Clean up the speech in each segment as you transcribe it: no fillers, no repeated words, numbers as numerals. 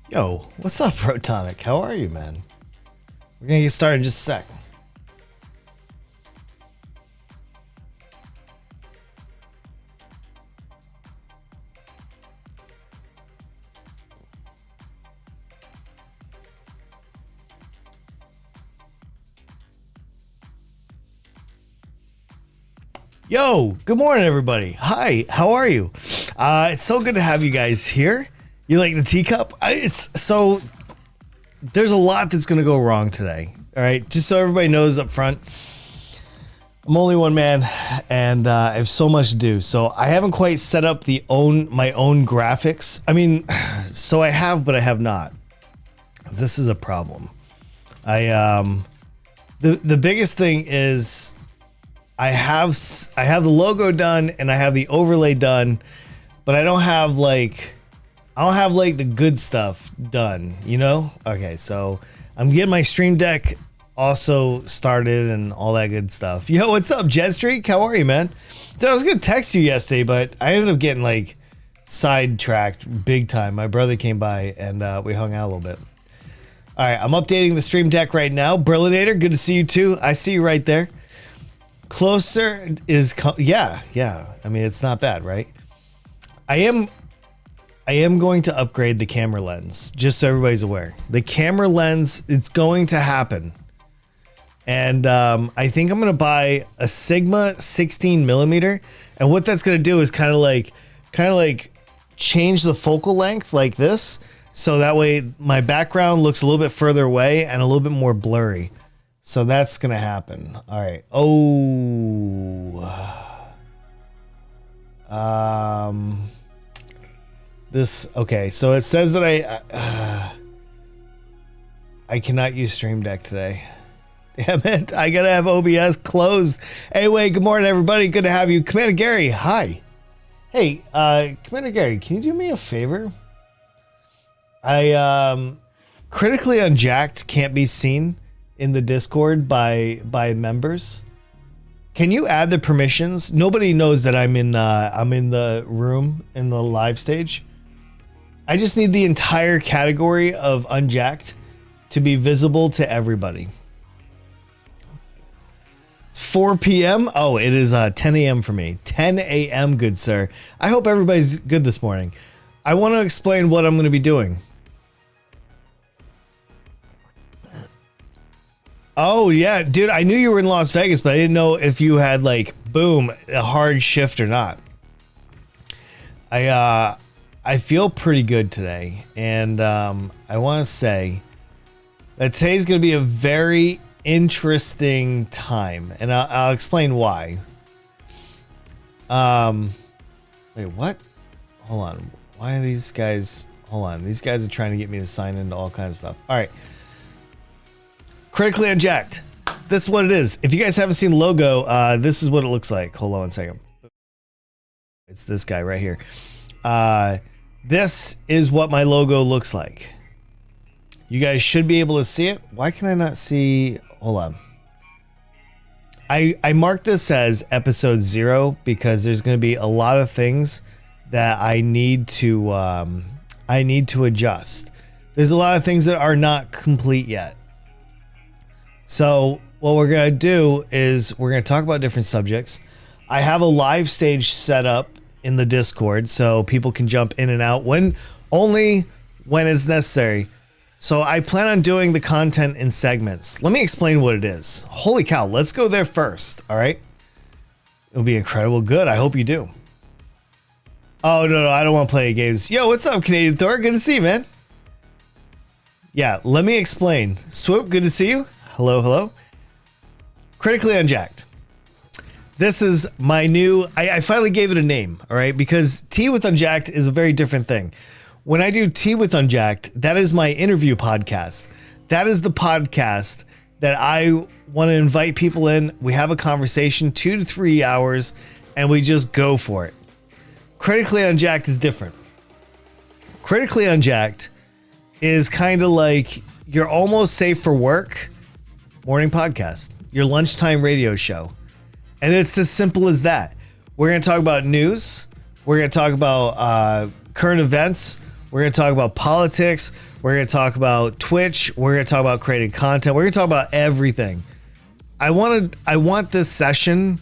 Yo, what's up, Protonic? How are you, man? We're gonna get started in just a sec. Yo, good morning, everybody. Hi, how are you? It's so good to have you guys here. You like the teacup? There's a lot that's going to go wrong today. All right, just so everybody knows up front, I'm only one man, and I have so much to do. So I haven't quite set up my own graphics. I mean, so I have, but I have not. This is a problem. The biggest thing is I have the logo done and I have the overlay done, but I don't have like the good stuff done, you know? Okay, so I'm getting my Stream Deck also started and all that good stuff. Yo, what's up, Jetstreak? How are you, man? Dude, I was gonna text you yesterday, but I ended up getting like sidetracked big time. My brother came by and we hung out a little bit. All right, I'm updating the Stream Deck right now. Brillinator, good to see you too. I see you right there. Closer is, yeah. I mean, it's not bad, right? I am going to upgrade the camera lens, just so everybody's aware. The camera lens, it's going to happen. And I think I'm going to buy a Sigma 16 millimeter. And what that's going to do is kind of like change the focal length like this. So that way my background looks a little bit further away and a little bit more blurry. So that's going to happen. All right. Okay. So it says that I cannot use Stream Deck today. Damn it. I got to have OBS closed. Anyway, good morning, everybody. Good to have you. Commander Gary, hi. Hey, Commander Gary, can you do me a favor? Critically Unjacked can't be seen in the Discord by members. Can you add the permissions? Nobody knows that I'm in the room in the live stage. I just need the entire category of Unjacked to be visible to everybody. It's 4 p.m. Oh, it is 10 a.m. for me. 10 a.m. good sir. I hope everybody's good this morning. I want to explain what I'm going to be doing. Oh yeah, dude, I knew you were in Las Vegas, but I didn't know if you had like, boom, a hard shift or not. I feel pretty good today, and I want to say that today's going to be a very interesting time, and I'll explain why. Wait, what? Hold on. Why are these guys? Hold on. These guys are trying to get me to sign into all kinds of stuff. All right. Critically Unjacked. This is what it is. If you guys haven't seen the logo, this is what it looks like. Hold on one second. It's this guy right here. This is what my logo looks like. You guys should be able to see it. Why can I not see? Hold on. I marked this as episode 0 because there's going to be a lot of things that I need to adjust. There's a lot of things that are not complete yet. So what we're going to do is we're going to talk about different subjects. I have a live stage set up in the Discord so people can jump in and out only when it's necessary. So I plan on doing the content in segments. Let me explain what it is. Holy cow, let's go there first, all right? It'll be incredible. Good, I hope you do. Oh, no, I don't want to play games. Yo, what's up, Canadian Thor? Good to see you, man. Yeah, let me explain. Swoop, good to see you. Hello. Critically Unjacked. This is my new, I finally gave it a name, all right? Because Tea with Unjacked is a very different thing. When I do Tea with Unjacked, that is my interview podcast. That is the podcast that I want to invite people in. We have a conversation, 2 to 3 hours, and we just go for it. Critically Unjacked is different. Critically Unjacked is kind of like you're almost safe for work morning podcast, your lunchtime radio show. And it's as simple as that. We're going to talk about news. We're going to talk about current events. We're going to talk about politics. We're going to talk about Twitch. We're going to talk about creating content. We're going to talk about everything. I want this session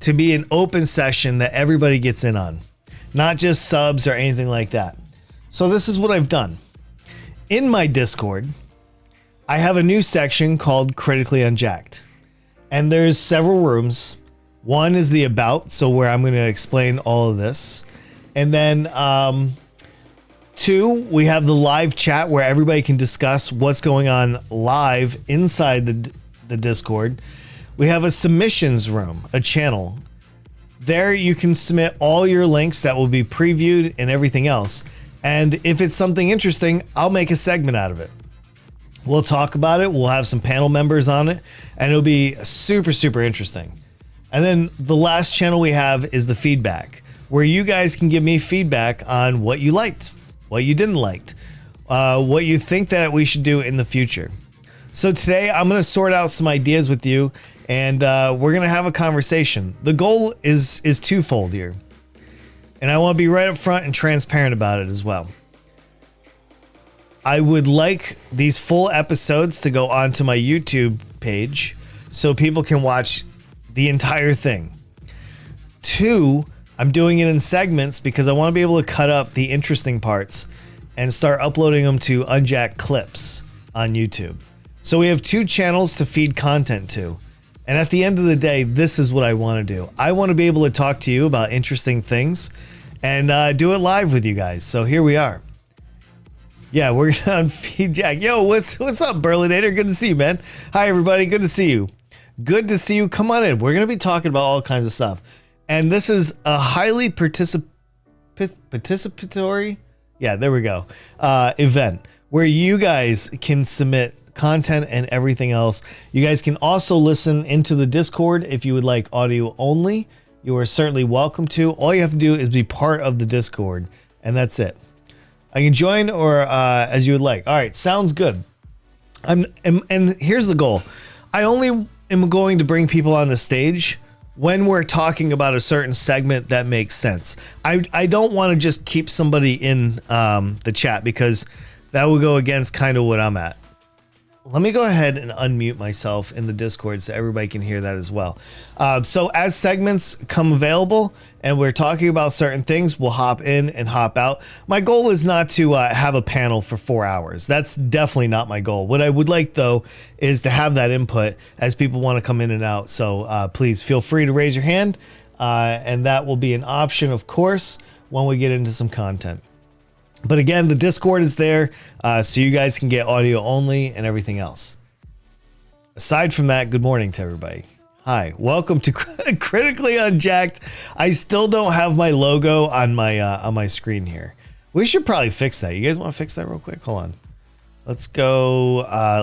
to be an open session that everybody gets in on, not just subs or anything like that. So this is what I've done. In my Discord, I have a new section called Critically Unjacked. And there's several rooms. One is the About, so where I'm going to explain all of this. And then 2, we have the live chat where everybody can discuss what's going on live inside the Discord. We have a submissions room, a channel. There you can submit all your links that will be previewed and everything else. And if it's something interesting, I'll make a segment out of it. We'll talk about it. We'll have some panel members on it, and it'll be super, super interesting. And then the last channel we have is the feedback, where you guys can give me feedback on what you liked, what you didn't like, what you think that we should do in the future. So today I'm going to sort out some ideas with you, and we're going to have a conversation. The goal is twofold here, and I want to be right up front and transparent about it as well. I would like these full episodes to go onto my YouTube page so people can watch the entire thing. 2, I'm doing it in segments because I want to be able to cut up the interesting parts and start uploading them to Unjacked clips on YouTube. So we have 2 channels to feed content to. And at the end of the day, this is what I want to do. I want to be able to talk to you about interesting things and do it live with you guys. So here we are. Yeah, we're on Feedjack. Yo, what's up, Berlinator? Good to see you, man. Hi, everybody. Good to see you. Good to see you. Come on in. We're going to be talking about all kinds of stuff. And this is a highly participatory, yeah, there we go, event where you guys can submit content and everything else. You guys can also listen into the Discord if you would like audio only. You are certainly welcome to. All you have to do is be part of the Discord, and that's it. I can join or as you would like. All right, sounds good. And here's the goal. I only am going to bring people on the stage when we're talking about a certain segment that makes sense. I don't want to just keep somebody in the chat because that would go against kind of what I'm at. Let me go ahead and unmute myself in the Discord so everybody can hear that as well. So as segments come available and we're talking about certain things, we'll hop in and hop out. My goal is not to have a panel for 4 hours. That's definitely not my goal. What I would like, though, is to have that input as people want to come in and out. So please feel free to raise your hand, and that will be an option, of course, when we get into some content. But again, the Discord is there, so you guys can get audio only and everything else. Aside from that, good morning to everybody. Hi, welcome to Critically Unjacked. I still don't have my logo on my screen here. We should probably fix that. You guys want to fix that real quick? Hold on. Let's go.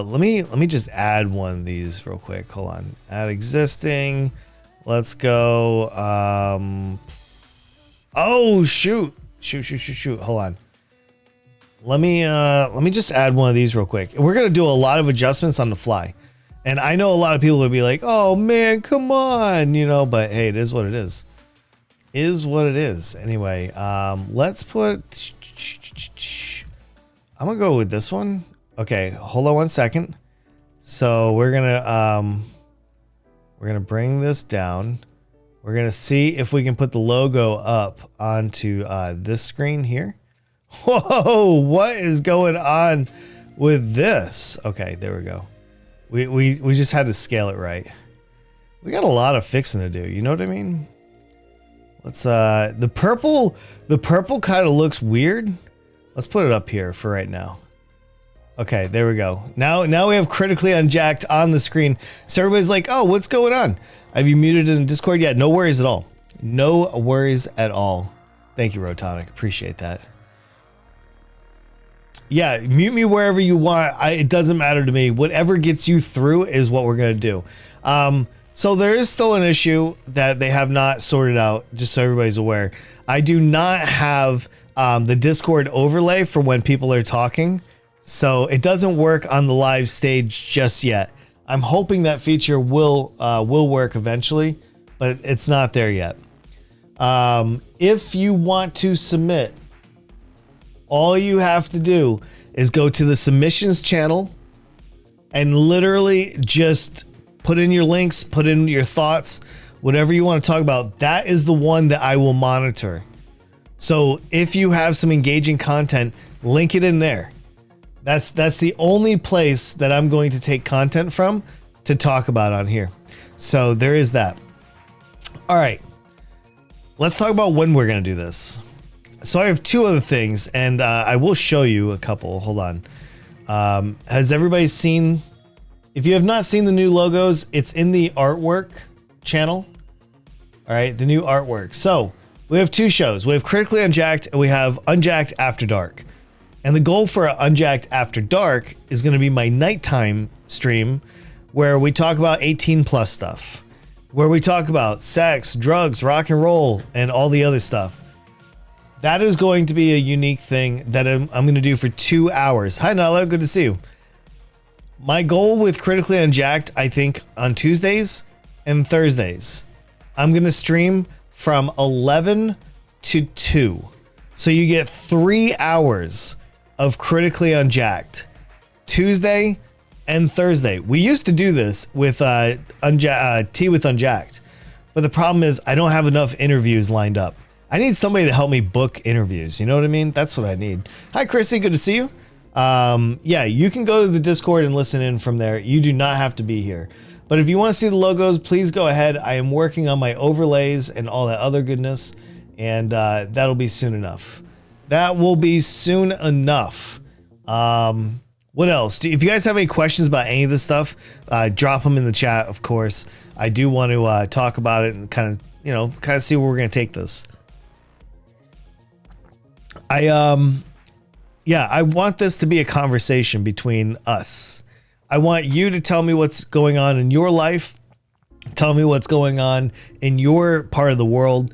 Let me just add one of these real quick. Hold on. Add existing. Let's go. Oh shoot. Shoot. Hold on. Let me just add one of these real quick. We're gonna do a lot of adjustments on the fly, and I know a lot of people will be like, "Oh man, come on," you know. But hey, it is what it is. Is what it is. Anyway, let's put. I'm gonna go with this one. Okay, hold on one second. So we're gonna bring this down. We're gonna see if we can put the logo up onto this screen here. Whoa, what is going on with this? Okay, there we go. We just had to scale it right. We got a lot of fixing to do, you know what I mean? Let's the purple kind of looks weird. Let's put it up here for right now. Okay, there we go. Now we have Critically Unjacked on the screen. So everybody's like, "Oh, what's going on? Have you muted in Discord yet?" No worries at all. No worries at all. Thank you, Rotonic. Appreciate that. Yeah, mute me wherever you want. It doesn't matter to me. Whatever gets you through is what we're going to do. So there is still an issue that they have not sorted out, just so everybody's aware. I do not have the Discord overlay for when people are talking. So it doesn't work on the live stage just yet. I'm hoping that feature will work eventually, but it's not there yet. If you want to submit All you have to do is go to the submissions channel and literally just put in your links, put in your thoughts, whatever you want to talk about. That is the one that I will monitor. So if you have some engaging content, link it in there. That's the only place that I'm going to take content from to talk about on here. So there is that. All right. Let's talk about when we're going to do this. So I have two other things, and I will show you a couple. Hold on. Has everybody seen? If you have not seen the new logos, it's in the artwork channel. All right, the new artwork. So we have two shows. We have Critically Unjacked, and we have Unjacked After Dark. And the goal for Unjacked After Dark is going to be my nighttime stream, where we talk about 18 plus stuff, where we talk about sex, drugs, rock and roll, and all the other stuff. That is going to be a unique thing that I'm going to do for 2 hours. Hi, Nala. Good to see you. My goal with Critically Unjacked, I think, on Tuesdays and Thursdays, I'm going to stream from 11 to 2. So you get 3 hours of Critically Unjacked, Tuesday and Thursday. We used to do this with Tea with Unjacked, but the problem is I don't have enough interviews lined up. I need somebody to help me book interviews. You know what I mean? That's what I need. Hi, Chrissy. Good to see you. Yeah, you can go to the Discord and listen in from there. You do not have to be here. But if you want to see the logos, please go ahead. I am working on my overlays and all that other goodness, and that'll be soon enough. That will be soon enough. What else? If you guys have any questions about any of this stuff, drop them in the chat, of course. I do want to talk about it and kind of see where we're going to take this. I want this to be a conversation between us. I want you to tell me what's going on in your life. Tell me what's going on in your part of the world.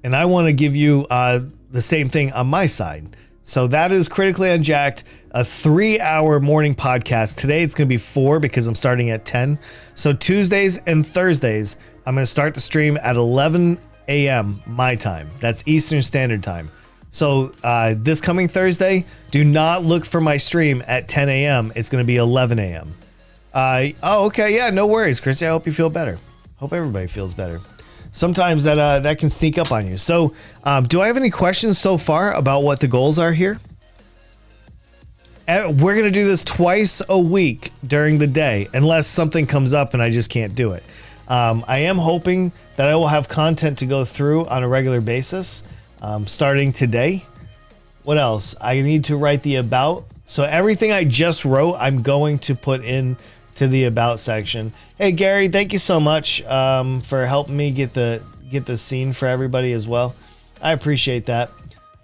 And I want to give you the same thing on my side. So that is Critically Unjacked, a 3-hour morning podcast. Today it's going to be 4 because I'm starting at 10. So Tuesdays and Thursdays, I'm going to start the stream at 11 a.m. my time. That's Eastern Standard Time. So this coming Thursday, do not look for my stream at 10 a.m. It's going to be 11 a.m. Okay. Yeah, no worries, Chrissy. I hope you feel better. Hope everybody feels better. Sometimes that can sneak up on you. So do I have any questions so far about what the goals are here? We're going to do this twice a week during the day, unless something comes up and I just can't do it. I am hoping that I will have content to go through on a regular basis. Starting today. What else? I need to write the about. So everything I just wrote, I'm going to put in to the about section. Hey Gary, thank you so much for helping me get the scene for everybody as well. I appreciate that.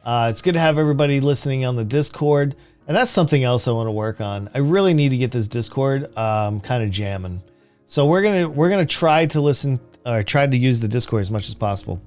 It's good to have everybody listening on the Discord, and that's something else I want to work on. I really need to get this Discord kind of jamming. So we're gonna try to try to use the Discord as much as possible.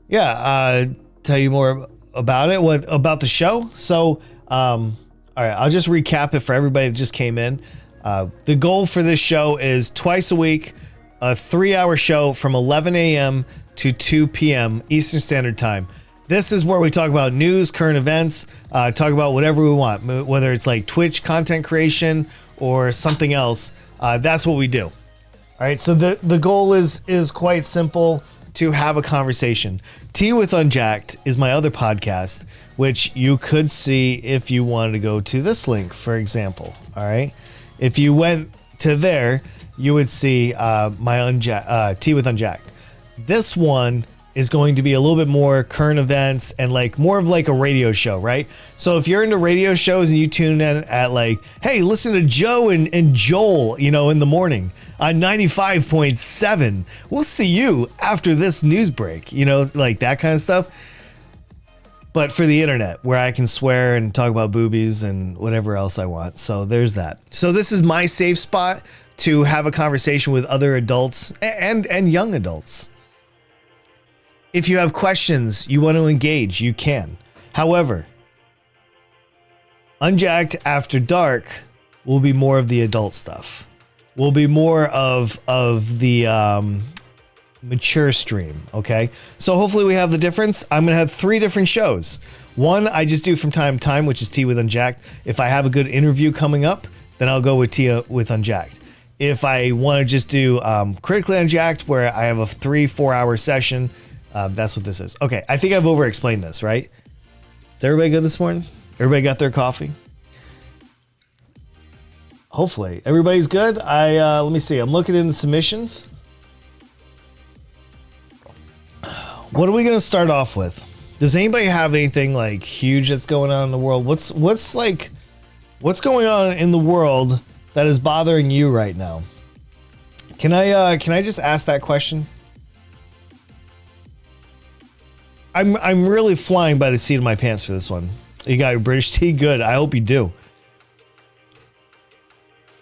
Yeah, tell you more about it. What about the show? So, all right, I'll just recap it for everybody that just came in. The goal for this show is twice a week, a 3-hour show from 11 a.m. to 2 p.m. Eastern Standard Time. This is where we talk about news, current events, talk about whatever we want, whether it's like Twitch content creation or something else. That's what we do. All right, so the goal is quite simple. To have a conversation. Tea with Unjacked is my other podcast, which you could see if you wanted to go to this link, for example. All right. If you went to there, you would see my Tea with Unjacked. This one is going to be a little bit more current events and like more of like a radio show, right? So if you're into radio shows and you tune in at like, hey, listen to Joe and Joel, in the morning on 95.7. We'll see you after this news break, like that kind of stuff. But for the internet, where I can swear and talk about boobies and whatever else I want. So there's that. So this is my safe spot to have a conversation with other adults and young adults. If you have questions, you want to engage, you can. However, Unjacked After Dark will be more of the adult stuff. Will be more of the mature stream. Okay. So hopefully we have the difference. I'm going to have 3 different shows. One I just do from time to time, which is Tea with Unjacked. If I have a good interview coming up, then I'll go with Tea with Unjacked. If I want to just do Critically Unjacked, where I have a 3-4 hour session, that's what this is. Okay, I think I've over-explained this, right? Is everybody good this morning? Everybody got their coffee? Hopefully. Everybody's good? Let me see. I'm looking into submissions. What are we going to start off with? Does anybody have anything like huge that's going on in the world? What's going on in the world that is bothering you right now? Can I just ask that question? I'm really flying by the seat of my pants for this one. You got your British tea? Good. I hope you do.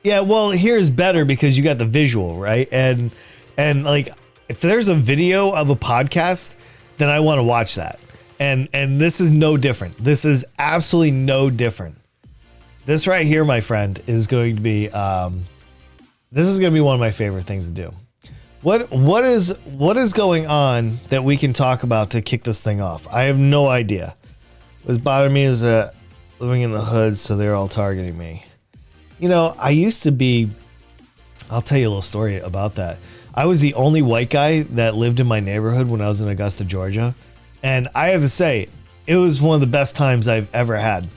Yeah, well, here's better because you got the visual, right? And like if there's a video of a podcast, then I want to watch that. And this is no different. This is absolutely no different. This right here, my friend, is going to be this is going to be one of my favorite things to do. What is going on that we can talk about to kick this thing off? I have no idea. What's bothering me is that living in the hood, so they're all targeting me. You know, I used to be, I'll tell you a little story about that. I was the only white guy that lived in my neighborhood when I was in Augusta, Georgia. And I have to say, it was one of the best times I've ever had.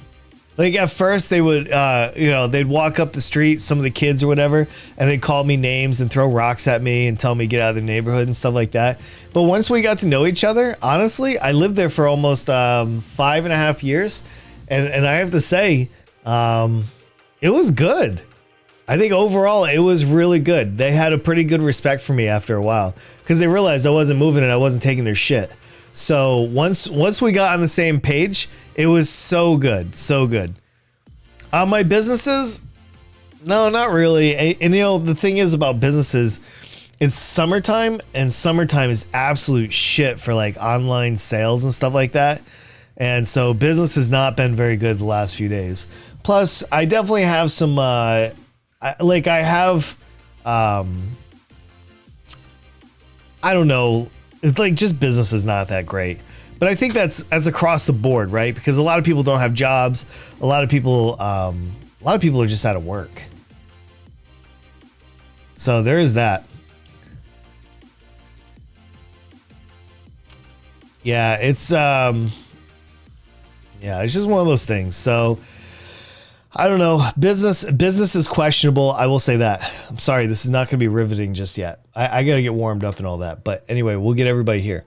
Like at first they would, they'd walk up the street, some of the kids or whatever, and they'd call me names and throw rocks at me and tell me to get out of the neighborhood and stuff like that. But once we got to know each other, honestly, I lived there for almost 5.5 years. And I have to say, it was good. I think overall it was really good. They had a pretty good respect for me after a while because they realized I wasn't moving and I wasn't taking their shit. So once we got on the same page, it was so good, so good. My businesses, no, not really. And you know, the thing is about businesses, it's summertime, and summertime is absolute shit for like online sales and stuff like that. And so business has not been very good the last few days. Plus, I definitely have some, I don't know. It's like just business is not that great. But I think that's across the board, right? Because a lot of people don't have jobs. A lot of people are just out of work. So there is that. Yeah, it's just one of those things. So I don't know. Business is questionable. I will say that. I'm sorry, this is not going to be riveting just yet. I got to get warmed up and all that. But anyway, we'll get everybody here.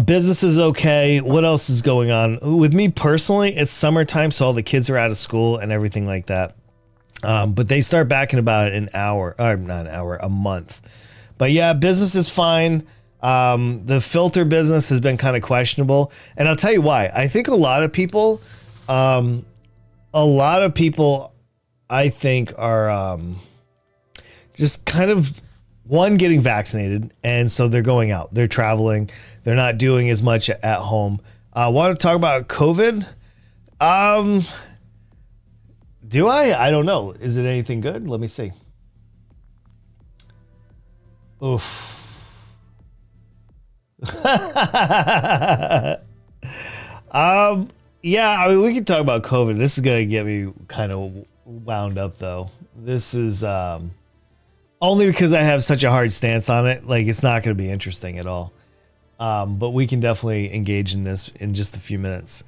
Business is okay. What else is going on? With me personally, it's summertime, so all the kids are out of school and everything like that. But they start back in about a month. But yeah, business is fine. The filter business has been kind of questionable. And I'll tell you why. I think a lot of people, I think are just kind of getting vaccinated, and so they're going out, they're traveling, they're not doing as much at home. Want to talk about COVID? Do I don't know. Is it anything good? Let me see. Oof. Yeah, I mean, we can talk about COVID. This is gonna get me kind of wound up, though. This is only because I have such a hard stance on it. Like, it's not gonna be interesting at all. But we can definitely engage in this in just a few minutes.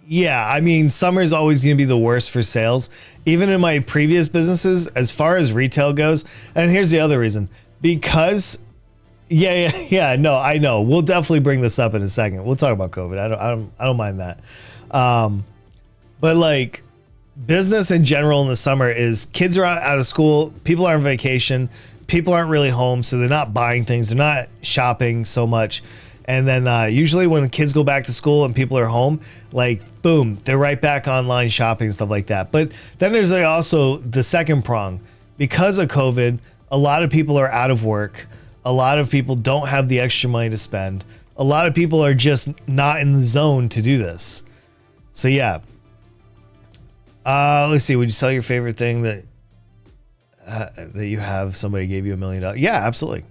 Yeah, I mean, summer is always going to be the worst for sales. Even in my previous businesses, as far as retail goes. And here's the other reason. Because, no, I know. We'll definitely bring this up in a second. We'll talk about COVID. I don't mind that. But like, business in general in the summer is kids are out of school, people are on vacation, people aren't really home, so they're not buying things, they're not shopping so much. And then usually when kids go back to school and people are home, like, boom, they're right back online shopping and stuff like that. But then there's like also the second prong. Because of COVID, a lot of people are out of work. A lot of people don't have the extra money to spend. A lot of people are just not in the zone to do this. So yeah. Let's see. Would you sell your favorite thing that that you have somebody gave you $1 million. Yeah, absolutely.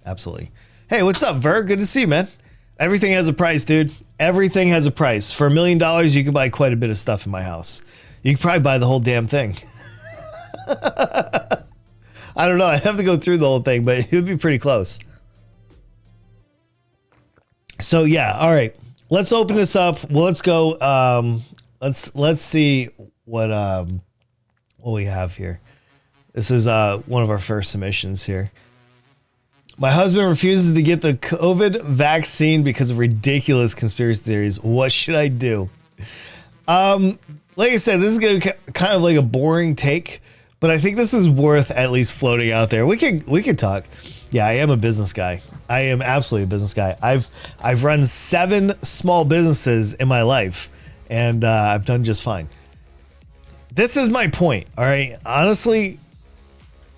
Absolutely. Hey, what's up, Ver? Good to see you, man. Everything has a price, dude. Everything has a price. For $1 million, you can buy quite a bit of stuff in my house. You can probably buy the whole damn thing. I don't know. I'd have to go through the whole thing, but it would be pretty close. So yeah, all right. Let's open this up. Well, let's go. Let's see what we have here. This is one of our first submissions here. My husband refuses to get the COVID vaccine because of ridiculous conspiracy theories. What should I do? Like I said, this is gonna be kind of like a boring take, but I think this is worth at least floating out there. We can talk. Yeah, I am a business guy. I am absolutely a business guy. I've run 7 small businesses in my life, and I've done just fine. This is my point. All right. Honestly,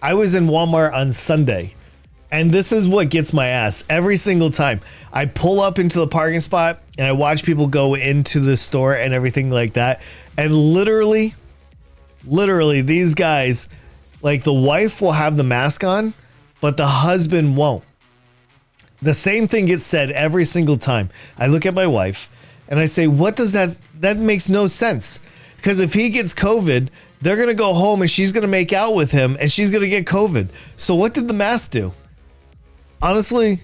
I was in Walmart on Sunday. And this is what gets my ass every single time. I pull up into the parking spot and I watch people go into the store and everything like that. And literally these guys, like the wife will have the mask on, but the husband won't. The same thing gets said every single time. I look at my wife and I say, what does that makes no sense. Because if he gets COVID, they're going to go home and she's going to make out with him and she's going to get COVID. So what did the mask do? Honestly,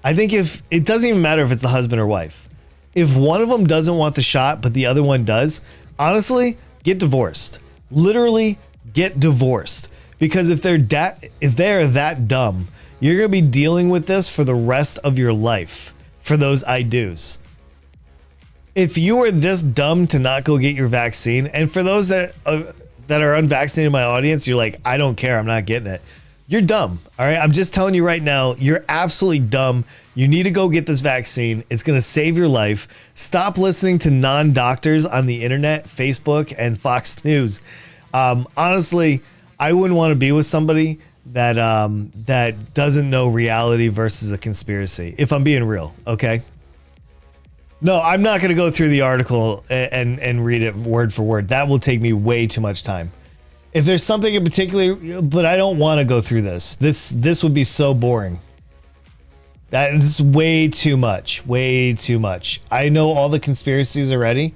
I think if it doesn't even matter if it's the husband or wife. If one of them doesn't want the shot, but the other one does, honestly, get divorced. Literally get divorced. Because if they're that dumb, you're going to be dealing with this for the rest of your life for those I do's. If you are this dumb to not go get your vaccine, and for those that are unvaccinated in my audience, you're like, I don't care, I'm not getting it. You're dumb. All right. I'm just telling you right now, you're absolutely dumb. You need to go get this vaccine. It's going to save your life. Stop listening to non-doctors on the internet, Facebook, and Fox News. Honestly, I wouldn't want to be with somebody that doesn't know reality versus a conspiracy, if I'm being real. Okay. No, I'm not going to go through the article and read it word for word. That will take me way too much time. If there's something in particular, but I don't want to go through this. This would be so boring. That is way too much. Way too much. I know all the conspiracies already.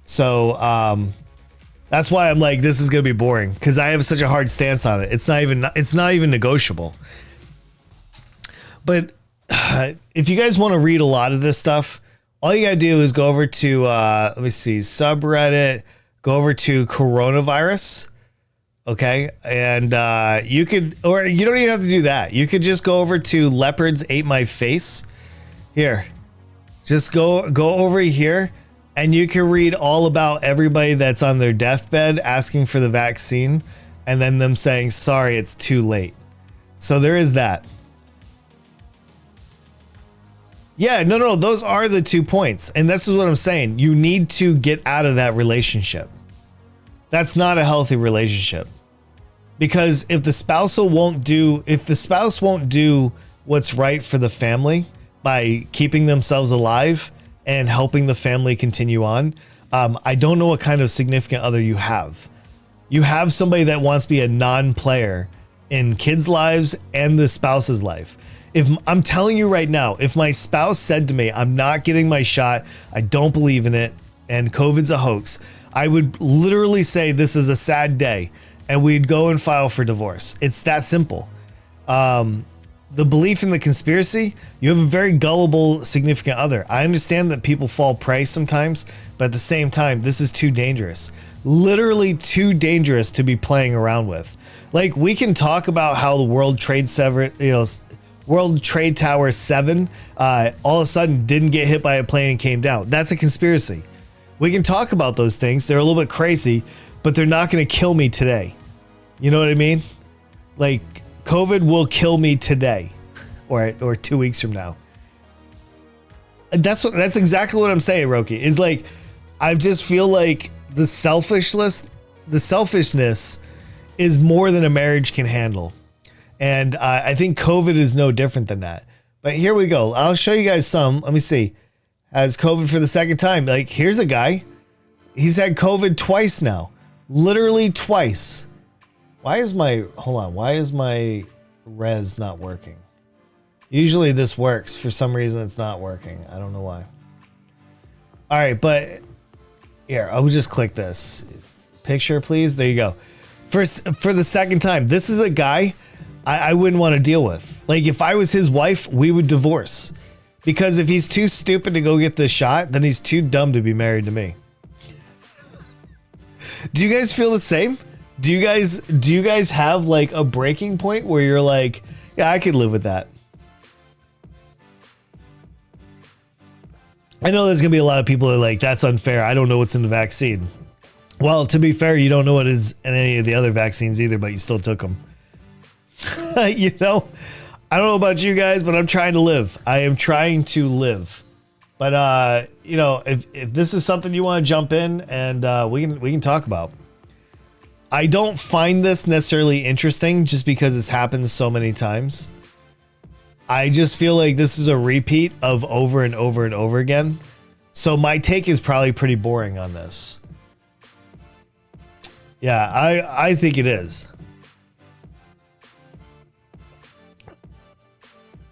So that's why I'm like, this is going to be boring because I have such a hard stance on it. It's not even negotiable. But if you guys want to read a lot of this stuff, all you got to do is go over to, let me see, subreddit, go over to coronavirus. Okay. And you could, or you don't even have to do that. You could just go over to leopards ate my face. Here, just go over here and you can read all about everybody that's on their deathbed asking for the vaccine and then them saying, sorry, it's too late. So there is that. Yeah, no, those are the 2 points. And this is what I'm saying. You need to get out of that relationship. That's not a healthy relationship. Because if the spouse won't do what's right for the family by keeping themselves alive and helping the family continue on, I don't know what kind of significant other you have. You have somebody that wants to be a non-player in kids' lives and the spouse's life. If I'm telling you right now, if my spouse said to me, I'm not getting my shot, I don't believe in it, and COVID's a hoax, I would literally say this is a sad day. And we'd go and file for divorce. It's that simple. The belief in the conspiracy, you have a very gullible significant other. I understand that people fall prey sometimes, but at the same time, this is too dangerous. Literally too dangerous to be playing around with. Like, we can talk about how the World Trade Tower 7 all of a sudden didn't get hit by a plane and came down. That's a conspiracy. We can talk about those things. They're a little bit crazy, but they're not going to kill me today. You know what I mean? Like, COVID will kill me today or 2 weeks from now. That's exactly what I'm saying, Roki. Is like, I just feel like the selfishness is more than a marriage can handle. And I think COVID is no different than that. But here we go. I'll show you guys some. Let me see. Has COVID for the second time. Like, here's a guy. He's had COVID twice now. Literally twice. Why is my res not working? Usually this works. For some reason it's not working. I don't know why. All right, but here, I will just click this. Picture, please. There you go. For the second time, this is a guy I wouldn't want to deal with. Like, if I was his wife, we would divorce. Because if he's too stupid to go get the shot, then he's too dumb to be married to me. Do you guys feel the same? Do you guys have like a breaking point where you're like, yeah, I could live with that? I know there's gonna be a lot of people that are like, that's unfair. I don't know what's in the vaccine. Well, to be fair, you don't know what is in any of the other vaccines either, but you still took them. You know, I don't know about you guys, but I'm trying to live. I am trying to live. But you know, if this is something you want to jump in and we can talk about. I don't find this necessarily interesting just because it's happened so many times. I just feel like this is a repeat of over and over and over again. So my take is probably pretty boring on this. Yeah, I think it is.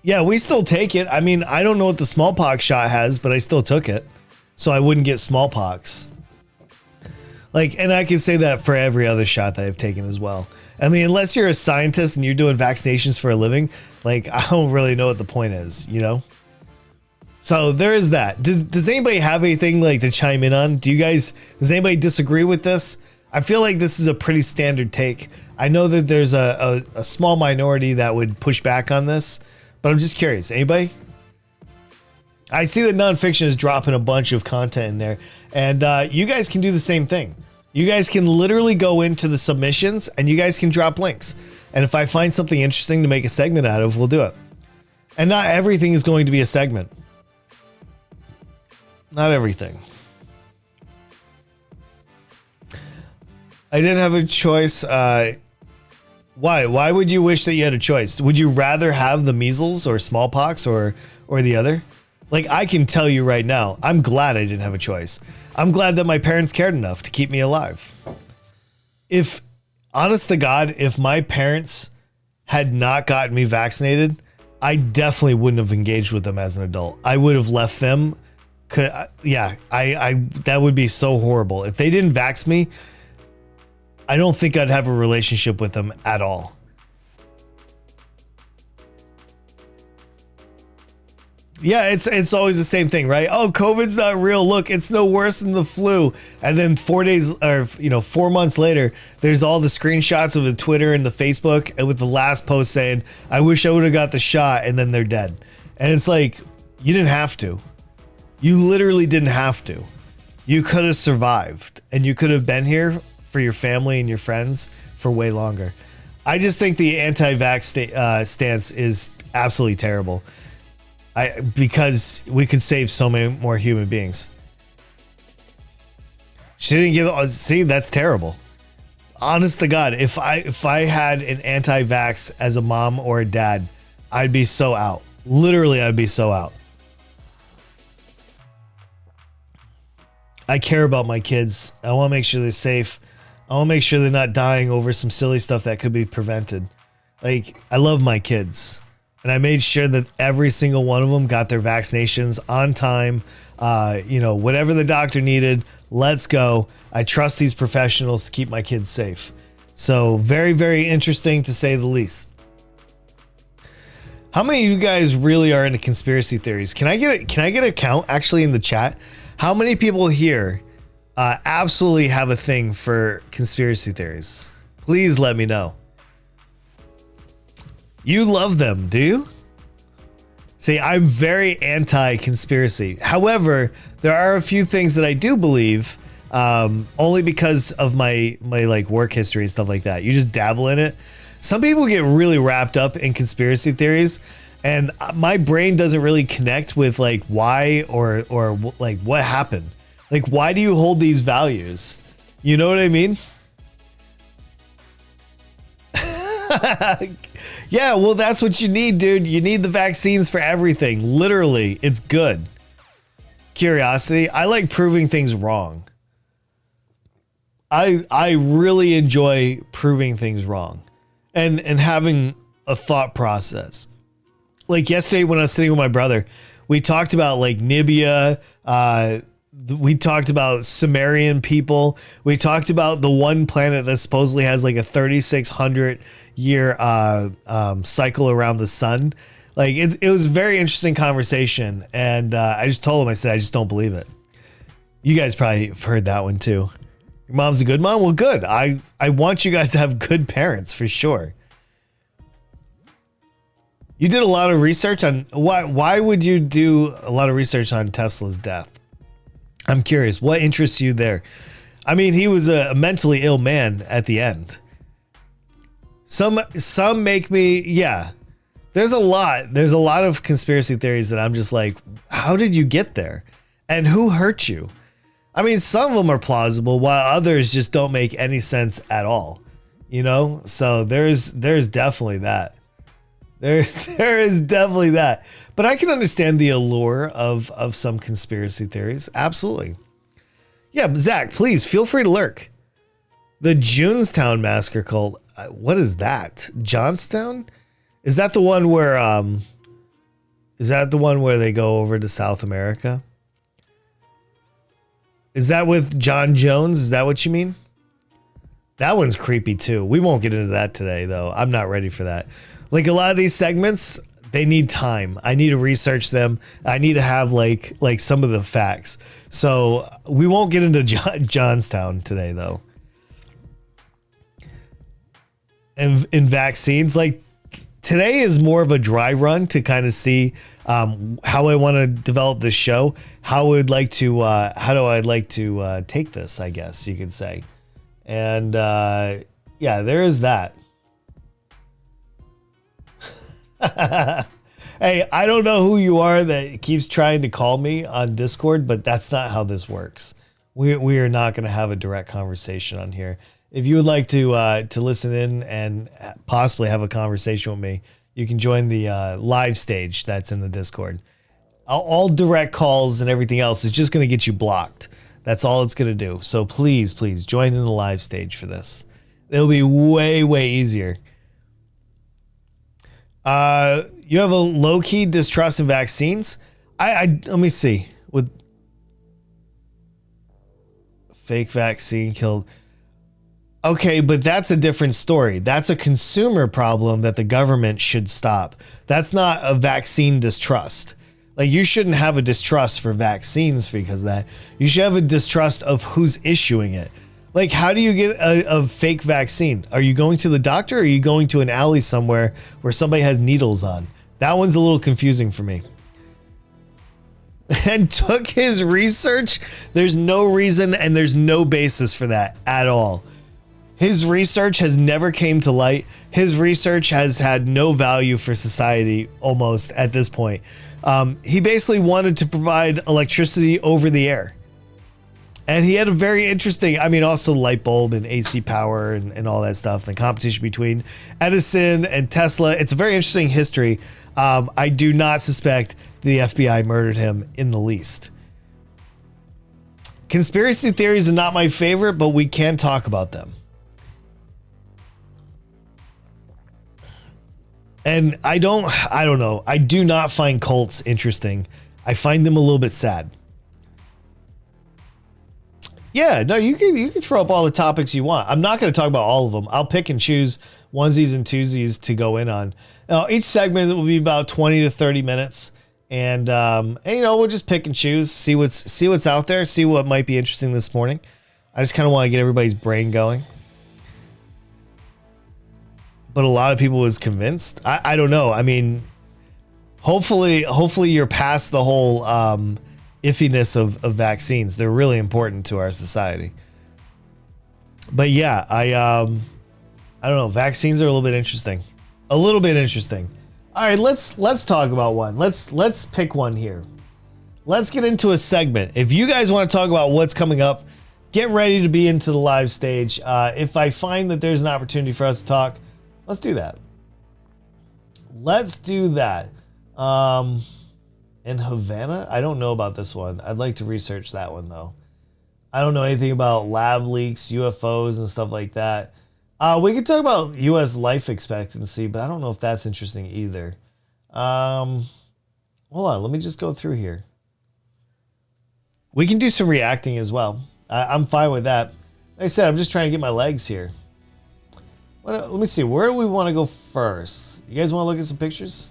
Yeah, we still take it. I mean, I don't know what the smallpox shot has, but I still took it. So I wouldn't get smallpox. Like, and I can say that for every other shot that I've taken as well. I mean, unless you're a scientist and you're doing vaccinations for a living, like, I don't really know what the point is, you know? So there is that. Does anybody have anything like to chime in on? Does anybody disagree with this? I feel like this is a pretty standard take. I know that there's a small minority that would push back on this, but I'm just curious. Anybody? I see that nonfiction is dropping a bunch of content in there, and you guys can do the same thing. You guys can literally go into the submissions and you guys can drop links. And if I find something interesting to make a segment out of, we'll do it. And not everything is going to be a segment. Not everything. I didn't have a choice. Why? Why would you wish that you had a choice? Would you rather have the measles or smallpox or the other? Like, I can tell you right now, I'm glad I didn't have a choice. I'm glad that my parents cared enough to keep me alive. If, honest to God, if my parents had not gotten me vaccinated, I definitely wouldn't have engaged with them as an adult. I would have left them. Yeah, that would be so horrible. If they didn't vax me, I don't think I'd have a relationship with them at all. Yeah, it's always the same thing, right? Oh, COVID's not real. Look, it's no worse than the flu. And then 4 months later, there's all the screenshots of the Twitter and the Facebook and with the last post saying, I wish I would have got the shot, and then they're dead. And it's like, you didn't have to. You literally didn't have to. You could have survived, and you could have been here for your family and your friends for way longer. I just think the anti-vax stance is absolutely terrible. Because we could save so many more human beings. She didn't give. See, that's terrible. Honest to God, if I had an anti-vax as a mom or a dad, I'd be so out. Literally, I'd be so out. I care about my kids. I want to make sure they're safe. I want to make sure they're not dying over some silly stuff that could be prevented. Like, I love my kids. And I made sure that every single one of them got their vaccinations on time. Whatever the doctor needed, let's go. I trust these professionals to keep my kids safe. So very, very interesting to say the least. How many of you guys really are into conspiracy theories? Can I get a count actually in the chat? How many people here absolutely have a thing for conspiracy theories? Please let me know. You love them, do you? See, I'm very anti-conspiracy. However, there are a few things that I do believe, only because of my like work history and stuff like that. You just dabble in it. Some people get really wrapped up in conspiracy theories, and my brain doesn't really connect with like why or like what happened. Like, why do you hold these values? You know what I mean? Yeah, well, that's what you need, dude. You need the vaccines for everything. Literally, it's good. Curiosity. I like proving things wrong. I really enjoy proving things wrong and having a thought process. Like yesterday when I was sitting with my brother, we talked about like Nibia, we talked about Sumerian people. We talked about the one planet that supposedly has like a 3,600 year cycle around the sun. Like it was a very interesting conversation. And I just told him, I said, I just don't believe it. You guys probably have heard that one too. Your mom's a good mom? Well, good. I want you guys to have good parents for sure. You did a lot of research on why would you do a lot of research on Tesla's death? I'm curious, what interests you there? I mean, he was a mentally ill man at the end. Some make me, yeah. There's a lot of conspiracy theories that I'm just like, how did you get there? And who hurt you? I mean, some of them are plausible while others just don't make any sense at all. You know? So there's definitely that. There is definitely that. But I can understand the allure of some conspiracy theories. Absolutely. Yeah, Zach, please feel free to lurk. The Jonestown Massacre cult. What is that? Johnstown? Is that the one where they go over to South America? Is that with John Jones? Is that what you mean? That one's creepy too. We won't get into that today though. I'm not ready for that. Like a lot of these segments, they need time. I need to research them. I need to have like some of the facts. So we won't get into Johnstown today though. And in vaccines, like today is more of a dry run to kind of see how I want to develop this show. How do I like to take this, I guess you could say. And yeah, there is that. Hey, I don't know who you are that keeps trying to call me on Discord, but that's not how this works. We are not going to have a direct conversation on here. If you would like to listen in and possibly have a conversation with me, you can join the live stage that's in the Discord. All direct calls and everything else is just going to get you blocked. That's all it's going to do. So please join in the live stage for this. It'll be way, way easier. You have a low-key distrust in vaccines? I let me see. With fake vaccine killed. Okay, but that's a different story. That's a consumer problem that the government should stop. That's not a vaccine distrust. Like, you shouldn't have a distrust for vaccines because of that. You should have a distrust of who's issuing it. Like, how do you get a fake vaccine? Are you going to the doctor or are you going to an alley somewhere where somebody has needles on? That one's a little confusing for me. And took his research? There's no reason and there's no basis for that at all. His research has never came to light. His research has had no value for society almost at this point. He basically wanted to provide electricity over the air. And he had a very interesting, I mean, also light bulb and AC power and all that stuff. The competition between Edison and Tesla. It's a very interesting history. I do not suspect the FBI murdered him in the least. Conspiracy theories are not my favorite, but we can talk about them. And I don't know. I do not find cults interesting. I find them a little bit sad. Yeah, no, you can throw up all the topics you want. I'm not going to talk about all of them. I'll pick and choose onesies and twosies to go in on. Now, each segment will be about 20 to 30 minutes. And we'll just pick and choose, see what's out there, see what might be interesting this morning. I just kind of want to get everybody's brain going. But a lot of people was convinced. I don't know. I mean, hopefully you're past the whole iffiness of vaccines. They're really important to our society. But yeah, I don't know. Vaccines are a little bit interesting. All right, let's talk about one. Let's pick one here. Let's get into a segment. If you guys want to talk about what's coming up, get ready to be into the live stage. If I find that there's an opportunity for us to talk, let's do that. In Havana? I don't know about this one. I'd like to research that one though. I don't know anything about lab leaks, UFOs, and stuff like that. We could talk about U.S. life expectancy, but I don't know if that's interesting either. Hold on, let me just go through here. We can do some reacting as well. I'm fine with that. Like I said, I'm just trying to get my legs here. Let me see. Where do we want to go first? You guys want to look at some pictures?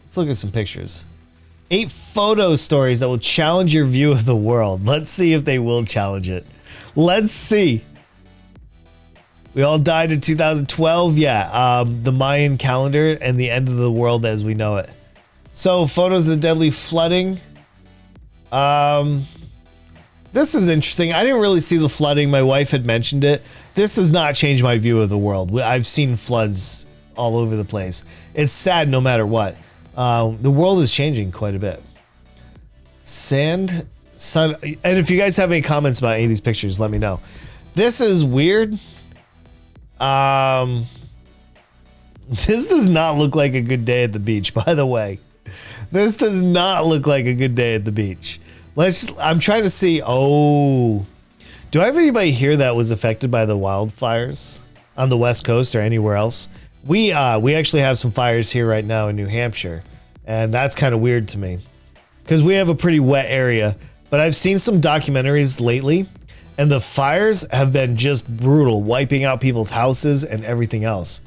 Let's look at some pictures. 8 photo stories that will challenge your view of the world. Let's see if they will challenge it. Let's see. We all died in 2012. Yeah, the Mayan calendar and the end of the world as we know it. So, photos of the deadly flooding. This is interesting. I didn't really see the flooding. My wife had mentioned it. This does not change my view of the world. I've seen floods all over the place. It's sad no matter what. The world is changing quite a bit. Sand, sun, and if you guys have any comments about any of these pictures, let me know. This is weird. This does not look like a good day at the beach, by the way. This does not look like a good day at the beach. I'm trying to see. Oh, do I have anybody here that was affected by the wildfires on the West Coast or anywhere else? We actually have some fires here right now in New Hampshire, and that's kind of weird to me because we have a pretty wet area. But I've seen some documentaries lately, and the fires have been just brutal, wiping out people's houses and everything else.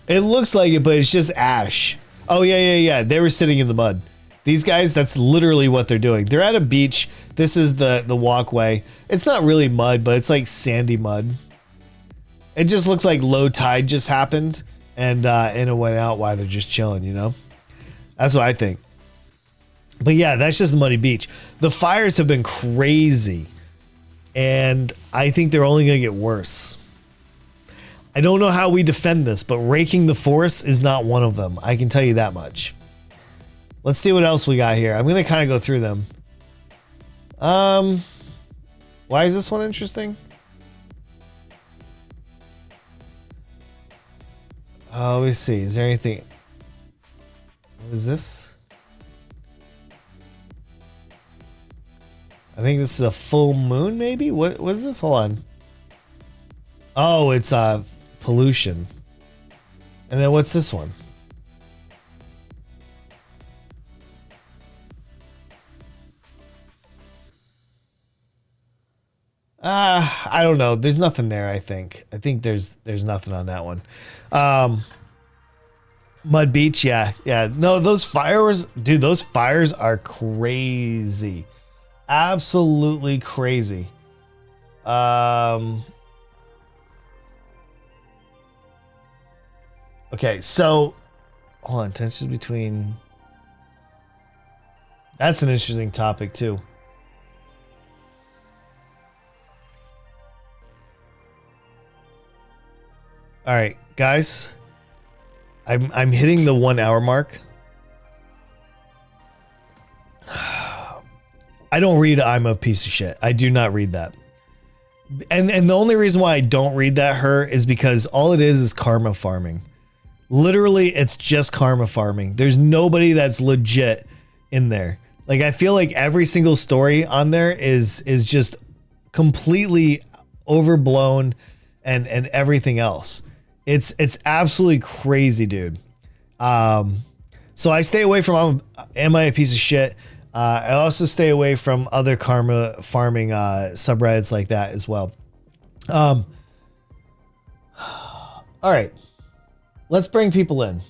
It looks like it, but it's just ash. Oh, yeah. They were sitting in the mud. These guys, that's literally what they're doing. They're at a beach. This is the walkway. It's not really mud, but it's like sandy mud. It just looks like low tide just happened, and it went out while they're just chilling, you know? That's what I think. But yeah, that's just a muddy beach. The fires have been crazy, and I think they're only going to get worse. I don't know how we defend this, but raking the forest is not one of them. I can tell you that much. Let's see what else we got here. I'm going to kind of go through them. Why is this one interesting? Let me see. Is there anything? What is this? I think this is a full moon, maybe? What is this? Hold on. Oh, it's pollution. And then what's this one? I don't know. There's nothing there, I think. I think there's nothing on that one. Mud Beach, yeah. No, those fires, dude, those fires are crazy. Absolutely crazy. Okay, so hold on, tensions between. That's an interesting topic too. All right, guys. I'm hitting the 1 hour mark. I don't read I'm a piece of shit. I do not read that. And the only reason why I don't read that is because all it is karma farming. Literally, it's just karma farming. There's nobody that's legit in there. Like, I feel like every single story on there is just completely overblown and everything else. It's absolutely crazy, dude. So I stay away from am I a piece of shit? I also stay away from other karma farming subreddits like that as well. All right. Let's bring people in.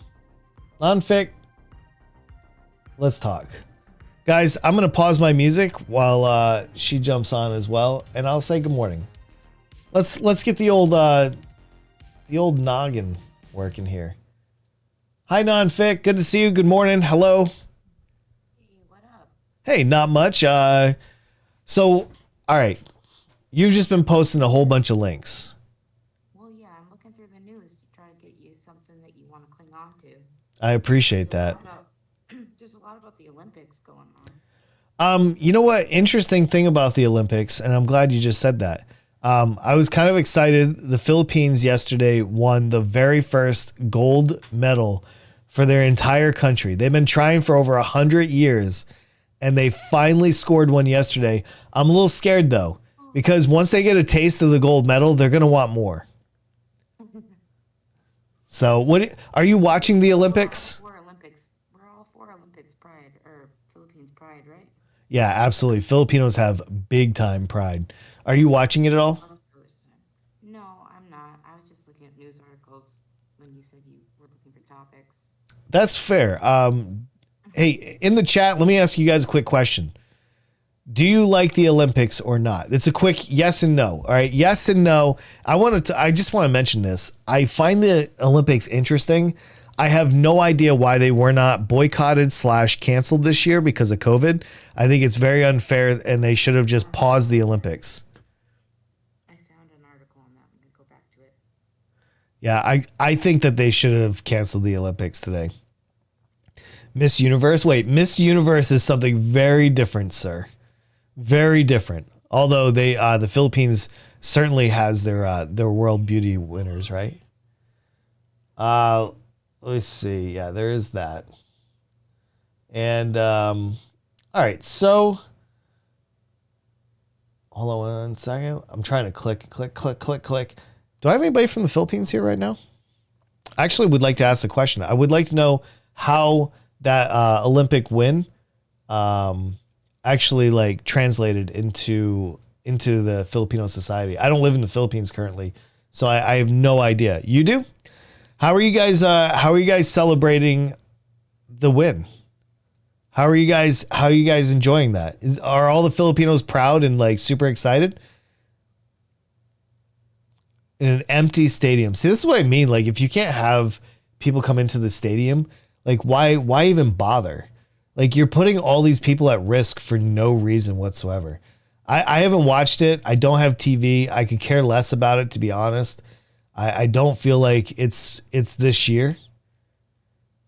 Non-fic. Let's talk. Guys, I'm going to pause my music while she jumps on as well, and I'll say good morning. Let's get the old noggin working here. Hi, Non-fic. Good to see you. Good morning. Hello. Hey, what up? Hey, not much. So, all right. You've just been posting a whole bunch of links. Well, yeah, I'm looking through the news to try to get you something that you want to cling on to. I appreciate that. There's a lot about the Olympics going on. You know what? Interesting thing about the Olympics, and I'm glad you just said that. I was kind of excited. The Philippines yesterday won the very first gold medal for their entire country. They've been trying for over 100 years, and they finally scored one yesterday. I'm a little scared though, because once they get a taste of the gold medal, they're going to want more. So what are you watching the Olympics? We're Olympics. We're all for Olympics pride or Philippines pride, right? Yeah, absolutely. Filipinos have big time pride. Are you watching it at all? No, I'm not. I was just looking at news articles when you said you were looking for topics. That's fair. Hey, in the chat, let me ask you guys a quick question. Do you like the Olympics or not? It's a quick yes and no. All right. Yes and no. I just want to mention this. I find the Olympics interesting. I have no idea why they were not boycotted / canceled this year because of COVID. I think it's very unfair and they should have just paused the Olympics. I found an article on that. I'm going to go back to it. Yeah, I think that they should have canceled the Olympics today. Miss Universe. Wait, Miss Universe is something very different, sir. Very different. Although the Philippines certainly has their world beauty winners, right? Let's see. Yeah, there is that. And all right, so hold on one second. I'm trying to click. Do I have anybody from the Philippines here right now? I actually would like to ask a question. I would like to know how that Olympic win actually like translated into the Filipino society. I don't live in the Philippines currently, so I have no idea. You do? How are you guys celebrating the win? How are you guys enjoying that? Are all the Filipinos proud and like super excited? In an empty stadium. See, this is what I mean. Like if you can't have people come into the stadium, like why even bother? Like you're putting all these people at risk for no reason whatsoever. I haven't watched it. I don't have TV. I could care less about it, to be honest. I don't feel like it's this year.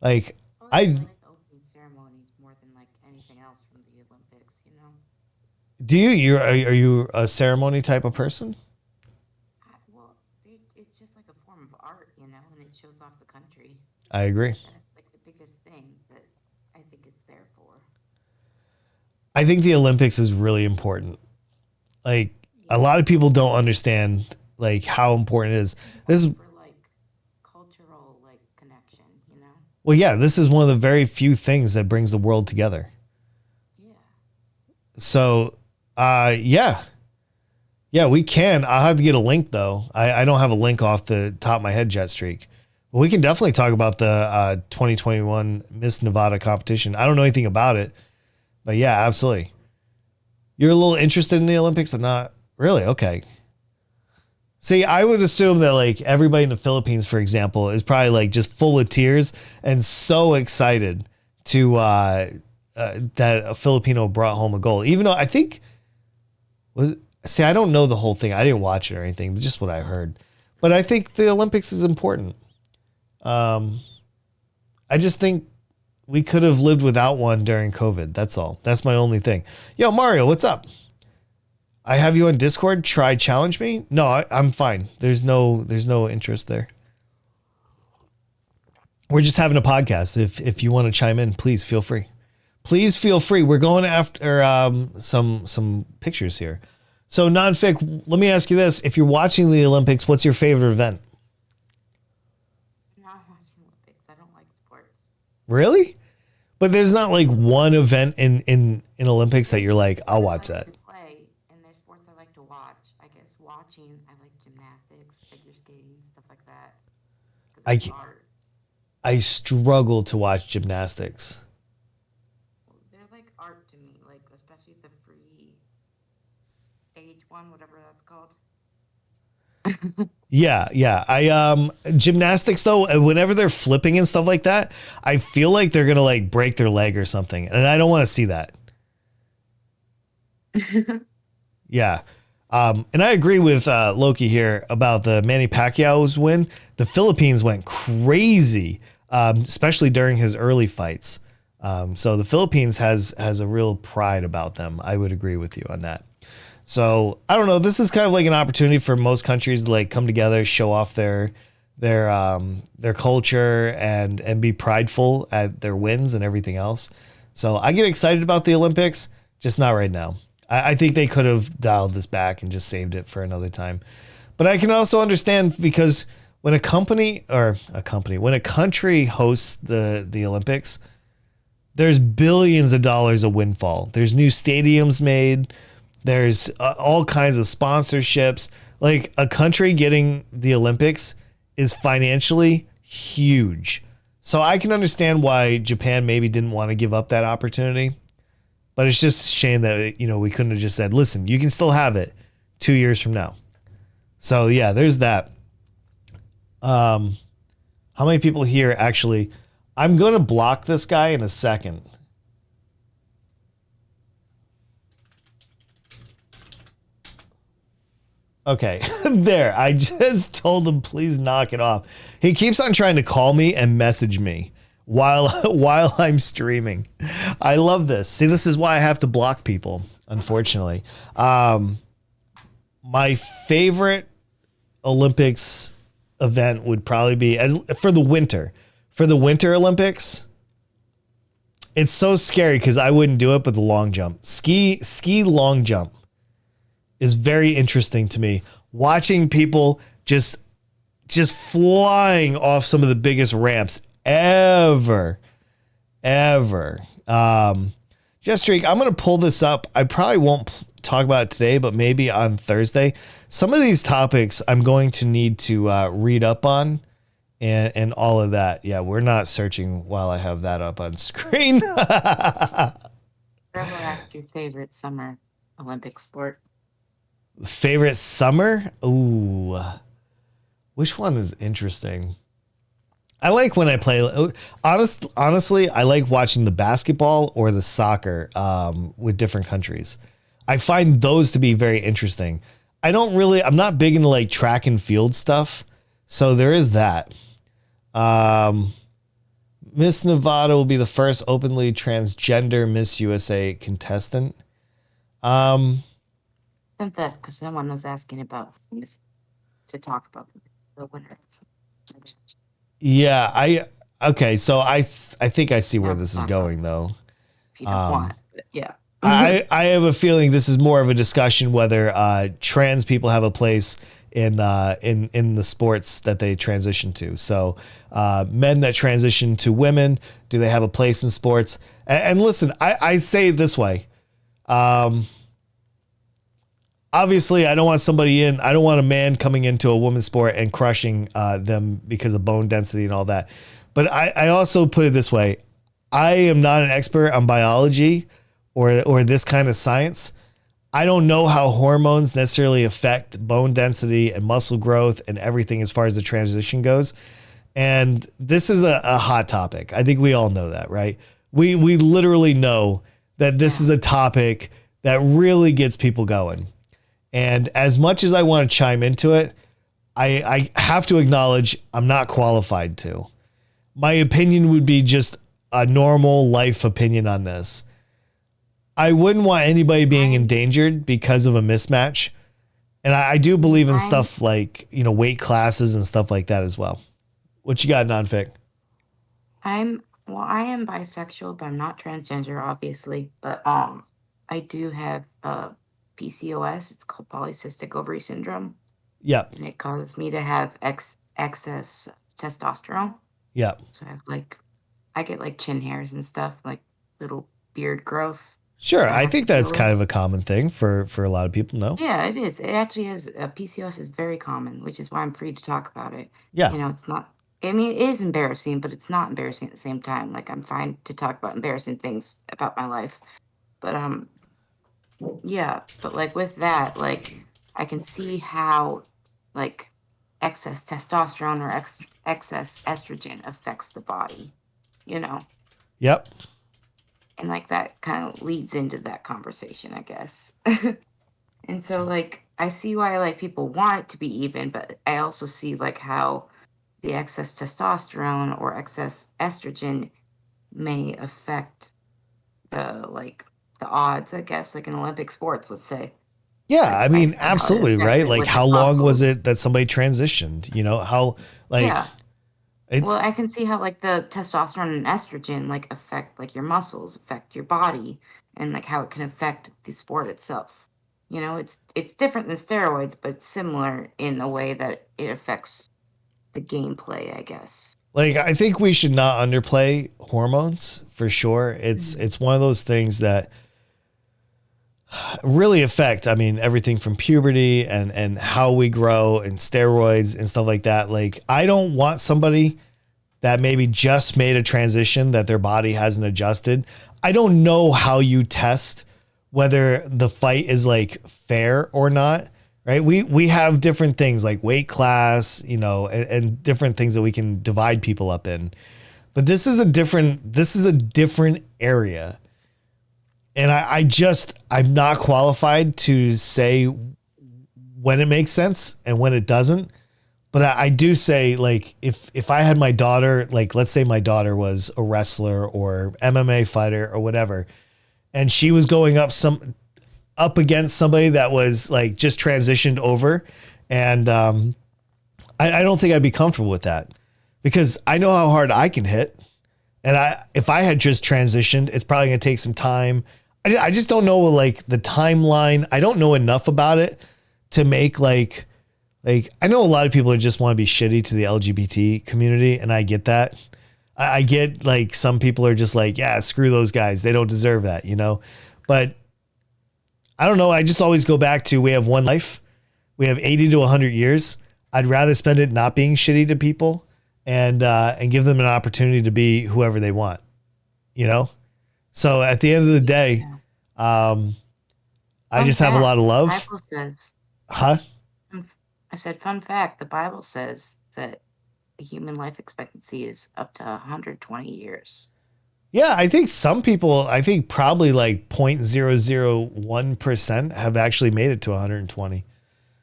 Like I like the opening ceremonies more than like anything else from the Olympics, you know? Do you? Are you a ceremony type of person? Well, it's just like a form of art, you know, and it shows off the country. I agree. That's like the biggest thing that I think it's there for. I think the Olympics is really important. Like a lot of people don't understand like how important it is. This is for like cultural like connection, you know? well, yeah, this is one of the very few things that brings the world together. Yeah. So, yeah, we can. I'll have to get a link though. I don't have a link off the top of my head, Jet Streak. But we can definitely talk about the 2021 Miss Nevada competition. I don't know anything about it, but yeah, absolutely. You're a little interested in the Olympics, but not really. Okay. See, I would assume that like everybody in the Philippines, for example, is probably like just full of tears and so excited to that a Filipino brought home a gold. Even though I think I don't know the whole thing. I didn't watch it or anything, but just what I heard. But I think the Olympics is important. I just think we could have lived without one during COVID. That's all. That's my only thing. Yo, Mario, what's up? I have you on Discord. Try challenge me. No, I'm fine. There's no interest there. We're just having a podcast. If you want to chime in, please feel free. Please feel free. We're going after some pictures here. So Nonfic, let me ask you this: if you're watching the Olympics, what's your favorite event? I'm not watching Olympics. I don't like sports. Really? But there's not like one event in Olympics that you're like, I'll watch that. Play, and there's sports I like to watch. I guess watching, I like gymnastics, figure skating, stuff like that. I struggle to watch gymnastics. Well, they're like art to me, like especially the free stage one, whatever that's called. Yeah. I gymnastics though, whenever they're flipping and stuff like that, I feel like they're gonna like break their leg or something, and I don't want to see that. Yeah. And I agree with Loki here about the Manny Pacquiao's win. The Philippines went crazy, especially during his early fights. So the Philippines has a real pride about them. I would agree with you on that. So I don't know. This is kind of like an opportunity for most countries to like come together, show off their culture and be prideful at their wins and everything else. So I get excited about the Olympics, just not right now. I think they could have dialed this back and just saved it for another time. But I can also understand because when a country hosts the Olympics, there's billions of dollars of windfall. There's new stadiums made. There's all kinds of sponsorships. Like a country getting the Olympics is financially huge. So I can understand why Japan maybe didn't want to give up that opportunity. But it's just a shame that, we couldn't have just said, listen, you can still have it 2 years from now. So yeah, there's that. How many people here actually, I'm going to block this guy in a second. Okay, there. I just told him, please knock it off. He keeps on trying to call me and message me while I'm streaming. I love this. See, this is why I have to block people, unfortunately. My favorite Olympics event would probably be for the Winter Olympics. It's so scary because I wouldn't do it, but the long jump, ski long jump is very interesting to me. Watching people just flying off some of the biggest ramps ever. Just Streak, I'm going to pull this up. I probably won't talk about it today, but maybe on Thursday. Some of these topics I'm going to need to read up on and all of that. Yeah, we're not searching while I have that up on screen. Trevor asked your favorite summer Olympic sport. Favorite summer? Ooh. Which one is interesting? I like when I play. Honestly, I like watching the basketball or the soccer with different countries. I find those to be very interesting. I'm not big into like track and field stuff. So there is that. Miss Nevada will be the first openly transgender Miss USA contestant. Sent that because someone was asking about this to talk about the winner. Yeah, okay. So I think I see where this is going though. If you don't want, but yeah. I have a feeling this is more of a discussion whether trans people have a place in the sports that they transition to. So men that transition to women, do they have a place in sports? And listen, I say it this way. Obviously, I don't want a man coming into a women's sport and crushing them because of bone density and all that. But I also put it this way. I am not an expert on biology or this kind of science. I don't know how hormones necessarily affect bone density and muscle growth and everything as far as the transition goes. And this is a hot topic. I think we all know that, right? We literally know that this is a topic that really gets people going. And as much as I want to chime into it, I have to acknowledge I'm not qualified to. My opinion would be just a normal life opinion on this. I wouldn't want anybody being endangered because of a mismatch. And I do believe in stuff like, weight classes and stuff like that as well. What you got, Nonfic? I am bisexual, but I'm not transgender, obviously. But I do have PCOS. It's called Polycystic Ovary Syndrome. Yeah. And it causes me to have excess testosterone. Yeah. So I get like chin hairs and stuff, like little beard growth. Sure. I think that's kind of a common thing for a lot of people, no? Yeah, it is. It actually is. PCOS is very common, which is why I'm free to talk about it. Yeah. It's not, it is embarrassing, but it's not embarrassing at the same time. Like, I'm fine to talk about embarrassing things about my life. But, yeah, but like with that, like I can see how like excess testosterone or excess estrogen affects the body, Yep. And like that kind of leads into that conversation, I guess. And so like I see why like people want it to be even, but I also see like how the excess testosterone or excess estrogen may affect the odds, I guess, like in Olympic sports, let's say. Yeah, I mean, absolutely, right? Like how long was it that somebody transitioned? How like It's Well, I can see how like the testosterone and estrogen like affect like your muscles, affect your body, and like how it can affect the sport itself. You know, it's different than steroids, but similar in a way that it affects the gameplay, I guess. like I think we should not underplay hormones for sure. Mhm. It's one of those things that really affect, I mean, everything from puberty and how we grow and steroids and stuff like that. Like I don't want somebody that maybe just made a transition that their body hasn't adjusted. I don't know how you test whether the fight is like fair or not, right? We have different things like weight class, you know, and different things that we can divide people up in. But this is a different area. And I'm not qualified to say when it makes sense and when it doesn't. But I do say, like, if I had my daughter, like, let's say my daughter was a wrestler or MMA fighter or whatever, and she was going up against somebody that was like just transitioned over, and I don't think I'd be comfortable with that because I know how hard I can hit, and if I had just transitioned, it's probably gonna take some time. I just don't know like the timeline. I don't know enough about it to make like, I know a lot of people who just want to be shitty to the LGBT community, and I get that. I get like some people are just like, yeah, screw those guys. They don't deserve that, you know? But I don't know. I just always go back to we have one life. We have 80 to 100 years. I'd rather spend it not being shitty to people and give them an opportunity to be whoever they want, you know? So at the end of the day, Yeah. I just have a lot of The love. Bible says, Huh? I said, fun fact, the Bible says that the human life expectancy is up to 120 years. Yeah, I think some people, I think probably like 0.001% have actually made it to 120.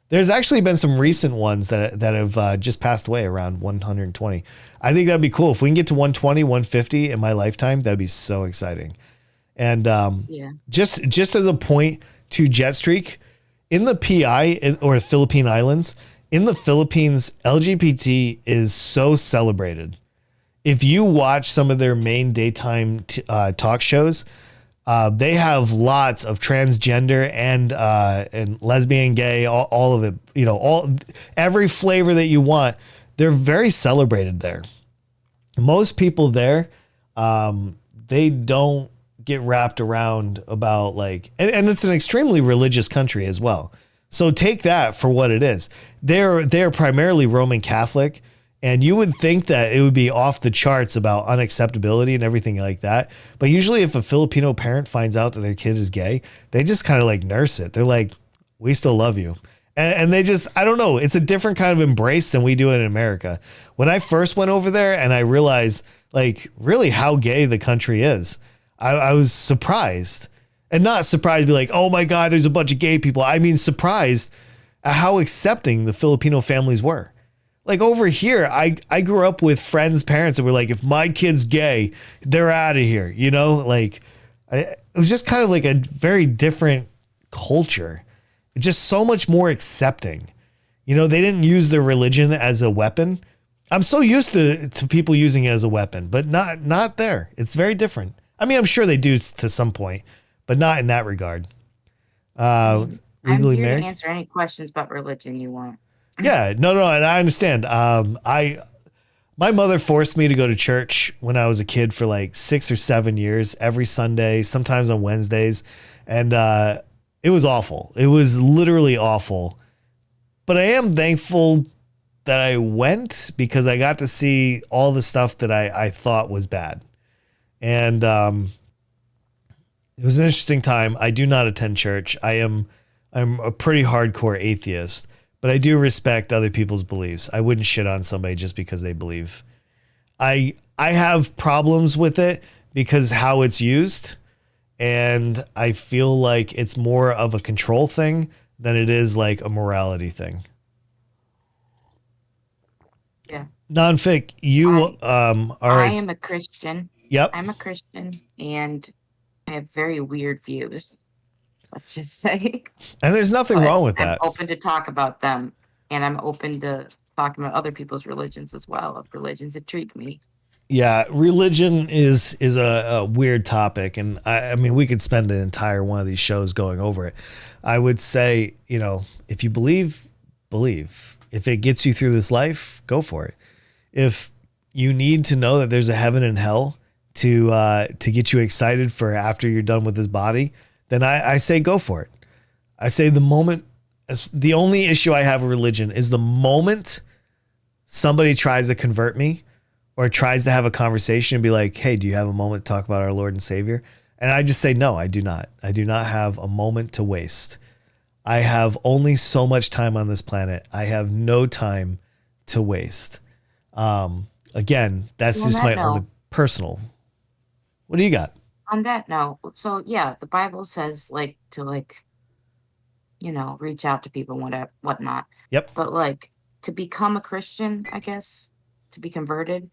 There's actually been some recent ones that have just passed away around 120. I think that'd be cool. If we can get to 120, 150 in my lifetime, that'd be so exciting. And Yeah. just as a point to Jetstreak, in the PI or Philippine Islands, in the Philippines, LGBT is so celebrated. If you watch some of their main daytime talk shows, they have lots of transgender and lesbian, gay, all of it. You know, every flavor that you want. They're very celebrated there. Most people there, they don't get wrapped around about like, and it's an extremely religious country as well. So take that for what it is. They're primarily Roman Catholic, and you would think that it would be off the charts about unacceptability and everything like that. But usually if a Filipino parent finds out that their kid is gay, they just kind of like nurse it. They're like, we still love you. And they just, I don't know, it's a different kind of embrace than we do in America. When I first went over there and I realized like really how gay the country is, I was surprised. And not surprised to be like, oh my God, there's a bunch of gay people. I mean, surprised at how accepting the Filipino families were. Like over here, I grew up with friends' parents that were like, if my kid's gay, they're out of here. You know, like it was just kind of like a very different culture, just so much more accepting. You know, they didn't use their religion as a weapon. I'm so used to people using it as a weapon, but not there. It's very different. I mean, I'm sure they do to some point, but not in that regard. I mean, I'm Legally here to married. answer any questions about religion you want. Yeah, no, and I understand. My mother forced me to go to church when I was a kid for like 6 or 7 years, every Sunday, sometimes on Wednesdays, and it was awful. It was literally awful. But I am thankful that I went because I got to see all the stuff that I thought was bad, and it was an interesting time. I do not attend church. I'm a pretty hardcore atheist, but I do respect other people's beliefs. I wouldn't shit on somebody just because they believe. I have problems with it because how it's used, and I feel like it's more of a control thing than it is like a morality thing. Yeah. Nonfic, you all I right. am a Christian. Yep. I'm a Christian and I have very weird views, let's just say. And there's nothing But wrong with I'm that. open to talk about them and I'm open to talking about other people's religions as well. If religions intrigue me. Yeah, religion is a weird topic, and I mean we could spend an entire one of these shows going over it. I would say, if you believe, believe. If it gets you through this life, go for it. If you need to know that there's a heaven and hell to get you excited for after you're done with this body, then I say go for it. I say the only issue I have with religion is the moment somebody tries to convert me or tries to have a conversation and be like, hey, do you have a moment to talk about our Lord and Savior? And I just say, no, I do not. I do not have a moment to waste. I have only so much time on this planet. I have no time to waste. Again, that's just my only personal. What do you got? On that note, so yeah, the Bible says to reach out to people, whatever, whatnot. Yep. But to become a Christian, I guess, to be converted,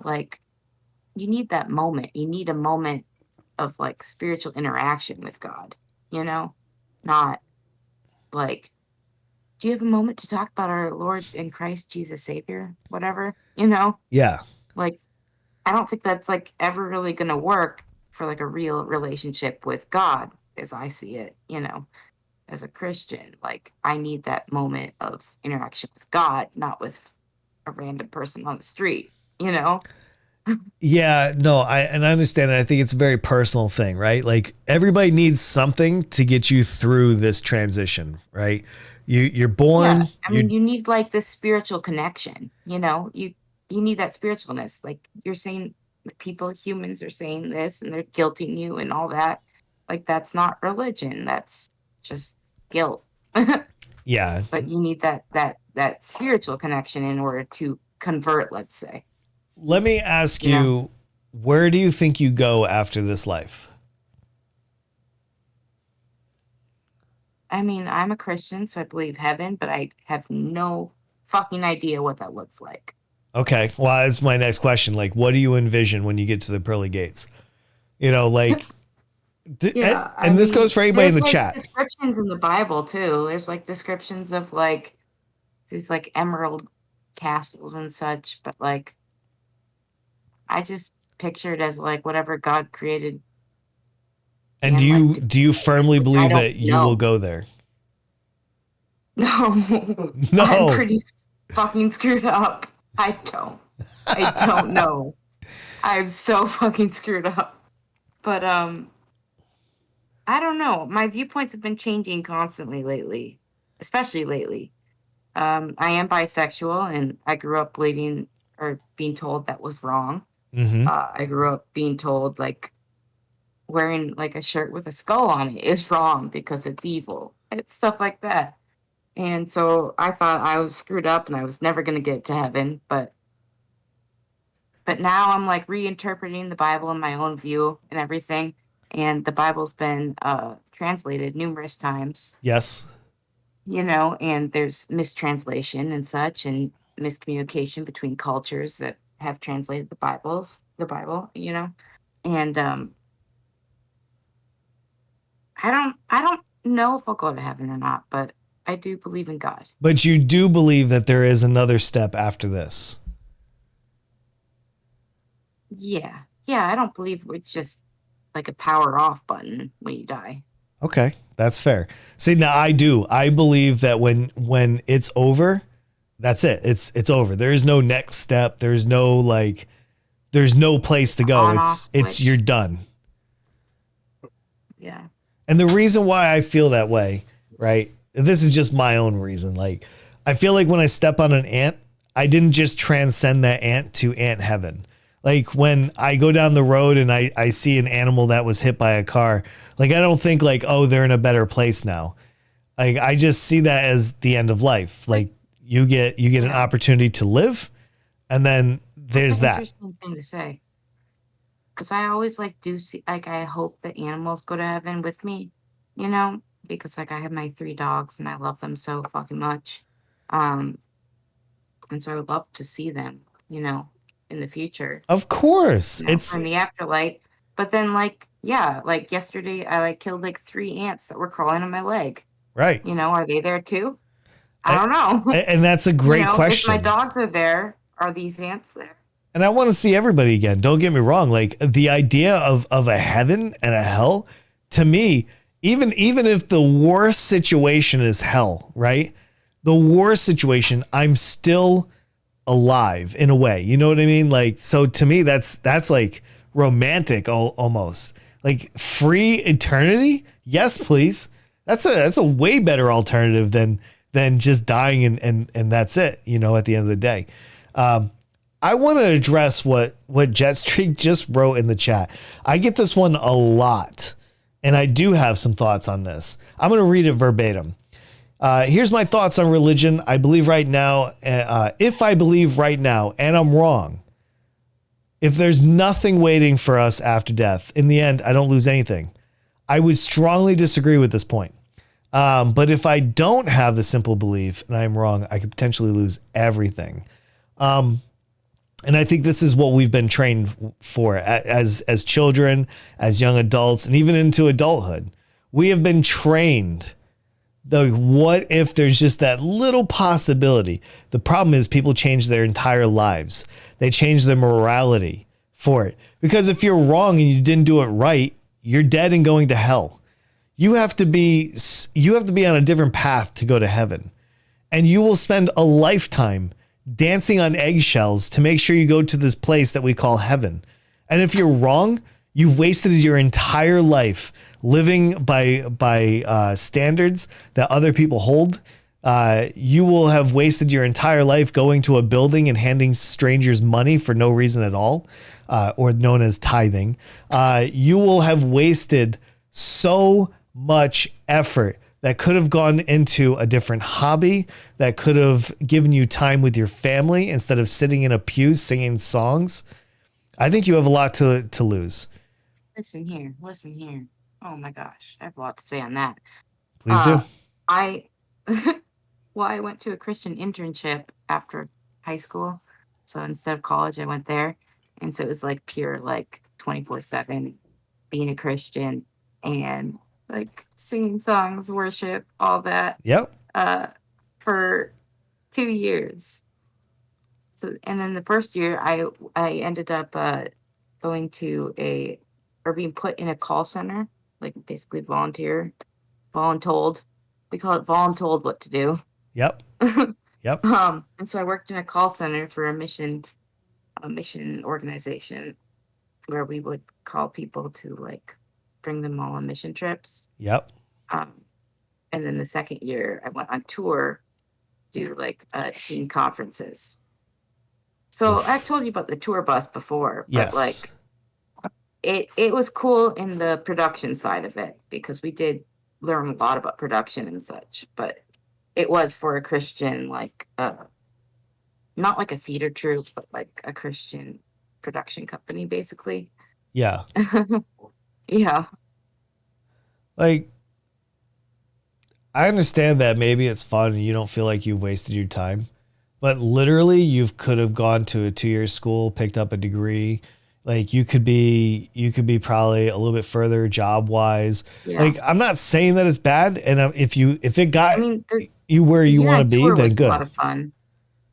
you need that moment. You need a moment of spiritual interaction with God, not do you have a moment to talk about our Lord and Christ Jesus Savior, whatever, Yeah. I don't think that's ever really going to work for a real relationship with God as I see it, as a Christian. I need that moment of interaction with God, not with a random person on the street, Yeah, no, I understand it. I think it's a very personal thing, right? Like everybody needs something to get you through this transition, right? You're born. Yeah, I mean, you need this spiritual connection, you need that spiritualness. You're saying humans are saying this and they're guilting you and all that. That's not religion. That's just guilt. Yeah. But you need that spiritual connection in order to convert, let's say. Let me ask you, where do you think you go after this life? I mean, I'm a Christian, so I believe heaven, but I have no fucking idea what that looks like. Okay. Well, that's my next question. What do you envision when you get to the pearly gates? Yeah, and this goes for anybody in the chat. Descriptions in the Bible too. There's descriptions of these emerald castles and such, but I just picture it as whatever God created. And do you firmly believe that you will go there? No. No. I'm pretty fucking screwed up. I don't know. I'm so fucking screwed up. But I don't know. My viewpoints have been changing constantly lately, especially lately. I am bisexual, and I grew up believing or being told that was wrong. Mm-hmm. I grew up being told wearing a shirt with a skull on it is wrong because it's evil. It's stuff like that. And so I thought I was screwed up and I was never going to get to heaven. But now I'm reinterpreting the Bible in my own view and everything. And the Bible's been translated numerous times. Yes. And there's mistranslation and such and miscommunication between cultures that have translated the Bible, and I don't know if I'll go to heaven or not, but I do believe in God. But you do believe that there is another step after this. Yeah. I don't believe it's just a power off button when you die. Okay, that's fair. See, now I do. I believe that when it's over, that's it. It's over. There is no next step. There's no there's no place to go. It's you're done. Yeah. And the reason why I feel that way, right? This is just my own reason. I feel like when I step on an ant, I didn't just transcend that ant to ant heaven. When I go down the road and I see an animal that was hit by a car, I don't think oh, they're in a better place now. I just see that as the end of life. You get an opportunity to live, and then there's that. Interesting thing to say. Because I always do see I hope that animals go to heaven with me, because I have my 3 dogs and I love them so fucking much. And so I would love to see them, in the future. Of course. It's in the afterlife. But then yesterday I killed 3 ants that were crawling on my leg. Right. Are they there too? I don't know. And that's a great question. If my dogs are there, are these ants there? And I want to see everybody again. Don't get me wrong. Like the idea of a heaven and a hell, to me, even if the worst situation is hell, right? The worst situation, I'm still alive in a way. You know what I mean? Like, so to me, that's like romantic almost. Like free eternity? Yes, please. That's a way better alternative than just dying and that's it, at the end of the day. I want to address what Jetstreak just wrote in the chat. I get this one a lot, and I do have some thoughts on this. I'm going to read it verbatim. Here's my thoughts on religion. I believe right now, if I believe right now, and I'm wrong, if there's nothing waiting for us after death, in the end, I don't lose anything. I would strongly disagree with this point. But if I don't have the simple belief and I'm wrong, I could potentially lose everything. And I think this is what we've been trained for as children, as young adults, and even into adulthood. We have been trained. What if there's just that little possibility? The problem is people change their entire lives. They change their morality for it. Because if you're wrong and you didn't do it right, you're dead and going to hell. You have to be on a different path to go to heaven. And you will spend a lifetime dancing on eggshells to make sure you go to this place that we call heaven. And if you're wrong, you've wasted your entire life living by standards that other people hold. You will have wasted your entire life going to a building and handing strangers money for no reason at all, or known as tithing. You will have wasted so much effort that could have gone into a different hobby, that could have given you time with your family instead of sitting in a pew singing songs. I think you have a lot to lose. Listen here. Oh my gosh, I have a lot to say on that. Please do. I went to a Christian internship after high school. So instead of college, I went there. And so it was like pure, like 24/7 being a Christian and like singing songs, worship, all that. Yep. For 2 years. So, and then the first year I ended up going to being put in a call center, like basically voluntold. We call it voluntold what to do. Yep. Yep. And so I worked in a call center for a mission organization where we would call people to like bring them all on mission trips. Yep. And then the second year I went on tour, do like teen conferences. So I've told you about the tour bus before, but yes. like it was cool in the production side of it because we did learn a lot about production and such, but it was for a Christian, like not like a theater troupe, but like a Christian production company, basically. Yeah. Yeah. Like, I understand that maybe it's fun and you don't feel like you've wasted your time, but literally you could have gone to a 2-year school, picked up a degree. Like you could be probably a little bit further job wise. Yeah. Like I'm not saying that it's bad. And if it got you where you want to be, then good. A lot of fun.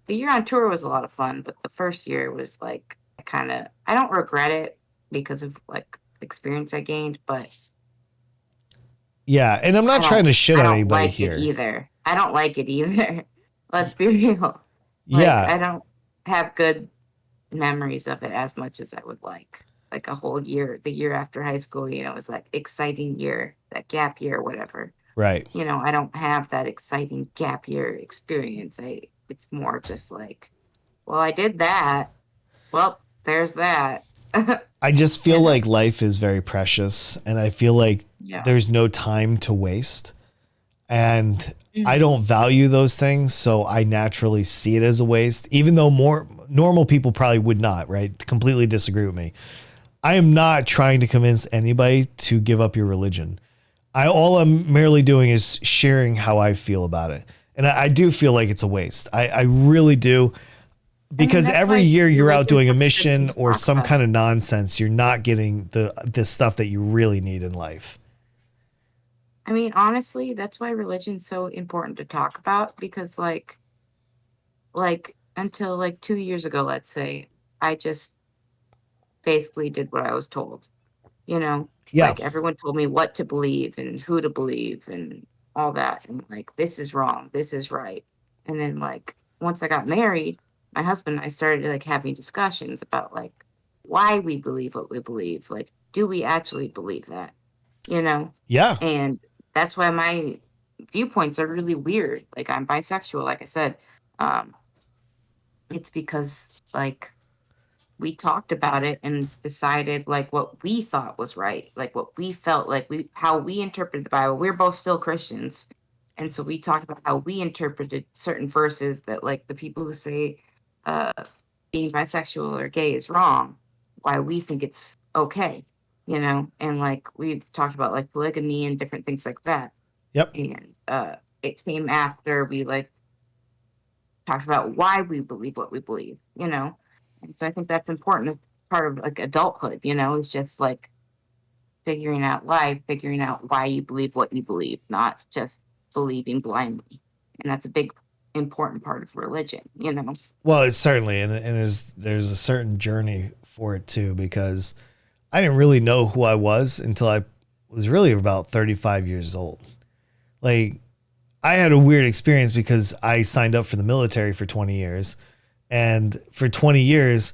The year on tour was a lot of fun, but the first year was like, I don't regret it because of like experience I gained, but yeah. And I'm not trying to shit on anybody here either. I don't like it either. Let's be real. Yeah. I don't have good memories of it as much as I would like a whole year. The year after high school, it was like exciting year, that gap year, whatever. Right. I don't have that exciting gap year experience. It's more just like, well, I did that. Well, there's that. I just feel like life is very precious and I feel like there's no time to waste. And I don't value those things, so I naturally see it as a waste, even though more normal people probably would not, right? Completely disagree with me. I am not trying to convince anybody to give up your religion. All I'm merely doing is sharing how I feel about it. And I do feel like it's a waste. I really do. Because every year you're out doing a mission or some kind of nonsense, you're not getting the stuff that you really need in life. I mean, honestly, that's why religion's so important to talk about because until like 2 years ago, let's say, I just basically did what I was told. You know, Yeah. like everyone told me what to believe and who to believe and all that. And like, this is wrong, this is right. And then, like, once I got married, my husband and I started like having discussions about like why we believe what we believe. Like, do we actually believe that? You know? Yeah. And that's why my viewpoints are really weird. Like, I'm bisexual, like I said. Um, it's because like we talked about it and decided like what we thought was right, like what we felt like we how we interpreted the Bible. We're both still Christians. And so we talked about how we interpreted certain verses that like the people who say uh being bisexual or gay is wrong, why we think it's okay, and like we've talked about like polygamy and different things like that. Yep. And it came after we like talked about why we believe what we believe. And so I think that's important as part of like adulthood, is just like figuring out life, figuring out why you believe what you believe, not just believing blindly. And that's a big important part of religion. Well, it's certainly, and there's a certain journey for it too, because I didn't really know who I was until I was really about 35 years old. Like, I had a weird experience because I signed up for the military for 20 years. And for 20 years,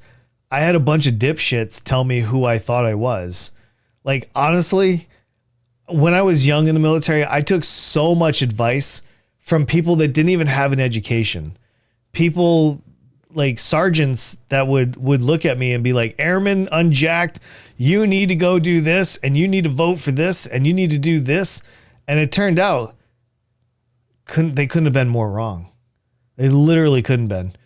I had a bunch of dipshits tell me who I thought I was. Like, honestly, when I was young in the military, I took so much advice from people that didn't even have an education. People like sergeants that would look at me and be like, Airman Unjacked, you need to go do this and you need to vote for this and you need to do this. And it turned out they couldn't have been more wrong. They literally couldn't have been.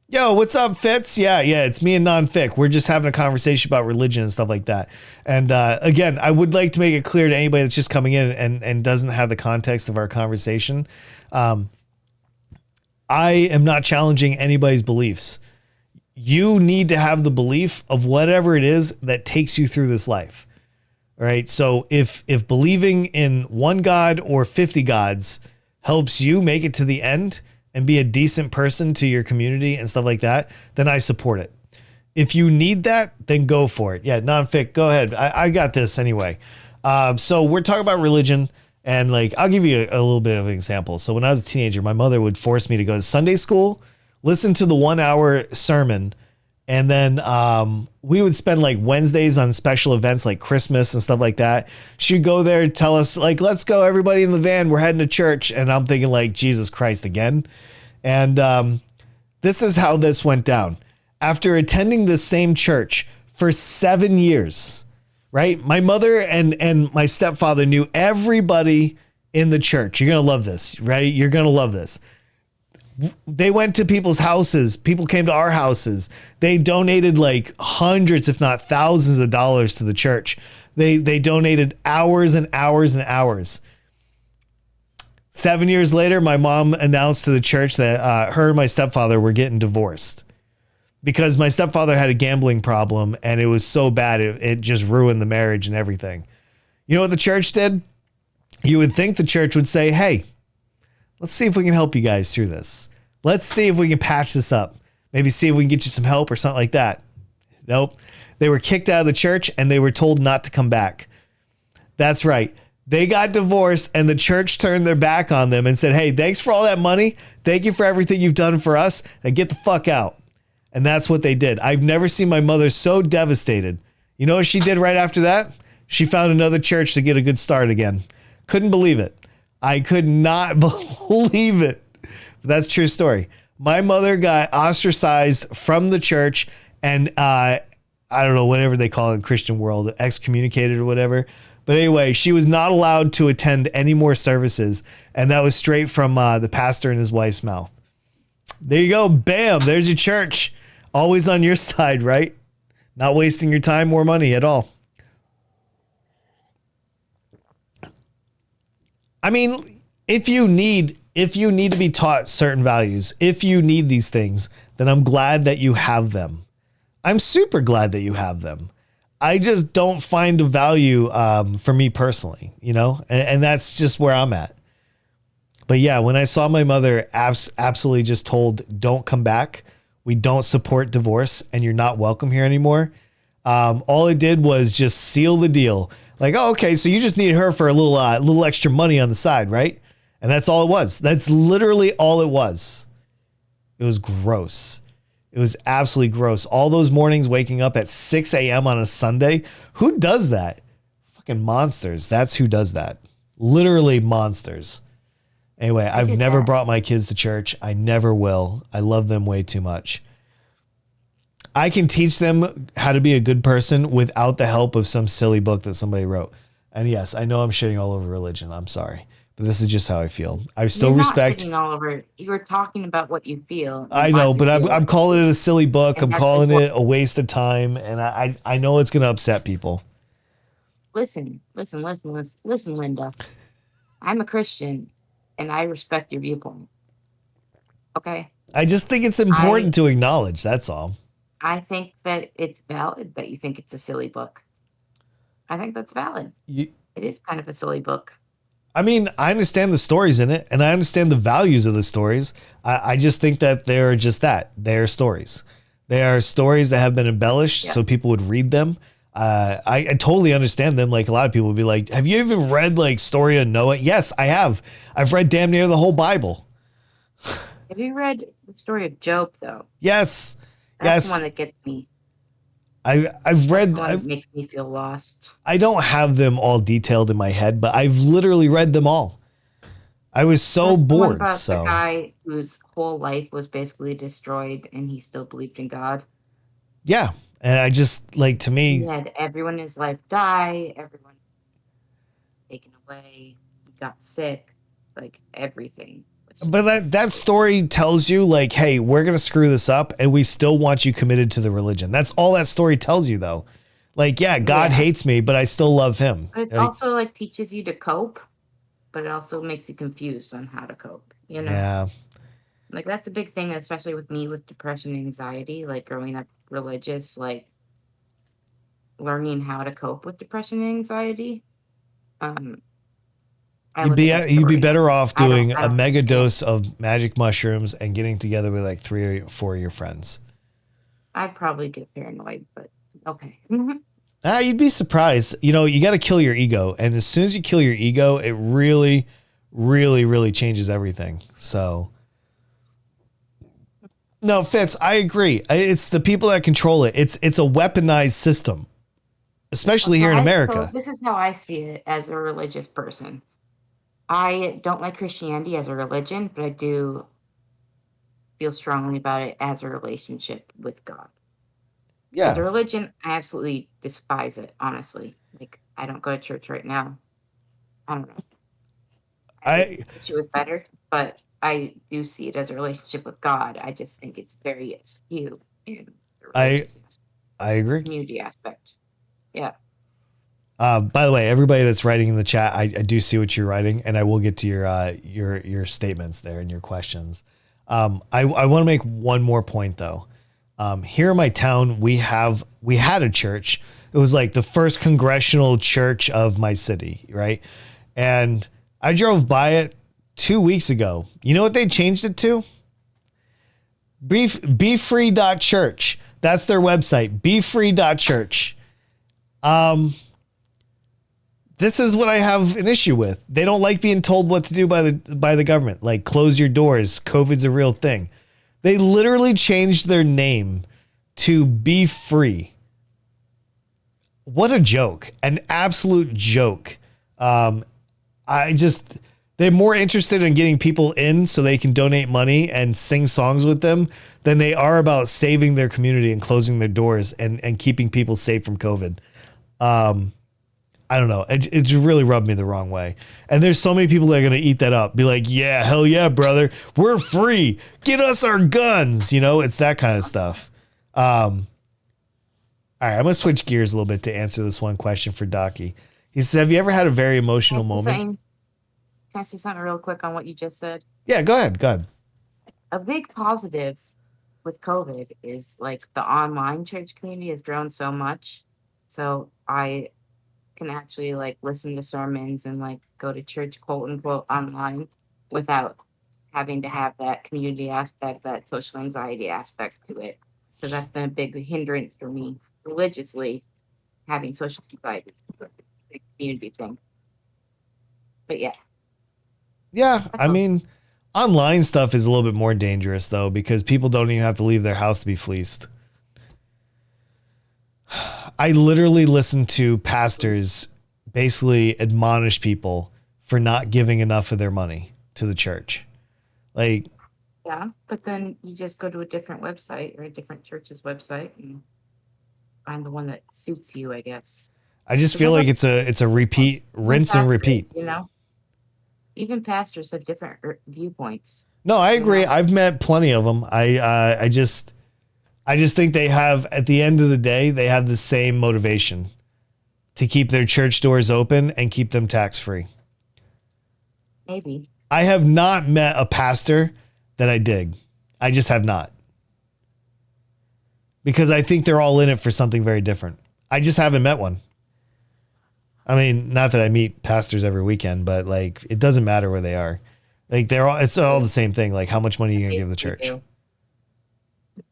Yo, what's up, Fitz? Yeah, it's me and Non-Fic. We're just having a conversation about religion and stuff like that. And again, I would like to make it clear to anybody that's just coming in and doesn't have the context of our conversation. I am not challenging anybody's beliefs. You need to have the belief of whatever it is that takes you through this life. All right. So if believing in one God or 50 gods helps you make it to the end and be a decent person to your community and stuff like that, then I support it. If you need that, then go for it. Yeah, Non-Fic, go ahead. I got this anyway. So we're talking about religion, and like I'll give you a little bit of an example. So when I was a teenager, my mother would force me to go to Sunday school, listen to the 1 hour sermon, and then we would spend like Wednesdays on special events like Christmas and stuff like that. She'd go there and tell us like, let's go, everybody in the van, we're heading to church. And I'm thinking like, Jesus Christ again. And this is how this went down. After attending the same church for 7 years, right? My mother and my stepfather knew everybody in the church. You're going to love this, right? You're going to love this. They went to people's houses. People came to our houses. They donated like hundreds, if not thousands of dollars to the church. They donated hours and hours and hours. 7 years later, my mom announced to the church that her and my stepfather were getting divorced because my stepfather had a gambling problem and it was so bad it just ruined the marriage and everything. You know what the church did? You would think the church would say, hey, let's see if we can help you guys through this. Let's see if we can patch this up. Maybe see if we can get you some help or something like that. Nope. They were kicked out of the church and they were told not to come back. That's right. They got divorced and the church turned their back on them and said, hey, thanks for all that money. Thank you for everything you've done for us. And get the fuck out. And that's what they did. I've never seen my mother so devastated. You know what she did right after that? She found another church to get a good start again. Couldn't believe it. I could not believe it. But that's a true story. My mother got ostracized from the church and I don't know, whatever they call it in Christian world, excommunicated or whatever. But anyway, she was not allowed to attend any more services. And that was straight from the pastor and his wife's mouth. There you go. Bam. There's your church. Always on your side, right? Not wasting your time or money at all. I mean, if you need to be taught certain values, if you need these things, then I'm glad that you have them. I'm super glad that you have them. I just don't find a value for me personally, and that's just where I'm at. But yeah, when I saw my mother absolutely just told, don't come back. We don't support divorce and you're not welcome here anymore. All it did was just seal the deal. Like, oh, okay, so you just need her for a little extra money on the side, right? And that's all it was. That's literally all it was. It was gross. It was absolutely gross. All those mornings waking up at 6 a.m. on a Sunday. Who does that? Fucking monsters. That's who does that. Literally monsters. Anyway, I've never brought my kids to church. I never will. I love them way too much. I can teach them how to be a good person without the help of some silly book that somebody wrote. And yes, I know I'm shitting all over religion. I'm sorry. But this is just how I feel. I still respect. You're not shitting all over. You were talking about what you feel. I know, but I'm calling it a silly book. I'm calling it a waste of time. And I know it's going to upset people. Listen, Linda. I'm a Christian. And I respect your viewpoint. Okay? I just think it's important to acknowledge. That's all. I think that it's valid that you think it's a silly book. I think that's valid. It is kind of a silly book. I mean, I understand the stories in it, and I understand the values of the stories. I just think that they're just that. They're stories. They are stories that have been embellished so people would read them. I totally understand them. Like a lot of people would be like, have you even read like Story of Noah? Yes, I have. I've read damn near the whole Bible. Have you read the story of Job though? Yes. That's the one that gets me. I've read. It makes me feel lost. I don't have them all detailed in my head, but I've literally read them all. I was so bored. About the guy whose whole life was basically destroyed and he still believed in God. Yeah. And I just, like, to me... He had everyone in his life die, everyone taken away, he got sick, like, everything. But that story tells you, like, hey, we're going to screw this up, and we still want you committed to the religion. That's all that story tells you, though. Like, yeah, God hates me, but I still love him. But it also, like, teaches you to cope, but it also makes you confused on how to cope, you know? Yeah. Like, that's a big thing, especially with me with depression and anxiety, like, growing up religious, like, learning how to cope with depression and anxiety. You'd be better off doing a mega dose of magic mushrooms and getting together with like 3 or 4 of your friends. I'd probably get paranoid, but okay. You'd be surprised. You know, you got to kill your ego. And as soon as you kill your ego, it really, really, really changes everything. So... No, Fitz, I agree. It's the people that control it. It's a weaponized system, especially here in America. So this is how I see it as a religious person. I don't like Christianity as a religion, but I do feel strongly about it as a relationship with God. Yeah. As a religion, I absolutely despise it, honestly. Like, I don't go to church right now. I don't know. I wish it was better, but... I do see it as a relationship with God. I just think it's very askew in the religious aspect. I agree. Community aspect. Yeah. By the way, everybody that's writing in the chat, I do see what you're writing, and I will get to your statements there and your questions. I want to make one more point though. Here in my town, we had a church. It was like the first congregational church of my city, right? And I drove by it 2 weeks ago. You know what they changed it to? BeFree.church. That's their website. BeFree.church. This is what I have an issue with. They don't like being told what to do by the government. Like, close your doors. COVID's a real thing. They literally changed their name to Be Free. What a joke. An absolute joke. They're more interested in getting people in so they can donate money and sing songs with them than they are about saving their community and closing their doors and keeping people safe from COVID. I don't know. It really rubbed me the wrong way. And there's so many people that are going to eat that up. Be like, yeah, hell yeah, brother. We're free. Get us our guns. You know, it's that kind of stuff. All right, I'm going to switch gears a little bit to answer this one question for Docky. He says, have you ever had a very emotional moment? Can I say something real quick on what you just said? Yeah, go ahead. A big positive with COVID is like the online church community has grown so much. so I can actually like listen to sermons and like go to church quote unquote online without having to have that community aspect, that social anxiety aspect to it. Because that's been a big hindrance for me religiously, having social anxiety. It's a big community thing. But yeah, Yeah, that's I all. mean, online stuff is a little bit more dangerous though because people don't even have to leave their house to be fleeced. I literally listen to pastors basically admonish people for not giving enough of their money to the church. Like, Yeah, but then you just go to a different website or a different church's website and find the one that suits you, I guess. I just Because feel I've like heard it's a repeat, even rinse and pastors, repeat. even pastors have different viewpoints. No, I You agree. know, I've met plenty of them. I just think they have, at the end of the day, they have the same motivation to keep their church doors open and keep them tax free. maybe. I have not met a pastor that I dig. I just have not. Because I think they're all in it for something very different. I just haven't met one. I mean, not that I meet pastors every weekend, but like it doesn't matter where they are. Like it's all the same thing. Like how much money are you gonna give the church?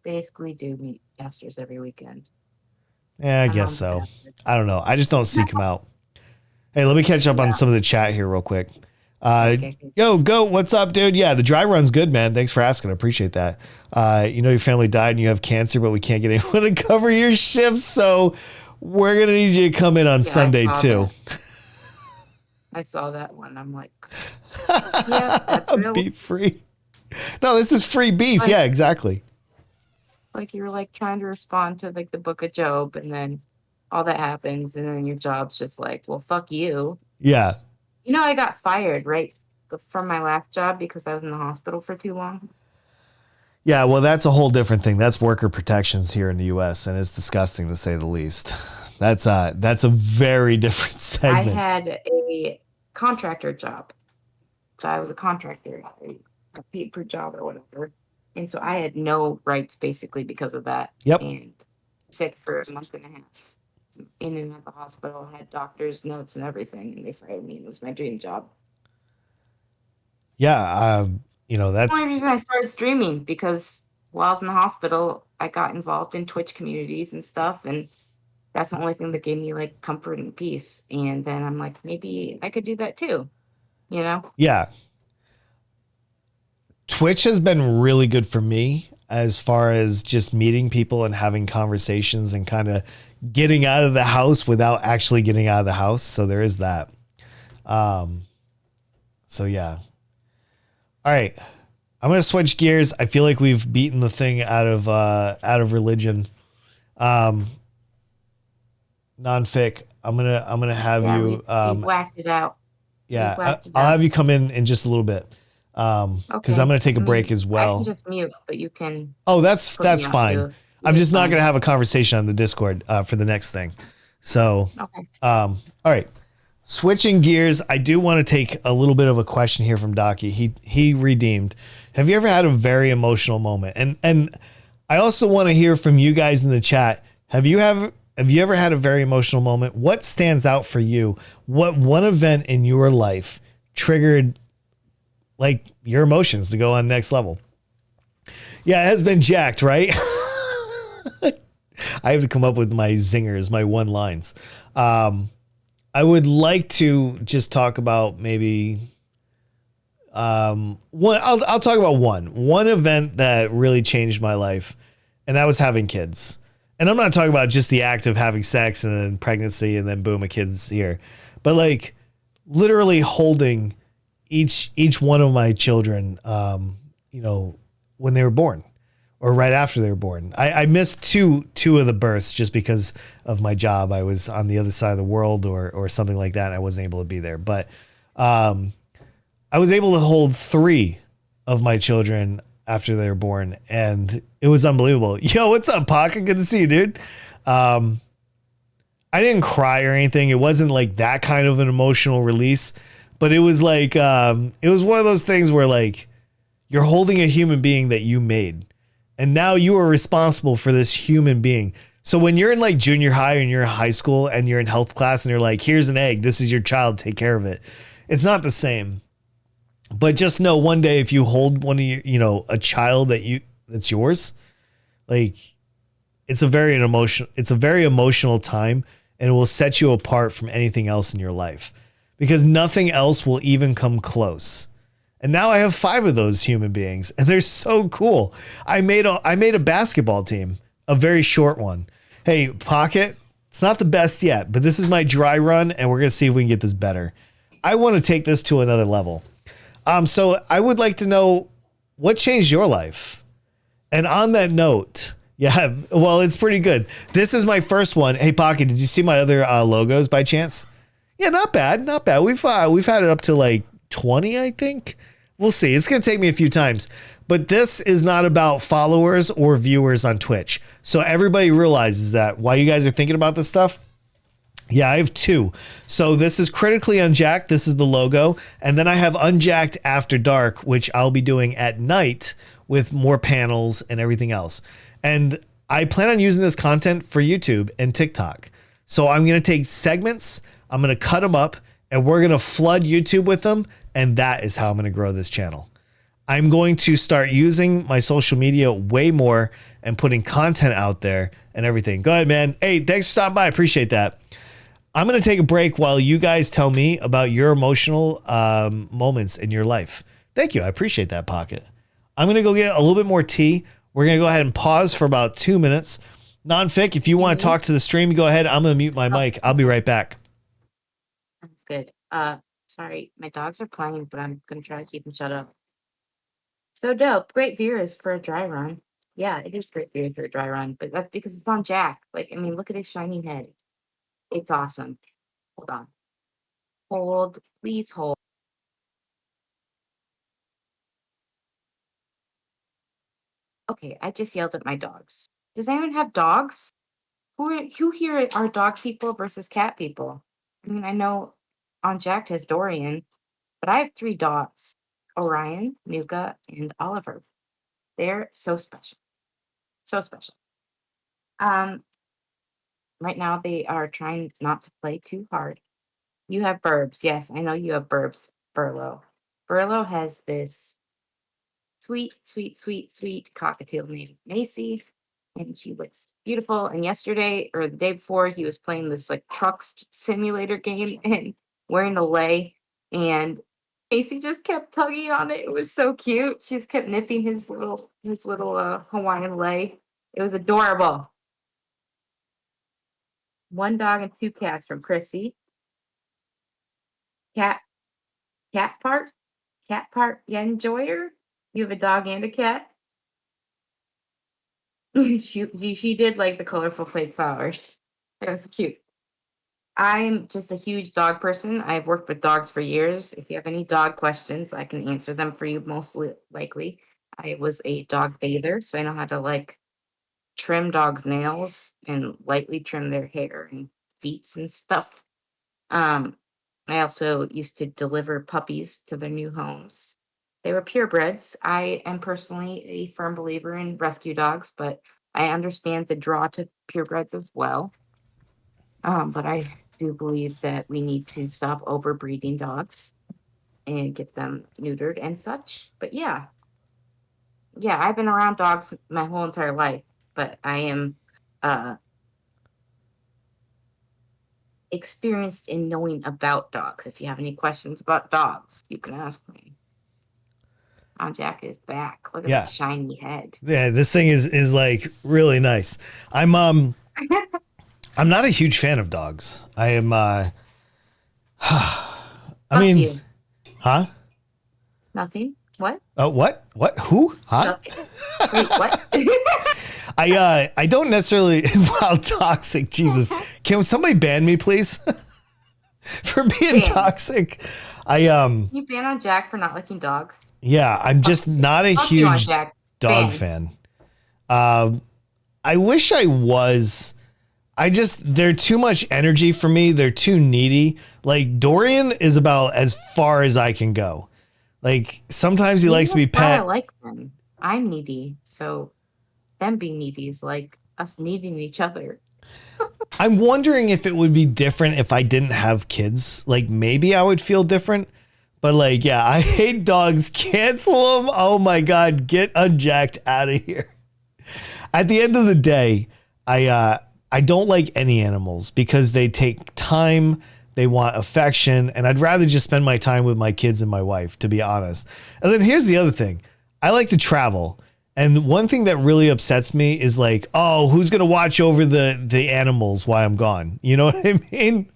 Basically do meet pastors every weekend. Yeah, I My guess mom's a so. pastor. I don't know. I just don't seek them out. Hey, let me catch up on some of the chat here real quick. Okay. Yo, go. What's up, dude? Yeah, the dry run's good, man. Thanks for asking. I appreciate that. You know, your family died and you have cancer, but we can't get anyone to cover your shifts. So we're going to need you to come in on Sunday, too. I saw that one. I'm like, yeah, that's real. Beef free. No, this is free beef. Like, yeah, exactly. like you were like trying to respond to like the book of Job, and then all that happens, and then your job's just like, well, fuck you. Yeah. You know, I got fired right from my last job because I was in the hospital for too long. Yeah, well, that's a whole different thing. That's worker protections here in the U.S., and it's disgusting to say the least. That's a very different segment. I had a contractor job. So I was a contractor, a paid per job or whatever. And so I had no rights basically because of that. Yep. And sick for a month and a half. In and out of the hospital, had doctor's notes and everything, and they fired me. It was my dream job. Yeah, you know, that's the only reason I started streaming, because while I was in the hospital, I got involved in Twitch communities and stuff, and that's the only thing that gave me like comfort and peace. And then I'm like, maybe I could do that too, you know? Yeah. Twitch has been really good for me as far as just meeting people and having conversations and kind of getting out of the house without actually getting out of the house. So there is that. So yeah. All right. I'm going to switch gears. I feel like we've beaten the thing out of religion. Non-fic. I'm going to have you, we've whacked it out. Yeah. I'll have you come in just a little bit. Cause I'm going to take a break as well. I can just mute, but you can. Oh, that's fine. I'm just not going to have a conversation on the Discord, for the next thing. So, okay. All right. Switching gears, I do want to take a little bit of a question here from Docky. He redeemed. Have you ever had a very emotional moment? And I also want to hear from you guys in the chat. Have you ever had a very emotional moment? What stands out for you? What one event in your life triggered like your emotions to go on next level? Yeah, it has been jacked, right? I have to come up with my zingers, my one lines. I would like to just talk about maybe one. I'll talk about one event that really changed my life, and that was having kids. And I'm not talking about just the act of having sex and then pregnancy and then boom, a kid's here, but like literally holding each one of my children, you know, when they were born or right after they were born. I missed two of the births just because of my job. I was on the other side of the world or something like that. And I wasn't able to be there, but I was able to hold 3 of my children after they were born, and it was unbelievable. Yo, what's up, Pocket? Good to see you, dude. I didn't cry or anything. It wasn't like that kind of an emotional release, but it was like, it was one of those things where like you're holding a human being that you made, and now you are responsible for this human being. So when you're in like junior high and you're in high school and you're in health class and you're like, here's an egg, this is your child, take care of it. It's not the same. But just know one day if you hold one of your, a child that's yours, like it's a very emotional time, and it will set you apart from anything else in your life because nothing else will even come close. And now I have 5 of those human beings and they're so cool. I made a basketball team, a very short one. Hey, Pocket, it's not the best yet, but this is my dry run and we're going to see if we can get this better. I want to take this to another level. So I would like to know what changed your life. And on that note, yeah, well, it's pretty good. This is my first one. Hey, Pocket, did you see my other logos by chance? Yeah, not bad. Not bad. We've had it up to like 20, I think. We'll see. It's going to take me a few times. But this is not about followers or viewers on Twitch. So everybody realizes that while you guys are thinking about this stuff, yeah, I have 2. So this is Critically Unjacked. This is the logo. And then I have Unjacked After Dark, which I'll be doing at night with more panels and everything else. And I plan on using this content for YouTube and TikTok. So I'm going to take segments, I'm going to cut them up, and we're going to flood YouTube with them. And that is how I'm going to grow this channel. I'm going to start using my social media way more and putting content out there and everything. Go ahead, man. Hey, thanks for stopping by. I appreciate that. I'm going to take a break while you guys tell me about your emotional moments in your life. Thank you. I appreciate that, Pocket. I'm going to go get a little bit more tea. We're going to go ahead and pause for about 2 minutes. Non-fic, if you want to talk to the stream, go ahead. I'm going to mute my mic. I'll be right back. That's good. Sorry, my dogs are playing, but I'm going to try to keep them shut up. So dope. Great viewers for a dry run. Yeah, it is great viewers for a dry run, but that's because it's on Jack. Like, I mean, look at his shiny head. It's awesome. Hold on. Hold. Please hold. Okay, I just yelled at my dogs. Does anyone have dogs? Who here are dog people versus cat people? I mean, I know Unjacked has Dorian, but I have 3 dogs. Orion, Nuka, and Oliver. They're so special. So special. Right now they are trying not to play too hard. You have Burbs. Yes, I know you have Burbs, Burlo. Burlo has this sweet, sweet, sweet, sweet cockatiel named Macy, and she looks beautiful. And yesterday or the day before, he was playing this like simulator game and wearing a lei, and Macy just kept tugging on it. It was so cute. She just kept nipping his little Hawaiian lei. It was adorable. 1 dog and 2 cats from Chrissy. Cat part. Yeah, enjoy her. You have a dog and a cat. she did like the colorful fake flowers. It was cute. I'm just a huge dog person. I've worked with dogs for years. If you have any dog questions, I can answer them for you most likely. I was a dog bather, so I know how to like trim dogs' nails and lightly trim their hair and feet and stuff. I also used to deliver puppies to their new homes. They were purebreds. I am personally a firm believer in rescue dogs, but I understand the draw to purebreds as well. But I do believe that we need to stop overbreeding dogs and get them neutered and such. But yeah, I've been around dogs my whole entire life, but I am experienced in knowing about dogs. If you have any questions about dogs, you can ask me. Jack is back. Look at that shiny head. Yeah, this thing is like really nice. I'm not a huge fan of dogs. I am You. Huh? Nothing. What? What? Who? Huh? Nothing. Wait, what? I don't necessarily wow, toxic. Jesus. Can somebody ban me, please? For being toxic. Can you ban on Jack for not liking dogs? Yeah, I'm just not a huge dog fan. I wish I was. They're too much energy for me. They're too needy. Like Dorian is about as far as I can go. Like sometimes he likes to be pet. I like them. I'm needy, so them being needy is like us needing each other. I'm wondering if it would be different if I didn't have kids. Like maybe I would feel different. But like, yeah, I hate dogs. Cancel them. Oh my God, get Unjacked out of here. At the end of the day, I don't like any animals because they take time. They want affection, and I'd rather just spend my time with my kids and my wife, to be honest. And then here's the other thing. I like to travel. And one thing that really upsets me is like, oh, who's going to watch over the animals while I'm gone? You know what I mean?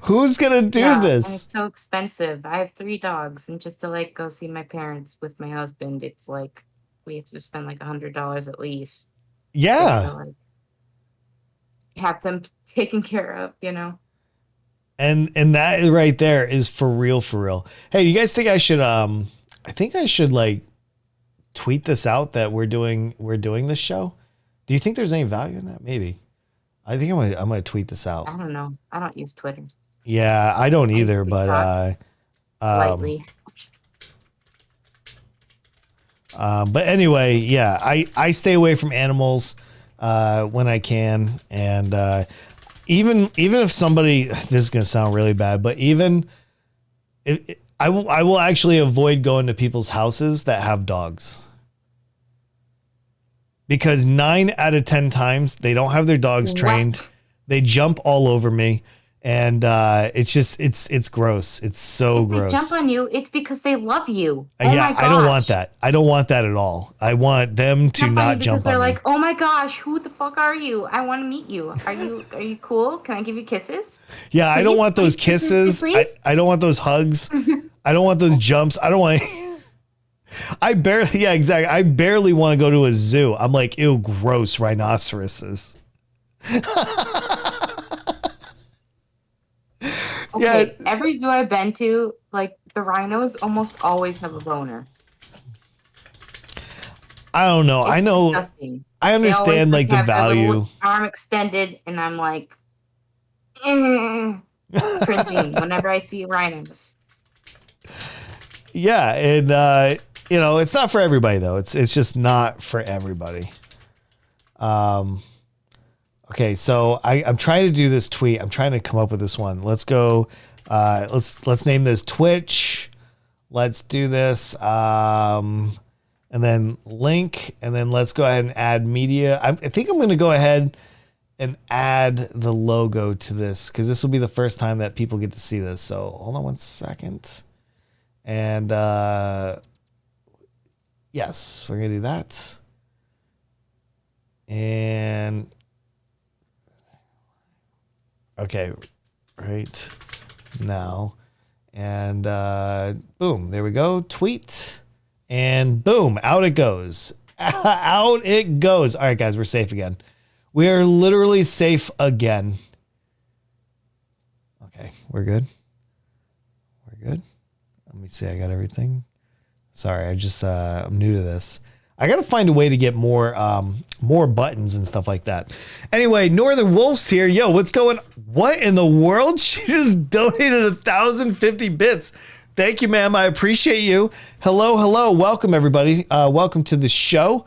Who's going to do this? And it's so expensive. I have 3 dogs, and just to like go see my parents with my husband, it's like we have to spend like $100 at least. Yeah. To, like, have them taken care of, you know? And that right there is for real, for real. Hey, you guys think I should like tweet this out that we're doing this show? Do you think there's any value in that? Maybe. I think I'm gonna tweet this out. I don't know. I don't use Twitter. Yeah, I don't either, but lightly. But anyway, yeah, I stay away from animals when I can, and even if somebody, this is gonna sound really bad, but even if I will actually avoid going to people's houses that have dogs. Because 9 out of 10 times they don't have their dogs trained. What? They jump all over me. And it's just it's gross. It's so gross. They jump on you, it's because they love you. Yeah, I don't want that. I don't want that at all. I want them to not jump on me. They're like, oh my gosh, who the fuck are you? I want to meet you. Are you cool? Can I give you kisses? Yeah, I don't want those kisses. I don't want those hugs. I don't want those jumps. I don't want. I barely want to go to a zoo. I'm like, ew, gross rhinoceroses. Okay, yeah. Every zoo I've been to, like the rhinos almost always have a boner. I don't know. I know. Disgusting. I understand like the value. Arm extended, and I'm like, cringing whenever I see rhinos. Yeah, and it's not for everybody though. It's just not for everybody. Okay, so I'm trying to do this tweet. I'm trying to come up with this one. Let's go. Let's name this Twitch. Let's do this. And then link. And then let's go ahead and add media. I think I'm going to go ahead and add the logo to this because this will be the first time that people get to see this. So hold on one second. And yes, we're going to do that. And okay, right now. And boom, there we go. Tweet. And boom, out it goes. Out it goes. All right, guys, we're safe again. We are literally safe again. Okay, we're good. We're good. Let me see. I got everything. Sorry, I'm new to this. I got to find a way to get more buttons and stuff like that. Anyway, Northern Wolf's here. Yo, what in the world? She just donated 1,050 bits. Thank you, ma'am. I appreciate you. Hello. Welcome, everybody. Welcome to the show.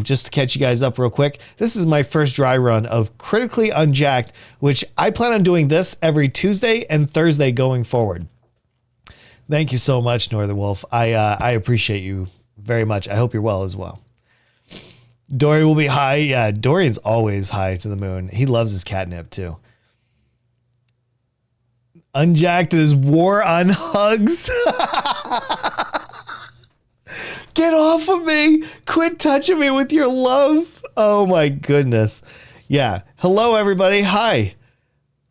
Just to catch you guys up real quick. This is my first dry run of Critically Unjacked, which I plan on doing this every Tuesday and Thursday going forward. Thank you so much, Northern Wolf. I appreciate you very much. I hope you're well as well. Dory will be high. Yeah, Dorian's always high to the moon. He loves his catnip too. Unjacked is war on hugs. Get off of me. Quit touching me with your love. Oh my goodness. Yeah. Hello, everybody. Hi.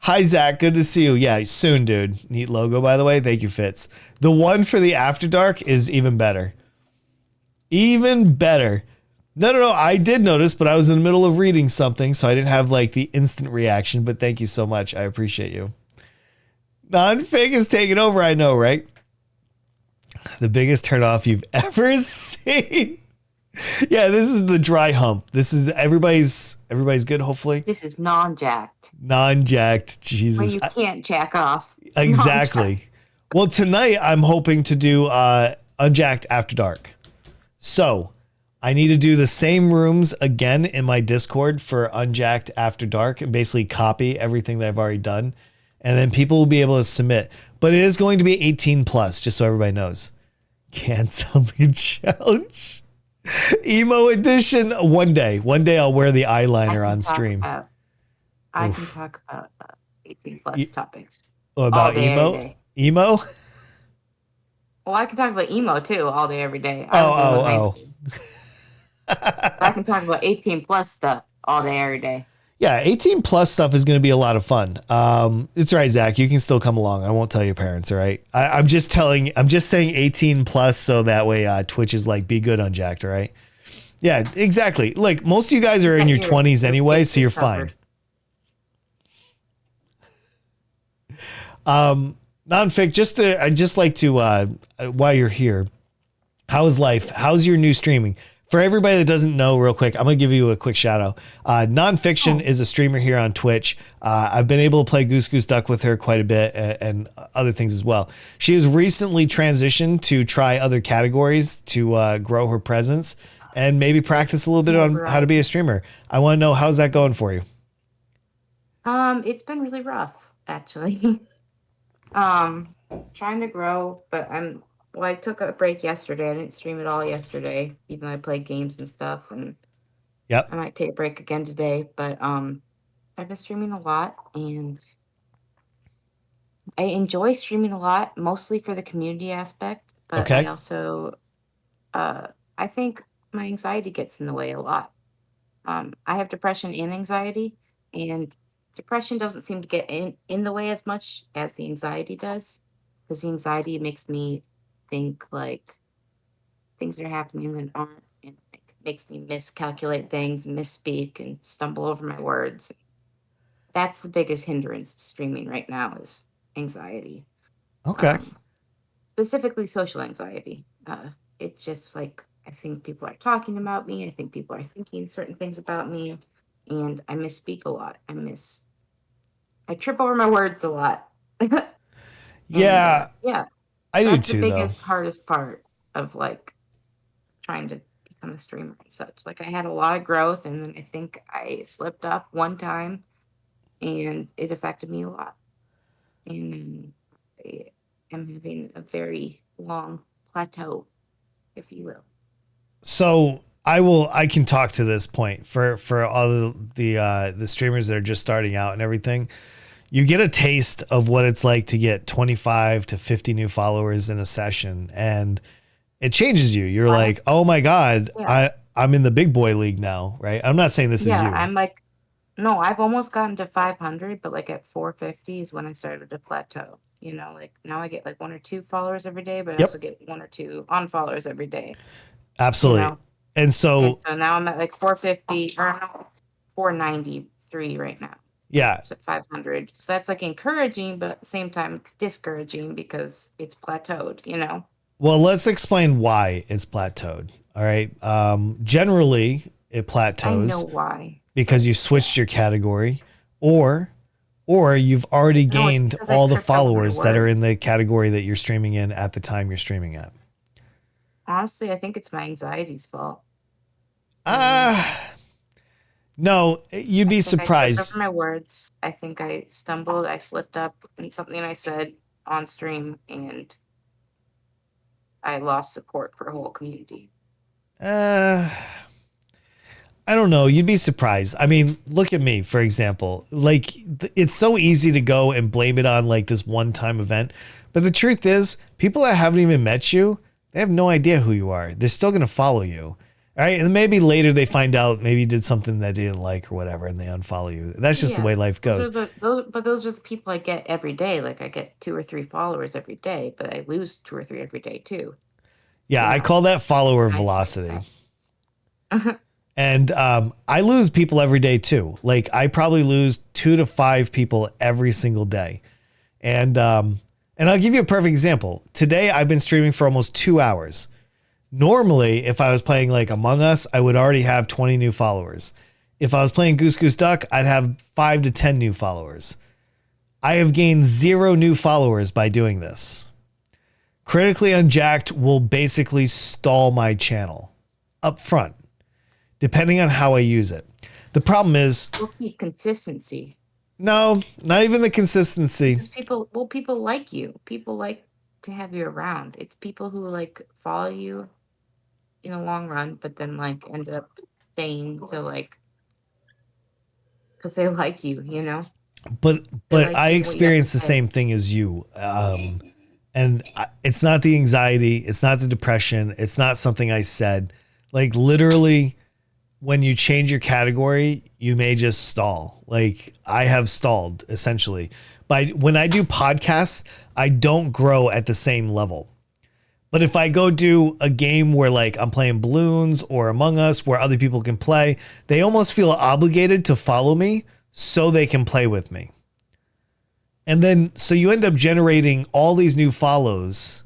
Hi, Zach. Good to see you. Yeah, soon, dude. Neat logo, by the way. Thank you, Fitz. The one for the After Dark is even better. Even better. No. I did notice, but I was in the middle of reading something, so I didn't have like the instant reaction, but thank you so much. I appreciate you. Non-fake is taking over. I know, right? The biggest turnoff you've ever seen. Yeah, this is the dry hump. This is everybody's good, hopefully. This is non-jacked. Non-jacked. Jesus. Where you can't jack off. Exactly. Non-jacked. Well, tonight I'm hoping to do Unjacked After Dark. So I need to do the same rooms again in my Discord for Unjacked After Dark and basically copy everything that I've already done. And then people will be able to submit. But it is going to be 18 plus, just so everybody knows. Can't sound like a challenge. Emo edition. One day I'll wear the eyeliner on stream. I can talk about 18 plus topics. Oh, about emo? Emo? Well, I can talk about emo too all day, every day. Oh. I can talk about 18 plus stuff all day, every day. Yeah, 18 plus stuff is going to be a lot of fun. It's all right, Zach. You can still come along. I won't tell your parents, all right? I'm just saying 18 plus so that way Twitch is like, be good, Unjacked, all right? Yeah, exactly. Like, most of you guys are in your 20s anyway, so you're fine. Nonfic, I'd just like to, while you're here, how's life? How's your new streaming? For everybody that doesn't know, real quick, I'm going to give you a quick shout out. Nonfiction is a streamer here on Twitch. I've been able to play Goose Goose Duck with her quite a bit and other things as well. She has recently transitioned to try other categories to grow her presence and maybe practice a little bit on how to be a streamer. I want to know, how's that going for you? It's been really rough, actually. Trying to grow, but I took a break yesterday. I didn't stream at all yesterday, even though I played games and stuff. And yep, I might take a break again today. But I've been streaming a lot, and I enjoy streaming a lot, mostly for the community aspect. But I also, I think my anxiety gets in the way a lot. I have depression and anxiety, and depression doesn't seem to get in the way as much as the anxiety does, because the anxiety makes me think like things are happening that aren't, and like makes me miscalculate things, misspeak, and stumble over my words. That's the biggest hindrance to streaming right now is anxiety. Okay. Specifically social anxiety. It's just like, I think people are talking about me. I think people are thinking certain things about me, and I misspeak a lot. I trip over my words a lot. Yeah. Yeah. I do too, That's the biggest, hardest part of like trying to become a streamer and such. Like, I had a lot of growth, and then I think I slipped up one time, and it affected me a lot. And I am having a very long plateau, if you will. So I can talk to this point for all the streamers that are just starting out and everything. You get a taste of what it's like to get 25 to 50 new followers in a session, and it changes you. You're like, oh my God, yeah. I'm in the big boy league now, right? I'm not saying this is you. Yeah, I'm like, no, I've almost gotten to 500, but like at 450 is when I started to plateau. You know, like now I get like 1 or 2 followers every day, but I also get 1 or 2 unfollowers every day. Absolutely. You know? And so now I'm at like 450 or no, 493 right now. Yeah. It's at 500. So that's like encouraging, but at the same time, it's discouraging because it's plateaued, you know? Well, let's explain why it's plateaued. All right. Generally, it plateaus. I know why. Because you switched your category, or you've already gained all the followers that are in the category that you're streaming in at the time you're streaming at. Honestly, I think it's my anxiety's fault. No, you'd be surprised. I tripped over my words. I think I stumbled. I slipped up in something I said on stream, and I lost support for a whole community. I don't know. You'd be surprised. I mean, look at me, for example. Like, it's so easy to go and blame it on like this one-time event. But the truth is, people that haven't even met you, they have no idea who you are. They're still going to follow you. All right. And maybe later they find out maybe you did something that they didn't like or whatever, and they unfollow you. That's just the way life goes. Those are the people I get every day. Like, I get 2 or 3 followers every day, but I lose 2 or 3 every day too. Yeah. I call that follower velocity. And I lose people every day too. Like, I probably lose 2 to 5 people every single day. And I'll give you a perfect example. Today I've been streaming for almost 2 hours. Normally, if I was playing like Among Us, I would already have 20 new followers. If I was playing Goose Goose Duck, I'd have 5 to 10 new followers. I have gained 0 new followers by doing this. Critically Unjacked will basically stall my channel. up front, depending on how I use it. The problem is, We'll keep consistency. no, not even the consistency. Because people like you. People like to have you around. It's people who like follow you in the long run, but then like end up staying to like because they like you, you know? But They but like I what you have to experience the say. same thing as you. And it's not the anxiety, it's not the depression, it's not something I said. Like literally, when you change your category, you may just stall. Like I have stalled essentially. But when I do podcasts, I don't grow at the same level. But if I go do a game where like I'm playing balloons or Among Us where other people can play, they almost feel obligated to follow me so they can play with me. And then so you end up generating all these new follows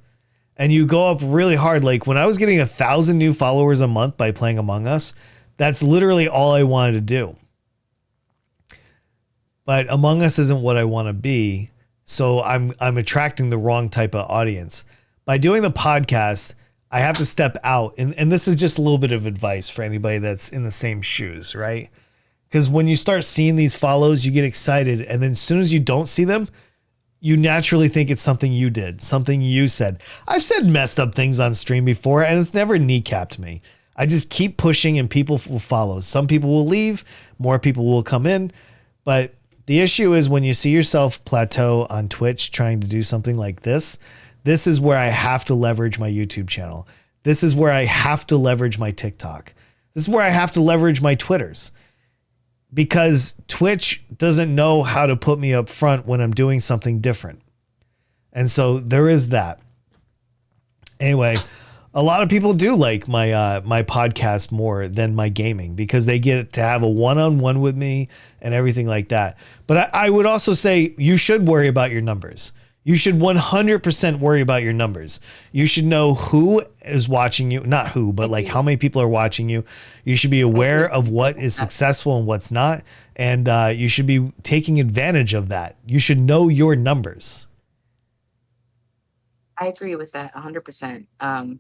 and you go up really hard. Like when I was getting 1,000 new followers a month by playing Among Us, that's literally all I wanted to do. But Among Us isn't what I want to be. So I'm attracting the wrong type of audience. By doing the podcast, I have to step out. And this is just a little bit of advice for anybody that's in the same shoes, right? Because when you start seeing these follows, you get excited. And then as soon as you don't see them, you naturally think it's something you did, something you said. I've said messed up things on stream before, and it's never kneecapped me. I just keep pushing and people will follow. Some people will leave, more people will come in. But the issue is when you see yourself plateau on Twitch trying to do something like this is where I have to leverage my YouTube channel. This is where I have to leverage my TikTok. This is where I have to leverage my Twitters. Because Twitch doesn't know how to put me up front when I'm doing something different. And so there is that. Anyway, a lot of people do like my my podcast more than my gaming because they get to have a one-on-one with me and everything like that. But I would also say you should worry about your numbers. You should 100% worry about your numbers. You should know who is watching you, not who, but like how many people are watching you. You should be aware of what is successful and what's not. And you should be taking advantage of that. You should know your numbers. I agree with that 100%.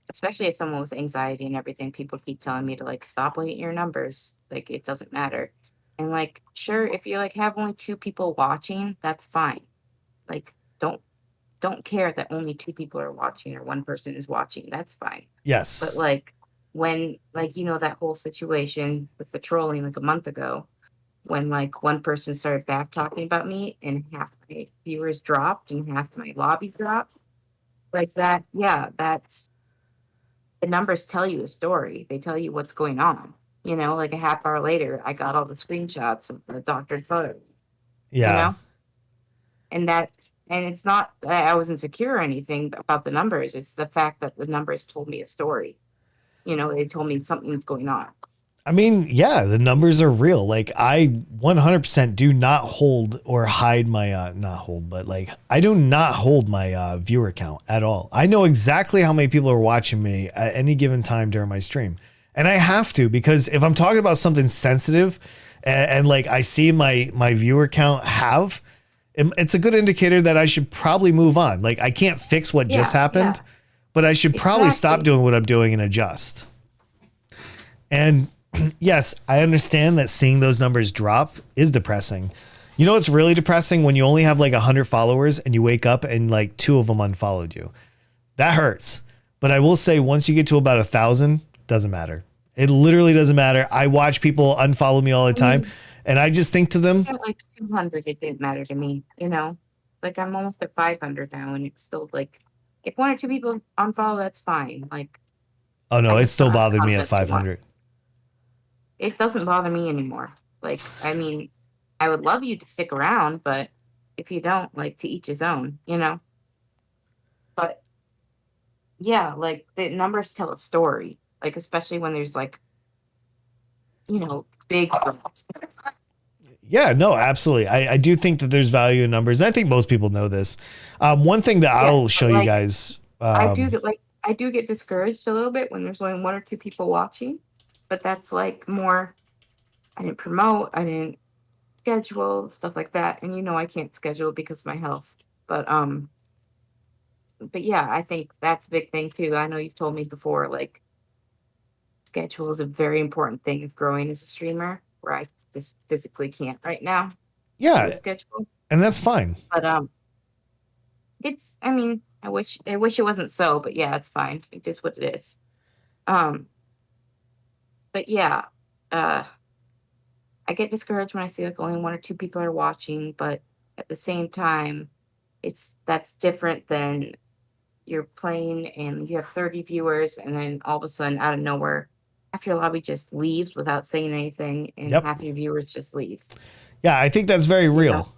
Especially as someone with anxiety and everything, people keep telling me to like stop looking at your numbers. Like it doesn't matter. And like, sure, if you like have only 2 people watching, that's fine. Like, don't care that only 2 people are watching or 1 person is watching. That's fine. Yes. But like when like that whole situation with the trolling like a month ago, when like one person started back talking about me and half my viewers dropped and half my lobby dropped, like that, yeah, that's the numbers tell you a story. They tell you what's going on. Like a half hour later, I got all the screenshots of the doctored photos, you Yeah. know? And that, and it's not that I was insecure or anything about the numbers. It's the fact that the numbers told me a story. They told me something's going on. I mean, yeah, the numbers are real. Like I 100% do not hold or hide my, not hold, but like I do not hold my viewer count at all. I know exactly how many people are watching me at any given time during my stream. And I have to, because if I'm talking about something sensitive and like I see my viewer count it's a good indicator that I should probably move on. Like I can't fix what just happened, but I should probably stop doing what I'm doing and adjust. And yes, I understand that seeing those numbers drop is depressing. You know, it's really depressing when you only have like 100 followers and you wake up and like 2 of them unfollowed you. That hurts. But I will say once you get to about 1,000, doesn't matter. It literally doesn't matter. I watch people unfollow me all the time and I just think to them, like 200, it didn't matter to me, like I'm almost at 500 now and it's still like, if 1 or 2 people unfollow, that's fine. Like, oh no, I it just still don't have bothered me at content they want. 500. It doesn't bother me anymore. Like, I mean, I would love you to stick around, but if you don't, like, to each his own, But yeah, like the numbers tell a story. Like, especially when there's like, big drops. Yeah, no, absolutely. I do think that there's value in numbers. I think most people know this. One thing that I'll show you guys. I do get discouraged a little bit when there's only 1 or 2 people watching, but that's like more. I didn't promote. I didn't schedule stuff like that, and I can't schedule because of my health. But yeah, I think that's a big thing too. I know you've told me before, like schedule is a very important thing of growing as a streamer, where I just physically can't right now do Yeah, a schedule. and that's fine. But it's, I mean, I wish it wasn't so, but yeah, it's fine. It is what it is. But yeah, I get discouraged when I see like only 1 or 2 people are watching, but at the same time, that's different than you're playing and you have 30 viewers, and then all of a sudden, out of nowhere, half your lobby just leaves without saying anything, and Yep. half your viewers just leave. Yeah, I think that's very real. know?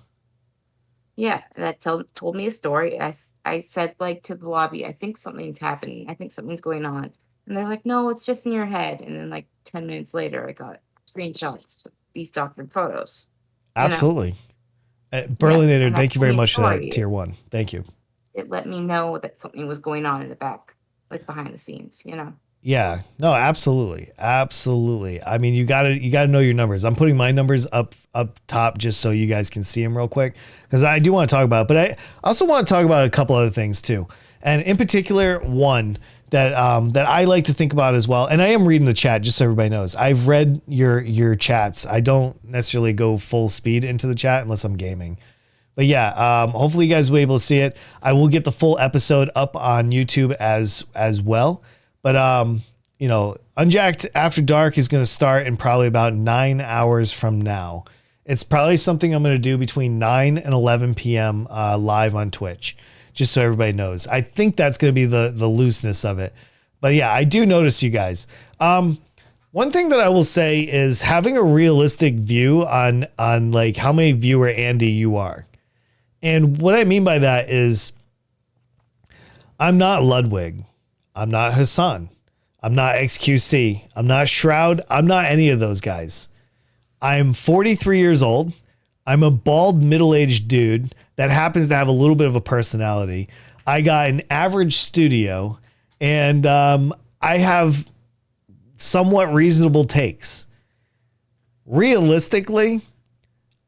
Yeah, that told me a story. I said like to the lobby, I think something's happening. I think something's going on. And they're like, no, it's just in your head. And then like 10 minutes later, I got screenshots of these doctored photos. Absolutely. Berlinator, and thank you very told me a much for that story. tier 1. Thank you. It let me know that something was going on in the back, like behind the scenes, Yeah, no, absolutely. Absolutely. I mean, you gotta know your numbers. I'm putting my numbers up top just so you guys can see them real quick, because I do want to talk about it, but I also want to talk about a couple other things too. And in particular, one that I like to think about as well. And I am reading the chat just so everybody knows. I've read your chats. I don't necessarily go full speed into the chat unless I'm gaming. But yeah, hopefully you guys will be able to see it. I will get the full episode up on YouTube as well. But, Unjacked After Dark is going to start in probably about 9 hours from now. It's probably something I'm going to do between 9 and 11 p.m. Live on Twitch, just so everybody knows. I think that's going to be the looseness of it. But yeah, I do notice you guys. One thing that I will say is having a realistic view on like how many viewer Andy you are. And what I mean by that is I'm not Ludwig. I'm not Hassan. I'm not XQC. I'm not Shroud. I'm not any of those guys. I'm 43 years old. I'm a bald middle-aged dude that happens to have a little bit of a personality. I got an average studio, and I have somewhat reasonable takes. Realistically,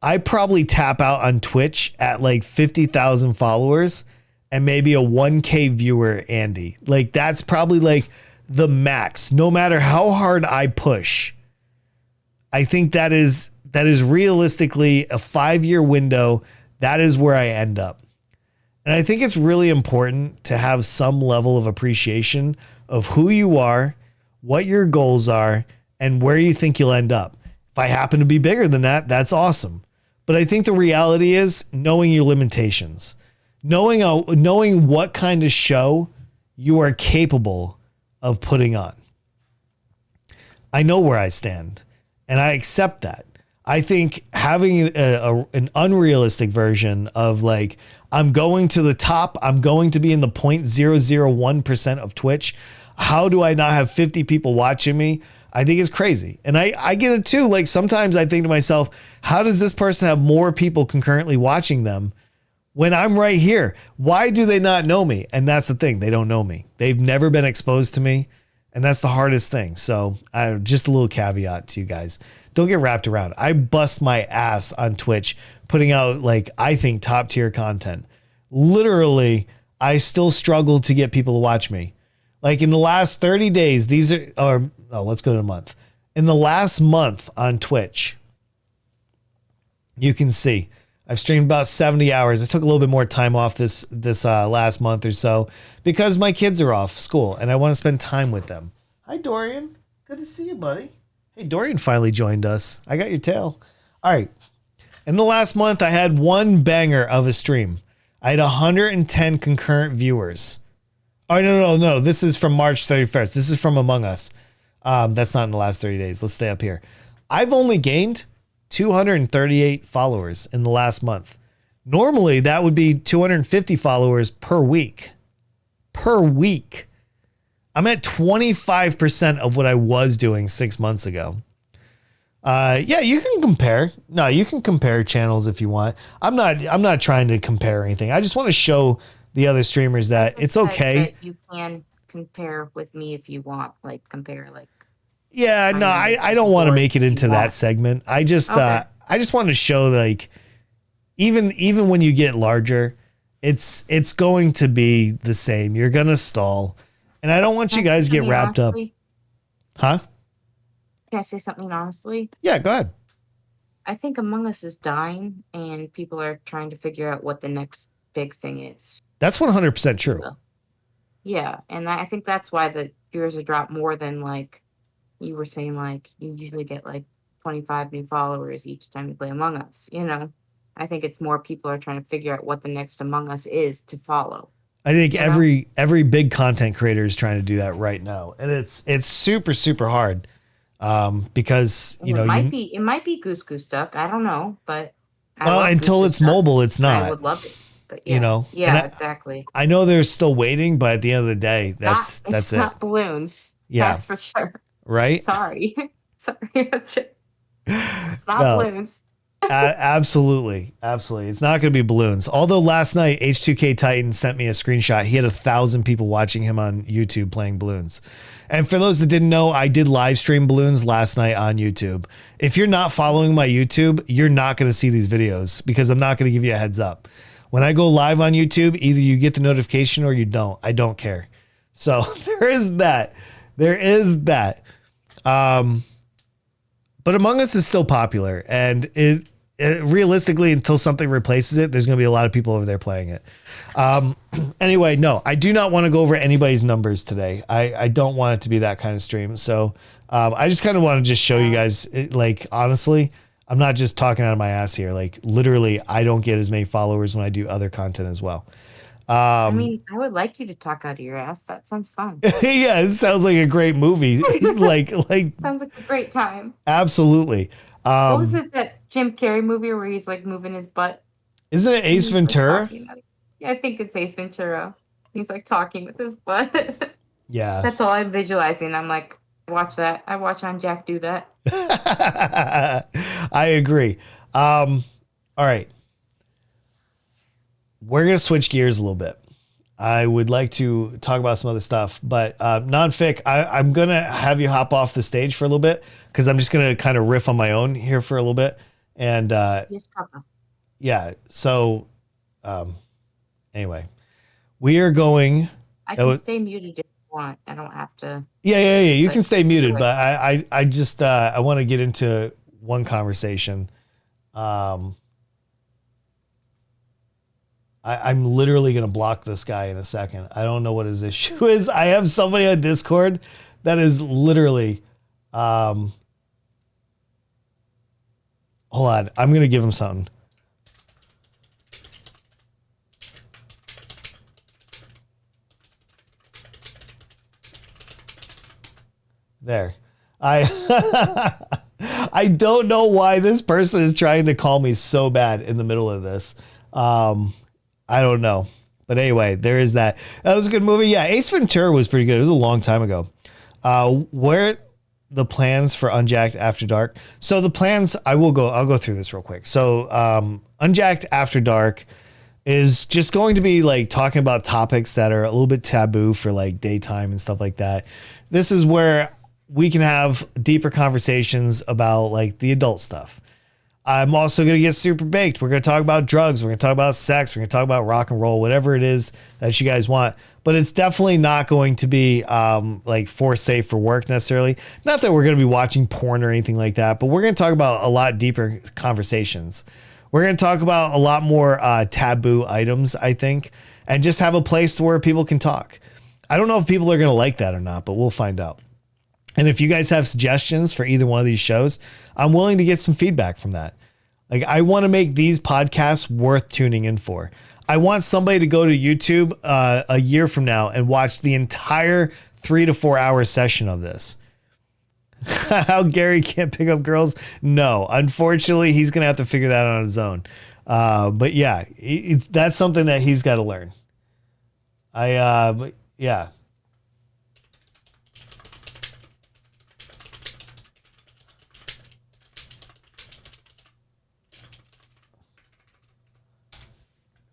I probably tap out on Twitch at like 50,000 followers and maybe a 1K viewer Andy. Like that's probably like the max. No matter how hard I push, I think that is realistically a 5-year window. That is where I end up. And I think it's really important to have some level of appreciation of who you are, what your goals are, and where you think you'll end up. If I happen to be bigger than that, that's awesome. But I think the reality is knowing your limitations, knowing what kind of show you are capable of putting on. I know where I stand, and I accept that. I think having an unrealistic version of like, I'm going to the top, I'm going to be in the 0.001% of Twitch. How do I not have 50 people watching me? I think it's crazy. And I get it too. Like sometimes I think to myself, how does this person have more people concurrently watching them when I'm right here? Why do they not know me? And that's the thing. They don't know me. They've never been exposed to me. And that's the hardest thing. So just a little caveat to you guys. Don't get wrapped around. I bust my ass on Twitch putting out like, I think top tier content. Literally, I still struggle to get people to watch me. Like in the last 30 days, let's go to a month. In the last month on Twitch, you can see I've streamed about 70 hours. I took a little bit more time off this last month or so because my kids are off school and I want to spend time with them. Hi, Dorian. Good to see you, buddy. Hey, Dorian finally joined us. I got your tail. All right. In the last month, I had one banger of a stream. I had 110 concurrent viewers. Oh, no. This is from March 31st. This is from Among Us. That's not in the last 30 days. Let's stay up here. I've only gained 238 followers in the last month. Normally, that would be 250 followers per week. Per week. I'm at 25% of what I was doing 6 months ago. Yeah, you can compare. No, you can compare channels if you want. I'm not trying to compare anything. I just want to show the other streamers that it's okay. You can compare with me if you want, like compare like. Yeah, no, I don't want to make it into that segment. I just want to show like even when you get larger, it's going to be the same. You're gonna stall, and I don't want you guys to get wrapped up. Huh? Can I say something honestly? Yeah, go ahead. I think Among Us is dying, and people are trying to figure out what the next big thing is. That's 100% true. Yeah, and I think that's why the viewers are dropped more than like you were saying. Like you usually get like 25 new followers each time you play Among Us. I think it's more people are trying to figure out what the next Among Us is to follow. I think every big content creator is trying to do that right now, and it's super super hard because it might be Goose Goose Duck. I don't know, but until it's mobile, it's not. I would love it, but yeah, exactly. I know they're still waiting, but at the end of the day, that's it's not balloons. Yeah, that's for sure. Right? Sorry, it's not balloons. Absolutely. It's not going to be balloons. Although last night H2K Titan sent me a screenshot. He had 1,000 people watching him on YouTube playing balloons. And for those that didn't know, I did live stream balloons last night on YouTube. If you're not following my YouTube, you're not going to see these videos because I'm not going to give you a heads up. When I go live on YouTube, either you get the notification or you don't. I don't care. So there is that. But Among Us is still popular, and it realistically, until something replaces it, there's going to be a lot of people over there playing it. Anyway, no, I do not want to go over anybody's numbers today. I don't want it to be that kind of stream. So I just kind of want to just show you guys, honestly, I'm not just talking out of my ass here. Like literally, I don't get as many followers when I do other content as well. I would like you to talk out of your ass. That sounds fun. Yeah, it sounds like a great movie. like sounds like a great time. Absolutely. What was it, that Jim Carrey movie where he's like moving his butt? Isn't it Ace Ventura? Yeah, I think it's Ace Ventura. He's like talking with his butt. Yeah. That's all I'm visualizing. I'm like, watch that. I watch Unjacked do that. I agree. All right. We're going to switch gears a little bit. I would like to talk about some other stuff, but non-fic, I'm going to have you hop off the stage for a little bit because I'm just going to kind of riff on my own here for a little bit. And yes, Papa. Yeah. So anyway, we are going. I can stay muted if you want. I don't have to. Yeah. You can stay muted, but I just I want to get into one conversation. I'm literally going to block this guy in a second. I don't know what his issue is. I have somebody on Discord that is literally, hold on. I'm going to give him something. There. I don't know why this person is trying to call me so bad in the middle of this. I don't know. But anyway, there is that. That was a good movie. Yeah, Ace Ventura was pretty good. It was a long time ago. Where the plans for Unjacked After Dark. So the plans, I'll go through this real quick. So Unjacked After Dark is just going to be like talking about topics that are a little bit taboo for like daytime and stuff like that. This is where we can have deeper conversations about like the adult stuff. I'm also going to get super baked. We're going to talk about drugs. We're going to talk about sex. We're going to talk about rock and roll, whatever it is that you guys want. But it's definitely not going to be like for safe for work necessarily. Not that we're going to be watching porn or anything like that, but we're going to talk about a lot deeper conversations. We're going to talk about a lot more taboo items, I think, and just have a place where people can talk. I don't know if people are going to like that or not, but we'll find out. And if you guys have suggestions for either one of these shows, I'm willing to get some feedback from that. Like, I want to make these podcasts worth tuning in for. I want somebody to go to YouTube a year from now and watch the entire 3 to 4 hour session of this. How Gary can't pick up girls? No, unfortunately, he's going to have to figure that out on his own. But yeah, that's something that he's got to learn. But yeah.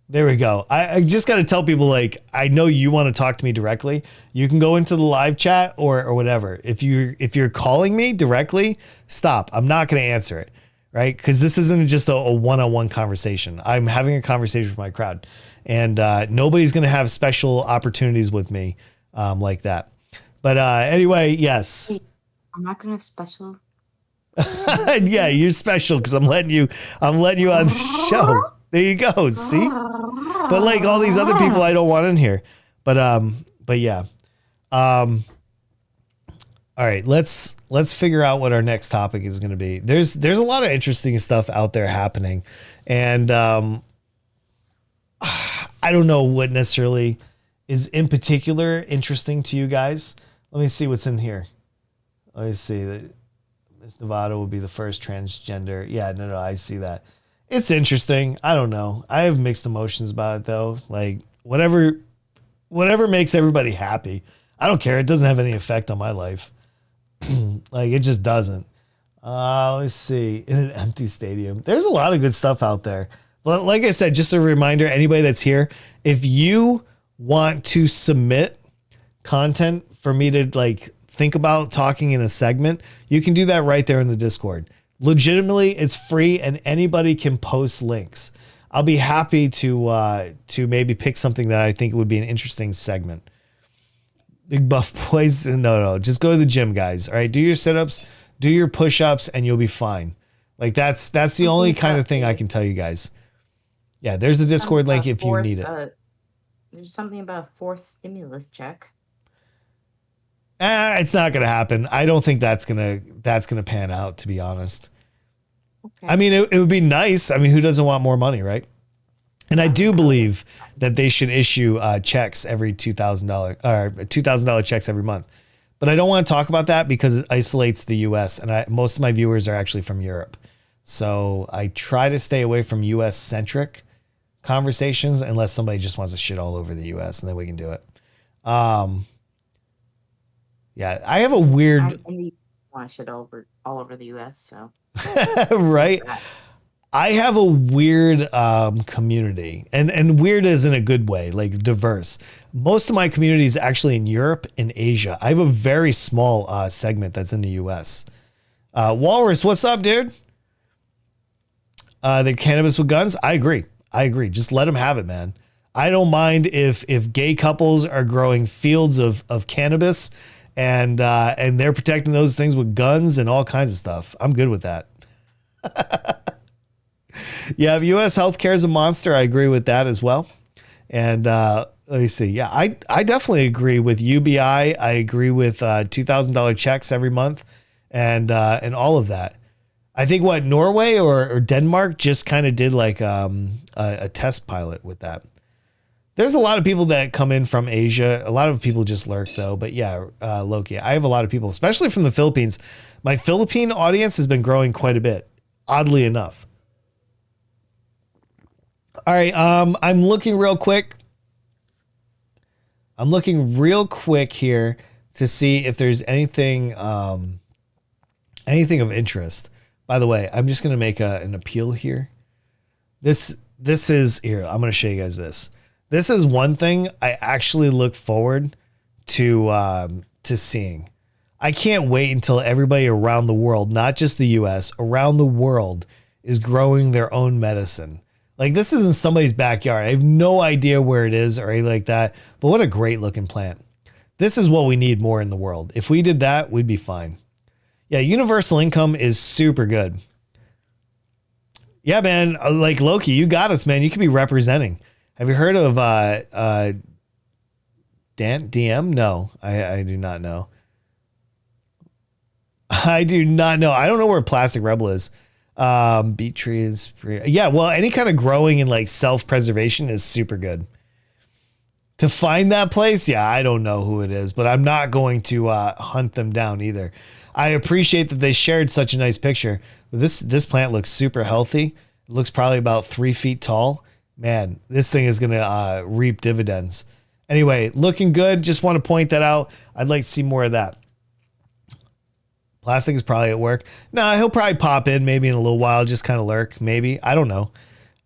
There we go. I just got to tell people, like, I know you want to talk to me directly. You can go into the live chat or whatever. If you're calling me directly, stop. I'm not going to answer it, right? Because this isn't just a one-on-one conversation. I'm having a conversation with my crowd, and nobody's going to have special opportunities with me like that. But anyway, yes. I'm not gonna have special. Yeah, you're special because I'm letting you on the show. There you go. See? But like all these other people I don't want in here. But yeah. All right, let's figure out what our next topic is going to be. There's a lot of interesting stuff out there happening, and I don't know what necessarily is in particular interesting to you guys. Let me see what's in here. Let me see. Miss Nevada will be the first transgender. Yeah, no, I see that. It's interesting. I don't know. I have mixed emotions about it though. Like whatever makes everybody happy. I don't care. It doesn't have any effect on my life. Like it just doesn't. Let's see. In an empty stadium, there's a lot of good stuff out there. But like I said, just a reminder, anybody that's here, if you want to submit content for me to like think about talking in a segment, you can do that right there in the Discord. Legitimately, it's free and anybody can post links. I'll be happy to maybe pick something that I think would be an interesting segment. Big buff boys, no, just go to the gym, guys. All right, do your sit-ups, do your push-ups, and you'll be fine. Like that's the only kind of thing I can tell you guys. Yeah, there's the Discord link if you need it. There's something about a fourth stimulus check. It's not gonna happen. I don't think that's gonna pan out, to be honest. Okay. I mean, it would be nice. I mean, who doesn't want more money, right? And I do believe that they should issue checks every $2,000 or $2,000 checks every month. But I don't want to talk about that because it isolates the U.S. and most of my viewers are actually from Europe. So I try to stay away from U.S. centric conversations unless somebody just wants to shit all over the U.S. and then we can do it. Yeah, I have a weird. I want to shit all over the U.S. So right. I have a weird community, and weird is in a good way, like diverse. Most of my community is actually in Europe and Asia. I have a very small segment that's in the U.S. Walrus, what's up, dude? The cannabis with guns. I agree. Just let them have it, man. I don't mind if gay couples are growing fields of cannabis and they're protecting those things with guns and all kinds of stuff. I'm good with that. Yeah, U.S. healthcare is a monster. I agree with that as well. And let me see. Yeah, I definitely agree with UBI. I agree with $2,000 checks every month and all of that. I think Norway or Denmark just kind of did like a test pilot with that. There's a lot of people that come in from Asia. A lot of people just lurk though. But yeah, Loki, I have a lot of people, especially from the Philippines. My Philippine audience has been growing quite a bit, oddly enough. All right, I'm looking real quick. Here to see if there's anything of interest. By the way, I'm just going to make an appeal here. This is here. I'm going to show you guys this. This is one thing I actually look forward to seeing. I can't wait until everybody around the world, not just the US, around the world is growing their own medicine. Like this isn't somebody's backyard. I have no idea where it is or anything like that, but what a great looking plant. This is what we need more in the world. If we did that, we'd be fine. Yeah, universal income is super good. Yeah, man, like Loki, you got us, man. You could be representing. Have you heard of DM? No, I do not know. I do not know. I don't know where Plastic Rebel is. Beet trees. Yeah, well, any kind of growing and like self-preservation is super good. To find that place, yeah, I don't know who it is, but I'm not going to hunt them down either. I appreciate that they shared such a nice picture. This plant looks super healthy. It looks probably about 3 feet tall. Man, this thing is going to reap dividends. Anyway, looking good. Just want to point that out. I'd like to see more of that. Plastic is probably at work. No, he'll probably pop in maybe in a little while, just kind of lurk, maybe. I don't know.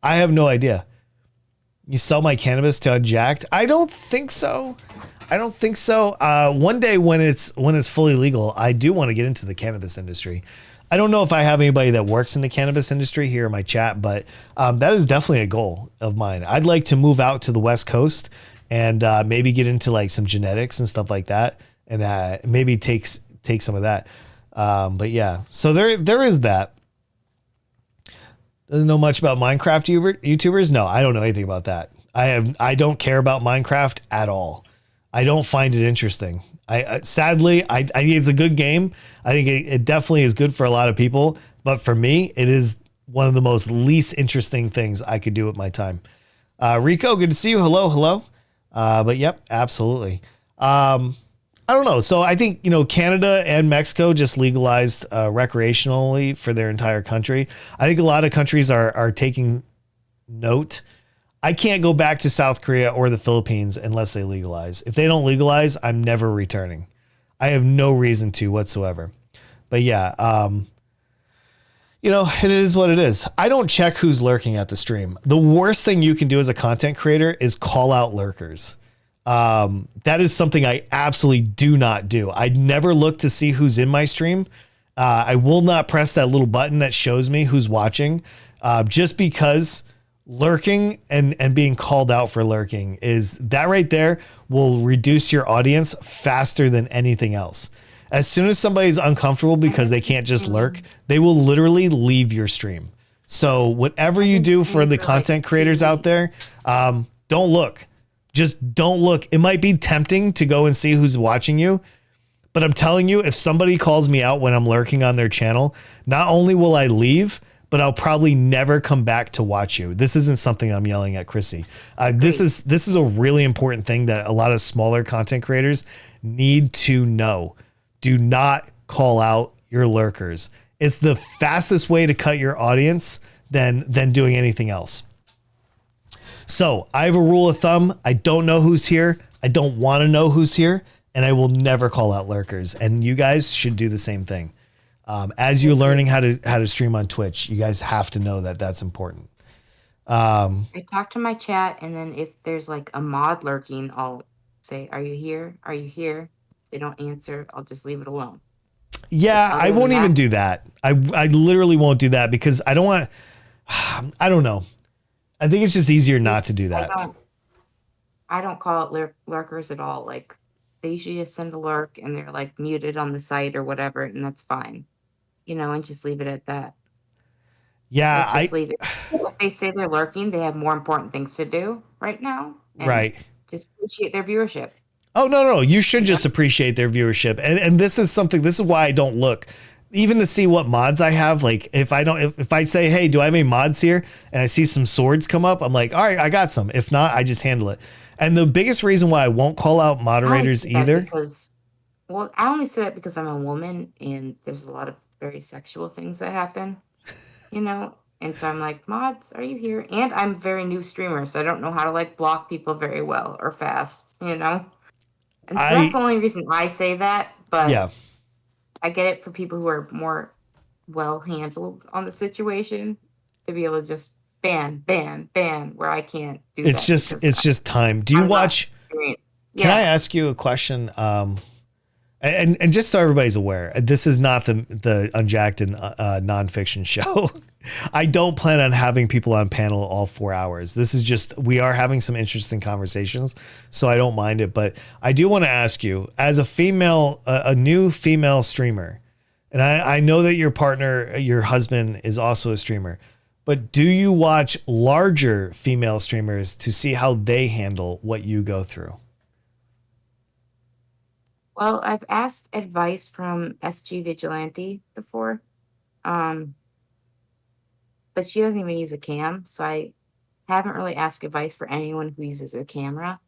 I have no idea. You sell my cannabis to Unjacked? I don't think so. One day when it's fully legal, I do want to get into the cannabis industry. I don't know if I have anybody that works in the cannabis industry here in my chat, but that is definitely a goal of mine. I'd like to move out to the West Coast and maybe get into like some genetics and stuff like that, and maybe take some of that. But yeah, so there is that. Doesn't know much about Minecraft YouTubers. No, I don't know anything about that. I don't care about Minecraft at all. I don't find it interesting. Sadly, I think it's a good game. I think it definitely is good for a lot of people, but for me, it is one of the most least interesting things I could do with my time. Rico, good to see you. Hello. But yep, absolutely. I don't know. So I think, Canada and Mexico just legalized recreationally for their entire country. I think a lot of countries are taking note. I can't go back to South Korea or the Philippines unless they legalize. If they don't legalize, I'm never returning. I have no reason to whatsoever. But yeah, it is what it is. I don't check who's lurking at the stream. The worst thing you can do as a content creator is call out lurkers. That is something I absolutely do not do. I never look to see who's in my stream. I will not press that little button that shows me who's watching, just because lurking and being called out for lurking is that right there will reduce your audience faster than anything else. As soon as somebody's uncomfortable because they can't just lurk, they will literally leave your stream. So whatever you do for the content creators out there, don't look. Just don't look. It might be tempting to go and see who's watching you, but I'm telling you, if somebody calls me out when I'm lurking on their channel, not only will I leave, but I'll probably never come back to watch you. This isn't something I'm yelling at Chrissy. This is a really important thing that a lot of smaller content creators need to know. Do not call out your lurkers. It's the fastest way to cut your audience than doing anything else. So I have a rule of thumb. I don't know who's here. I don't want to know who's here, and I will never call out lurkers. And you guys should do the same thing. As you're learning how to stream on Twitch, you guys have to know that that's important. I talk to my chat, and then if there's like a mod lurking, I'll say, "Are you here? Are you here?" If they don't answer, I'll just leave it alone. Yeah, I won't even do that. I literally won't do that because I don't want. I don't know. I think it's just easier not to do that. I don't call it lurkers at all. Like, they usually just send a lurk and they're like muted on the site or whatever, and that's fine. And just leave it at that. Yeah, Like, leave it. If they say they're lurking, they have more important things to do right now. Right. Just appreciate their viewership. Oh, no. You should just appreciate their viewership. And this is why I don't look. Even to see what mods I have, like if I say, hey, do I have any mods here? And I see some swords come up, I'm like, all right, I got some. If not, I just handle it. And the biggest reason why I won't call out moderators either. I only say that because I'm a woman and there's a lot of very sexual things that happen, And so I'm like, mods, are you here? And I'm a very new streamer, so I don't know how to like block people very well or fast, And so that's the only reason I say that. But yeah. I get it for people who are more well handled on the situation to be able to just ban, where I can't do that. It's just time. Do you watch? Can I ask you a question? And just so everybody's aware, this is not the Unjacked and nonfiction show. I don't plan on having people on panel all 4 hours. This is just, we are having some interesting conversations, so I don't mind it. But I do want to ask you, as a new female streamer, and I know that your husband is also a streamer, but do you watch larger female streamers to see how they handle what you go through? Well, I've asked advice from SG Vigilante before. But she doesn't even use a cam, so I haven't really asked advice for anyone who uses a camera.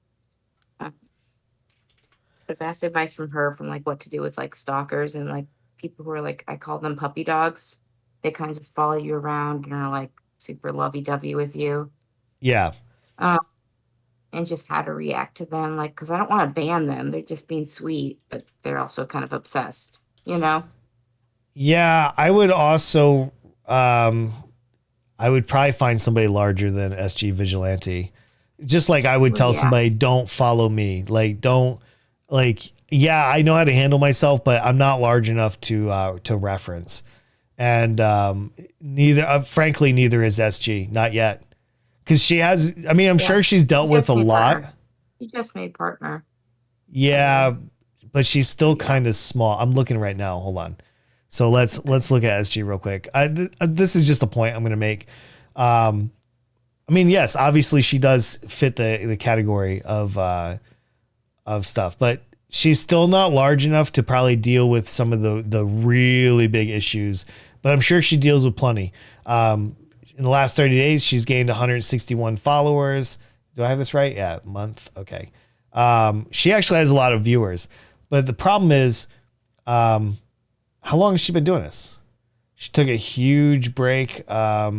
I've asked advice from her from like what to do with like stalkers and like people who are like, I call them puppy dogs. They kind of just follow you around and are like super lovey-dovey with you. Yeah. And just how to react to them, like, because I don't want to ban them. They're just being sweet, but they're also kind of obsessed, Yeah, I would also. I would probably find somebody larger than SG Vigilante. Just like I would tell somebody, don't follow me. Like, don't, like, yeah, I know how to handle myself, but I'm not large enough to reference. And frankly, neither is SG, not yet. Because she has, I'm sure she's dealt with a lot. She just made partner. Yeah, but she's still kind of small. I'm looking right now. Hold on. So let's look at SG real quick. This is just a point I'm going to make. I mean, yes, obviously she does fit the category of stuff, but she's still not large enough to probably deal with some of the really big issues. But I'm sure she deals with plenty. In the last 30 days, she's gained 161 followers. Do I have this right? Yeah, month. Okay. She actually has a lot of viewers, but the problem is, how long has she been doing this? She took a huge break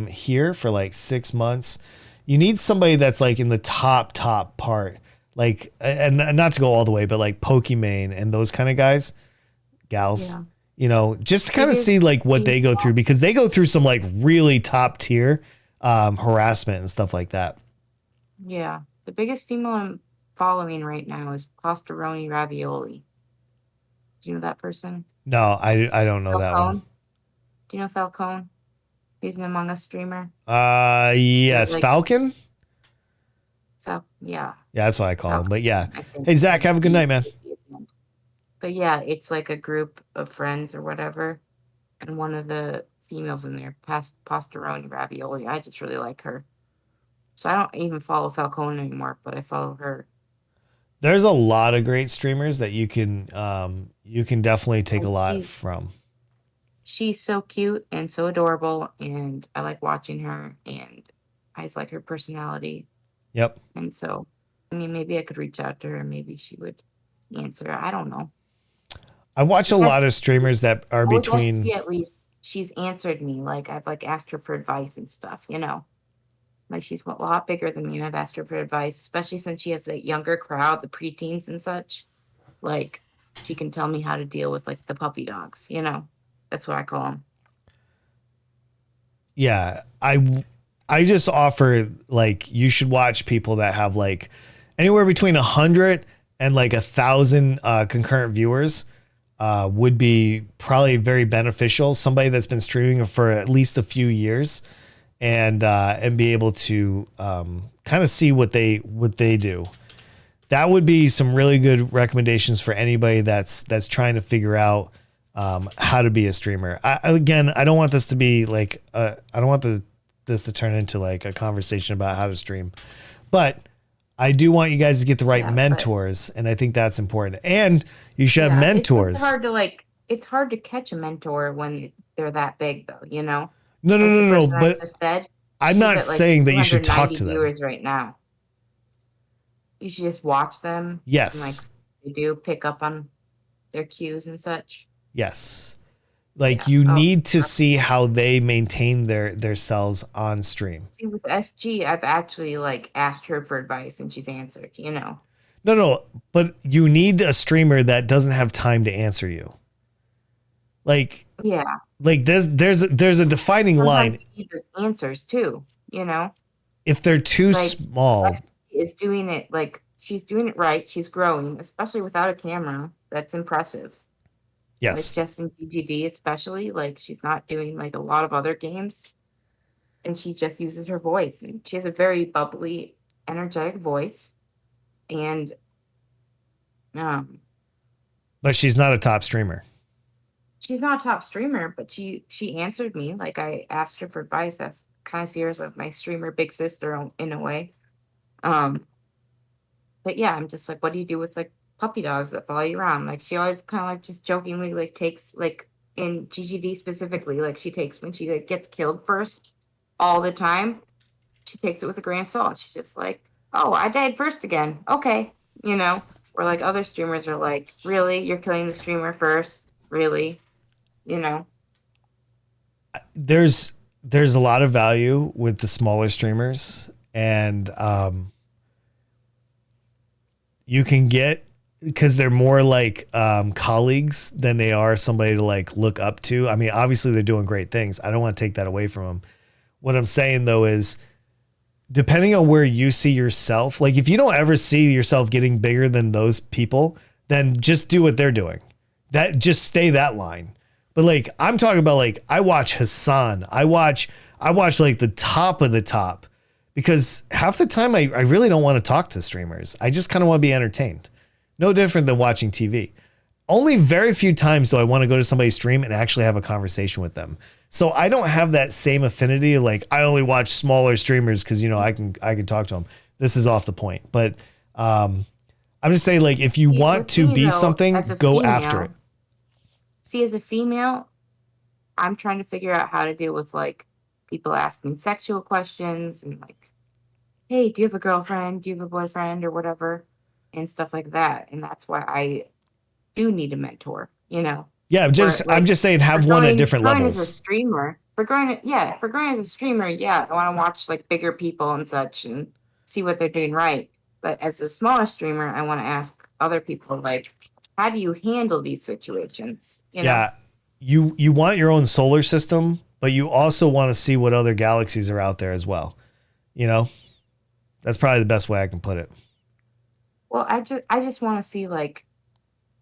here for like 6 months. You need somebody that's like in the top part, like, and not to go all the way, but like Pokimane and those kind of guys, gals, just to kind of see like what they go through, because they go through some like really top tier harassment and stuff like that. Yeah. The biggest female I'm following right now is Pastoroni Ravioli. Do you know that person? No, I don't know that one. Do you know Falcone? He's an Among Us streamer. Yes, like, Falcon. Yeah. Yeah, that's what I call him. But yeah. think. Hey, Zach, have a good night, man. But yeah, it's like a group of friends or whatever. And one of the females in there, Pastoroni Ravioli, I just really like her. So I don't even follow Falcone anymore, but I follow her. There's a lot of great streamers that you can definitely take a lot from. She's so cute and so adorable, and I like watching her, and I just like her personality. Yep. And so, I mean, maybe I could reach out to her and maybe she would answer. I don't know. I watch a lot of streamers that are between. At least she's answered me. Like, I've like asked her for advice and stuff, Like, she's a lot bigger than me, and I've asked her for advice, especially since she has that younger crowd, the preteens and such. Like, she can tell me how to deal with like the puppy dogs, That's what I call them. Yeah, I just offer, like, you should watch people that have like anywhere between 100 and like 1,000 concurrent viewers. Would be probably very beneficial. Somebody that's been streaming for at least a few years, and be able to kind of see what they do. That would be some really good recommendations for anybody that's trying to figure out how to be a streamer. I don't want this to be like I don't want this to turn into like a conversation about how to stream, but I do want you guys to get the right mentors, and I think that's important. And you should have mentors. It's hard to catch a mentor when they're that big, though. No. But I'm not saying that you should talk to them. Viewers right now. You should just watch them. Yes. And, you do pick up on their cues and such. Yes. You need to see how they maintain their selves on stream. See, with SG, I've actually asked her for advice and she's answered, No, but you need a streamer that doesn't have time to answer you. Yeah. There's a defining line. She needs answers too, If they're too small. SG is doing it she's doing it right. She's growing, especially without a camera. That's impressive. Yes. Just in GGD especially, she's not doing a lot of other games, and she just uses her voice, and she has a very bubbly, energetic voice, and but she's not a top streamer. She's not a top streamer, but she answered me. I asked her for advice. That's kind of see her as my streamer big sister in a way. But yeah, I'm just what do you do with puppy dogs that follow you around? She always kind of just jokingly takes in GGD specifically, she takes when she gets killed first all the time, she takes it with a grain of salt. She's just oh, I died first again, okay, where other streamers are really, you're killing the streamer first, really, there's a lot of value with the smaller streamers, and you can get, because they're more colleagues than they are somebody to look up to. I mean, obviously they're doing great things. I don't want to take that away from them. What I'm saying though is, depending on where you see yourself, if you don't ever see yourself getting bigger than those people, then just do what they're doing. That just stay that line. But I'm talking about I watch Hassan. I watch the top of the top, because half the time I really don't want to talk to streamers. I just kind of want to be entertained. No different than watching TV. only very few times do I want to go to somebody's stream and actually have a conversation with them. So I don't have that same affinity. Like I only watch smaller streamers because, you know, I can talk to them. This is off the point, but I'm just saying, like, if you want to be something, go after it. See, as a female, I'm trying to figure out how to deal with like people asking sexual questions and like, hey, do you have a girlfriend? Do you have a boyfriend or whatever? And stuff like that. And that's why I do need a mentor, you know? Yeah, I'm just saying have one at different levels. As a streamer, for growing as a streamer, yeah, I want to watch like bigger people and such and see what they're doing right. But as a smaller streamer, I want to ask other people like, how do you handle these situations? You know? You want your own solar system, but you also want to see what other galaxies are out there as well. You know? That's probably the best way I can put it. Well, I just want to see like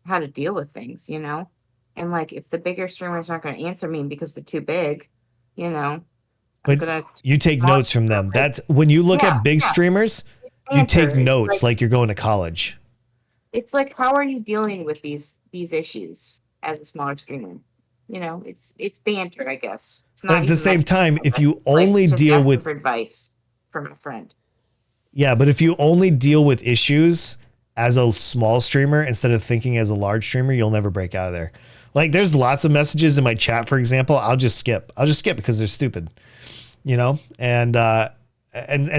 how to deal with things, you know? And like if the bigger streamers aren't going to answer me because they're too big, you know, but you take notes from them. That's when you look at big streamers, you take notes like you're going to college. It's like, how are you dealing with these issues as a smaller streamer? You know, it's banter, I guess. It's not but at the same time, if you only deal with advice from a friend. Yeah, but if you only deal with issues as a small streamer instead of thinking as a large streamer, you'll never break out of there. Like there's lots of messages in my chat, for example, I'll just skip because they're stupid, you know, and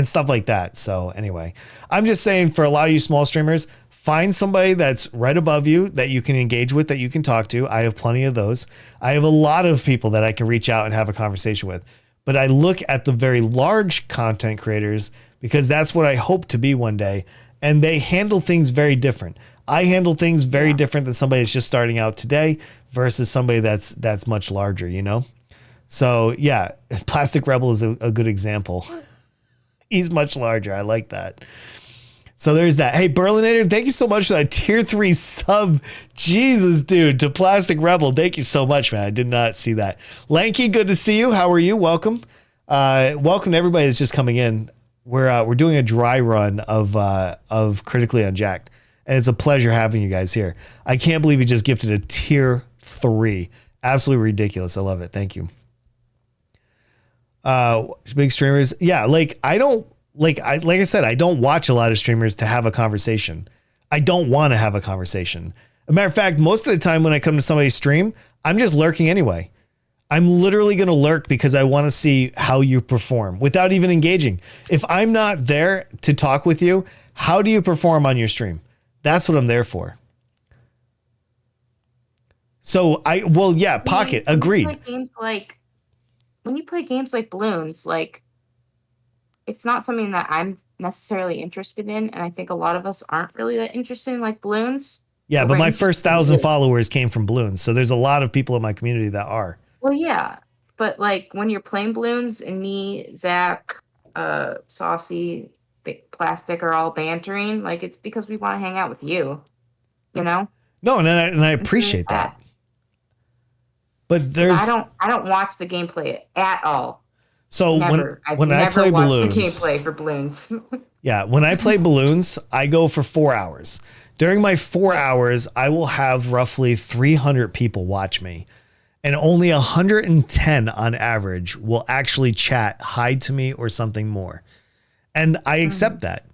stuff like that. So anyway, I'm just saying for a lot of you small streamers, find somebody that's right above you that you can engage with, that you can talk to. I have plenty of those. I have a lot of people that I can reach out and have a conversation with, but I look at the very large content creators because that's what I hope to be one day. And they handle things very different. I handle things very different than somebody that's just starting out today versus somebody that's much larger, you know? So yeah, Plastic Rebel is a good example. He's much larger. I like that. So there's that. Hey, Berlinator, thank you so much for that tier 3 sub. Jesus, dude, to Plastic Rebel. Thank you so much, man. I did not see that. Lanky, good to see you. How are you? Welcome. Welcome to everybody that's just coming in. We're doing a dry run of Critically Unjacked, and it's a pleasure having you guys here. I can't believe you just gifted a tier 3. Absolutely ridiculous. I love it. Thank you. Big streamers. Yeah. Like I said, I don't watch a lot of streamers to have a conversation. I don't want to have a conversation. As a matter of fact, most of the time when I come to somebody's stream, I'm just lurking anyway. I'm literally going to lurk because I want to see how you perform without even engaging. If I'm not there to talk with you, how do you perform on your stream? That's what I'm there for. So Pocket, agreed. When you play games like Balloons, like it's not something that I'm necessarily interested in. And I think a lot of us aren't really that interested in like Balloons. Yeah, but my first 1,000 followers came from Balloons. So there's a lot of people in my community that are. Well, yeah, but like when you're playing Balloons and me, Zach, Saucy, Plastic are all bantering, like it's because we want to hang out with you, you know? No, and I appreciate that. But I don't watch the gameplay at all. So when I play Balloons, the gameplay for Balloons. Yeah, when I play Balloons, I go for 4 hours. During my 4 hours, I will have roughly 300 people watch me. And only 110 on average will actually chat hi to me or something more. And I accept that.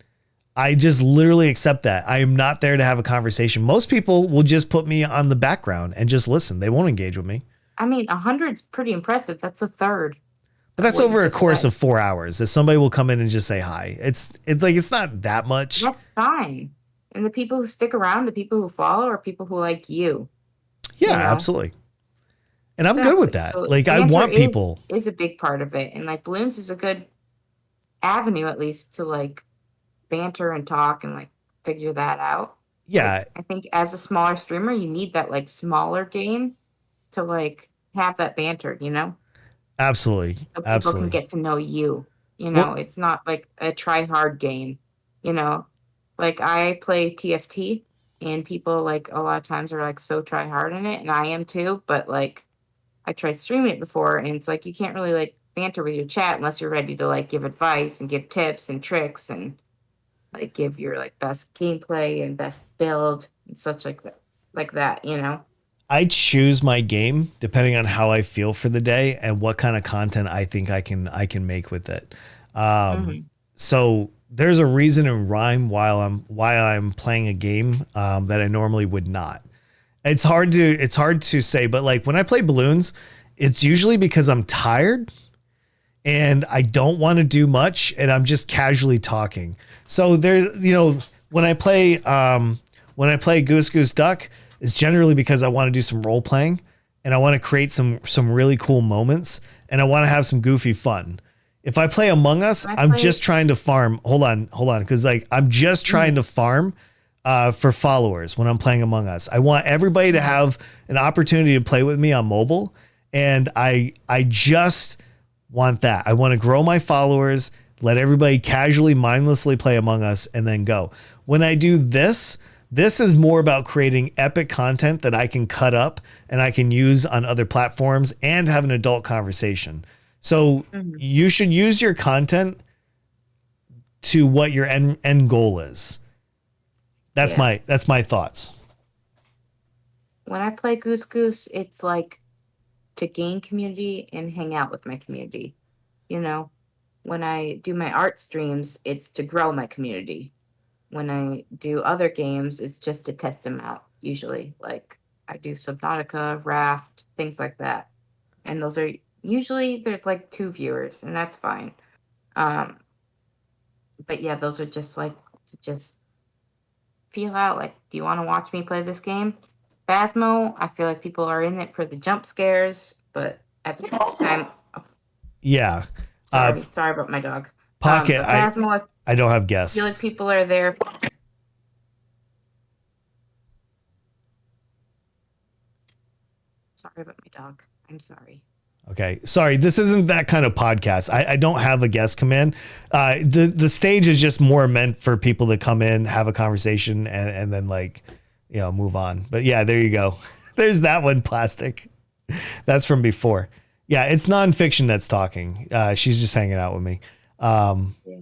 I just literally accept that. I am not there to have a conversation. Most people will just put me on the background and just listen. They won't engage with me. I mean, 100 is pretty impressive. That's a third. But that's over a course of 4 hours. That somebody will come in and just say hi. It's like it's not that much. That's fine. And the people who stick around, the people who follow, are people who like you. Yeah, absolutely. And I'm good with that. So like I want people is a big part of it. And like Balloons is a good avenue at least to like banter and talk and like figure that out. Yeah. Like, I think as a smaller streamer, you need that like smaller game to like have that banter, you know? Absolutely. So people can get to know you. You know, it's not like a try hard game, you know? Like I play TFT and people like a lot of times are like so try hard in it, and I am too, but like I tried streaming it before, and it's like you can't really like banter with your chat unless you're ready to like give advice and give tips and tricks and like give your like best gameplay and best build and such like that. like that, you know? I choose my game depending on how I feel for the day and what kind of content I think I can make with it. Hmm. So there's a reason and rhyme why I'm playing a game that I normally would not. It's hard to say, but like when I play balloons, it's usually because I'm tired and I don't want to do much and I'm just casually talking. So there's, when I play Goose Goose Duck, it's generally because I want to do some role playing and I want to create some really cool moments and I want to have some goofy fun. If I play Among Us, When I I'm just play, trying to farm. Hold on, because like I'm just trying mhm, to farm for followers when I'm playing Among Us. I want everybody to mhm, have an opportunity to play with me on mobile, and I just want that. I want to grow my followers, let everybody casually, mindlessly play Among Us, and then go. When I do this, this is more about creating epic content that I can cut up and I can use on other platforms and have an adult conversation. So mhm. you should use your content to what your end goal is. That's Yeah. my thoughts. When I play Goose Goose, it's like to gain community and hang out with my community. You know, when I do my art streams, it's to grow my community. When I do other games, it's just to test them out, usually. Like I do Subnautica, Raft, things like that. And those are usually there's like two viewers, and that's fine. Um, but yeah, those are just like to just feel out like, do you want to watch me play this game? Phasmo, I feel like people are in it for the jump scares, but at the same time, oh, Yeah. Uh, sorry about my dog. Pocket. But I Phasmo, I I don't have feel like guests. people are there. Sorry about my dog. I'm sorry. Okay, sorry. This isn't that kind of podcast. I don't have a guest come in. The stage is just more meant for people to come in, have a conversation, and then like, move on. But yeah, there you go. There's that one. Plastic. That's from before. Yeah, it's nonfiction that's talking. She's just hanging out with me. Um, Yeah.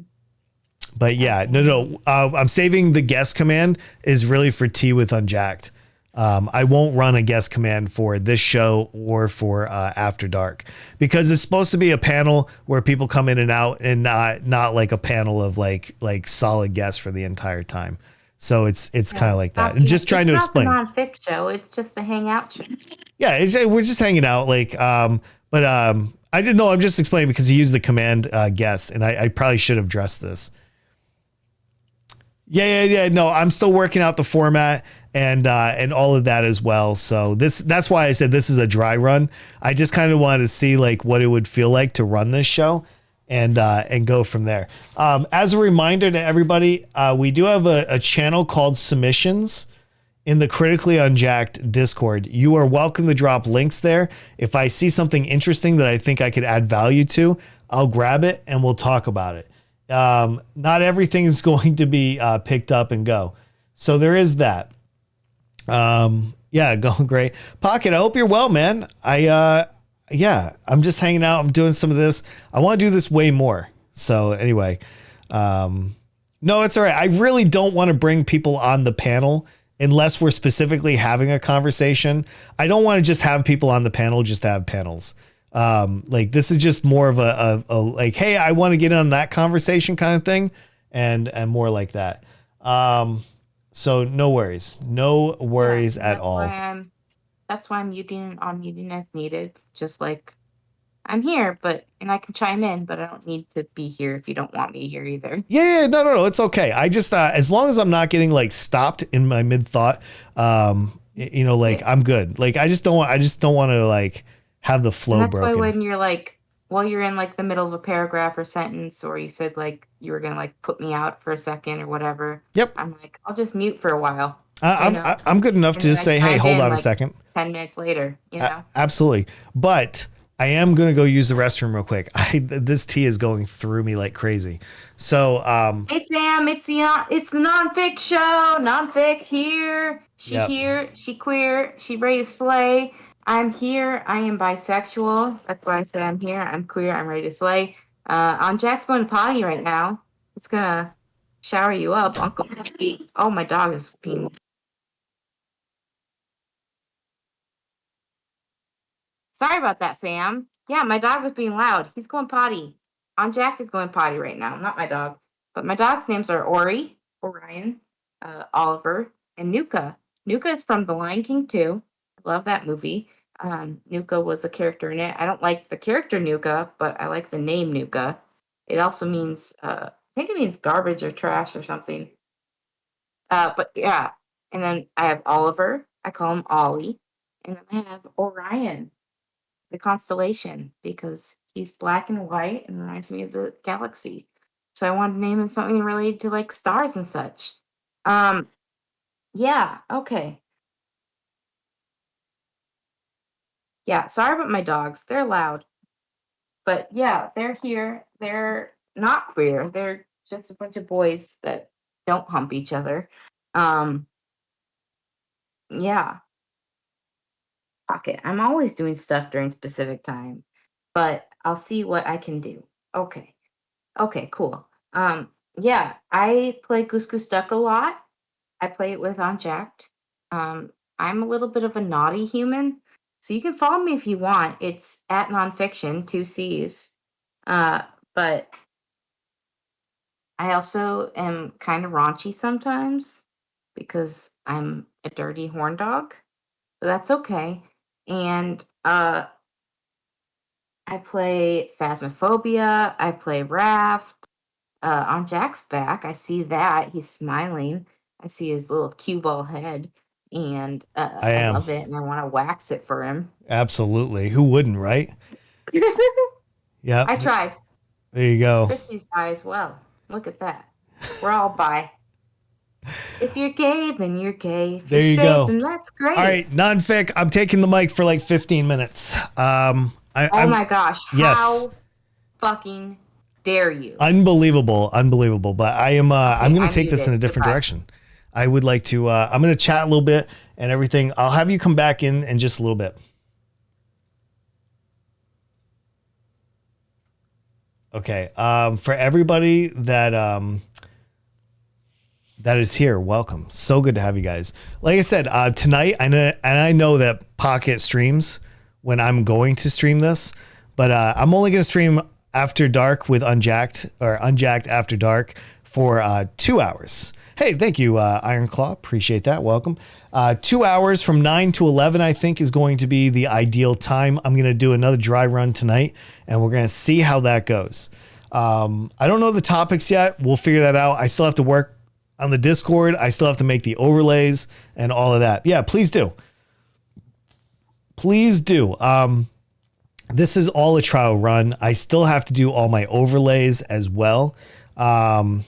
but yeah, no, Okay. no. I'm saving the guest command is really for tea with Unjacked. I won't run a guest command for this show or for After Dark because it's supposed to be a panel where people come in and out, and not like a panel of like solid guests for the entire time. So it's kind Yeah, of like that. And just trying it's to not the explain. non-fic show. It's just the hangout show. Yeah, we're just hanging out. But I didn't know. I'm just explaining because he used the command guest, and I probably should have dressed this. Yeah. No, I'm still working out the format and all of that as well. So that's why I said this is a dry run. I just kind of wanted to see like what it would feel like to run this show and go from there. As a reminder to everybody, we do have a channel called Submissions in the Critically Unjacked Discord. You are welcome to drop links there. If I see something interesting that I think I could add value to, I'll grab it and we'll talk about it. Not everything is going to be picked up and go. So there is that. Yeah, going great. Pocket, I hope you're well, man. Yeah, I'm just hanging out. I'm doing some of this. I want to do this way more. So anyway, no, it's all right. I really don't want to bring people on the panel unless we're specifically having a conversation. I don't want to just have people on the panel just to have panels. Like this is just more of a like, hey, I want to get in on that conversation kind of thing, and more like that. So no Yeah, worries and at all. that's why I'm muting on muting as needed. Just like I'm here, but and I can chime in, but I don't need to be here if you don't want me here either. Yeah, no, it's okay. I just as long as I'm not getting like stopped in my mid thought, like Yeah. I'm good. Like I just don't want to like have the And flow that's why broken. when you're like, while you're in like the middle of a paragraph or sentence, or you said like you were gonna like put me out for a second or whatever, Yep. I'm like, I'll just mute for a while, I, you I'm know, I- I'm good enough and to then just I say, hey, chime hold in on a like second. 10 minutes later, you know. Absolutely. But I am going to go use the restroom real quick. This tea is going through me like crazy. So, Hey fam, it's the nonfic show. Nonfic yeah. here, she queer, she ready to slay. I'm here. I am bisexual. That's why I said I'm here. I'm queer. I'm ready to slay. On Jack's going to potty right now. It's gonna shower you up, Uncle. Oh, my dog is being Sorry about that, fam. Yeah, my dog was being loud. He's going potty. Unjacked is going potty right now. Not my dog. But my dog's names are Ori, Orion, Oliver, and Nuka. Nuka is from The Lion King too. I love that movie. Nuka was a character in it. I don't like the character Nuka, but I like the name Nuka. It also means, I think it means garbage or trash or something. But yeah. And then I have Oliver. I call him Ollie. And then I have Orion, the constellation, because he's black and white and reminds me of the galaxy. So I wanted to name him something related to like stars and such. Um, yeah, okay. Yeah, sorry about my dogs. They're loud. But yeah, they're here. They're not queer. They're just a bunch of boys that don't hump each other. Um, yeah. Okay, I'm always doing stuff during specific time, but I'll see what I can do. Okay. Okay, cool. Yeah, I play Goose Goose Duck a lot. I play it with Unjacked. Um, I'm a little bit of a naughty human, so you can follow me if you want. It's at nonfiction, two C's. Uh, but I also am kind of raunchy sometimes because I'm a dirty horn dog. But that's okay. And I play Phasmophobia. I play Raft. On Jack's back, I see that he's smiling. I see his little cue ball head, and I I am. love it, and I want to wax it for him. Absolutely. Who wouldn't, right? Yep. I tried. There you go. Christy's bi as well. Look at that. We're all bi. If you're gay, then you're gay. If There you're you straight, go. then that's great. All right, non-fic. I'm taking the mic for like 15 minutes. Oh my gosh. Yes. How fucking dare you? Unbelievable. But I am, I'm going to take this in a different Goodbye. direction. I would like to, I'm going to chat a little bit and everything. I'll have you come back in just a little bit. Okay. For everybody that, that is here, welcome. So good to have you guys. Like I said, tonight, I know that Pocket streams when I'm going to stream this, but I'm only going to stream After Dark with Unjacked, or Unjacked After Dark, for 2 hours. Hey, thank you, Iron Claw. Appreciate that. Welcome. 2 hours from 9 to 11, I think, is going to be the ideal time. I'm going to do another dry run tonight, and we're going to see how that goes. I don't know the topics yet. We'll figure that out. I still have to work on the Discord. I still have to make the overlays and all of that. Yeah, please do. Please do. This is all a trial run. I still have to do all my overlays as well. No,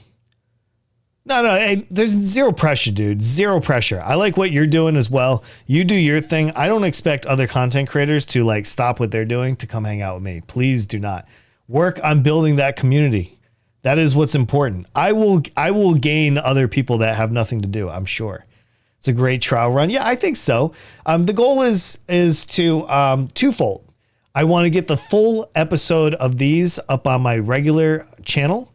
hey, there's zero pressure, dude. Zero pressure. I like what you're doing as well. You do your thing. I don't expect other content creators to like stop what they're doing to come hang out with me. Please do not. Work on building that community. That is what's important. I will gain other people that have nothing to do, I'm sure. It's a great trial run. Yeah, I think so. The goal is to twofold. I want to get the full episode of these up on my regular channel,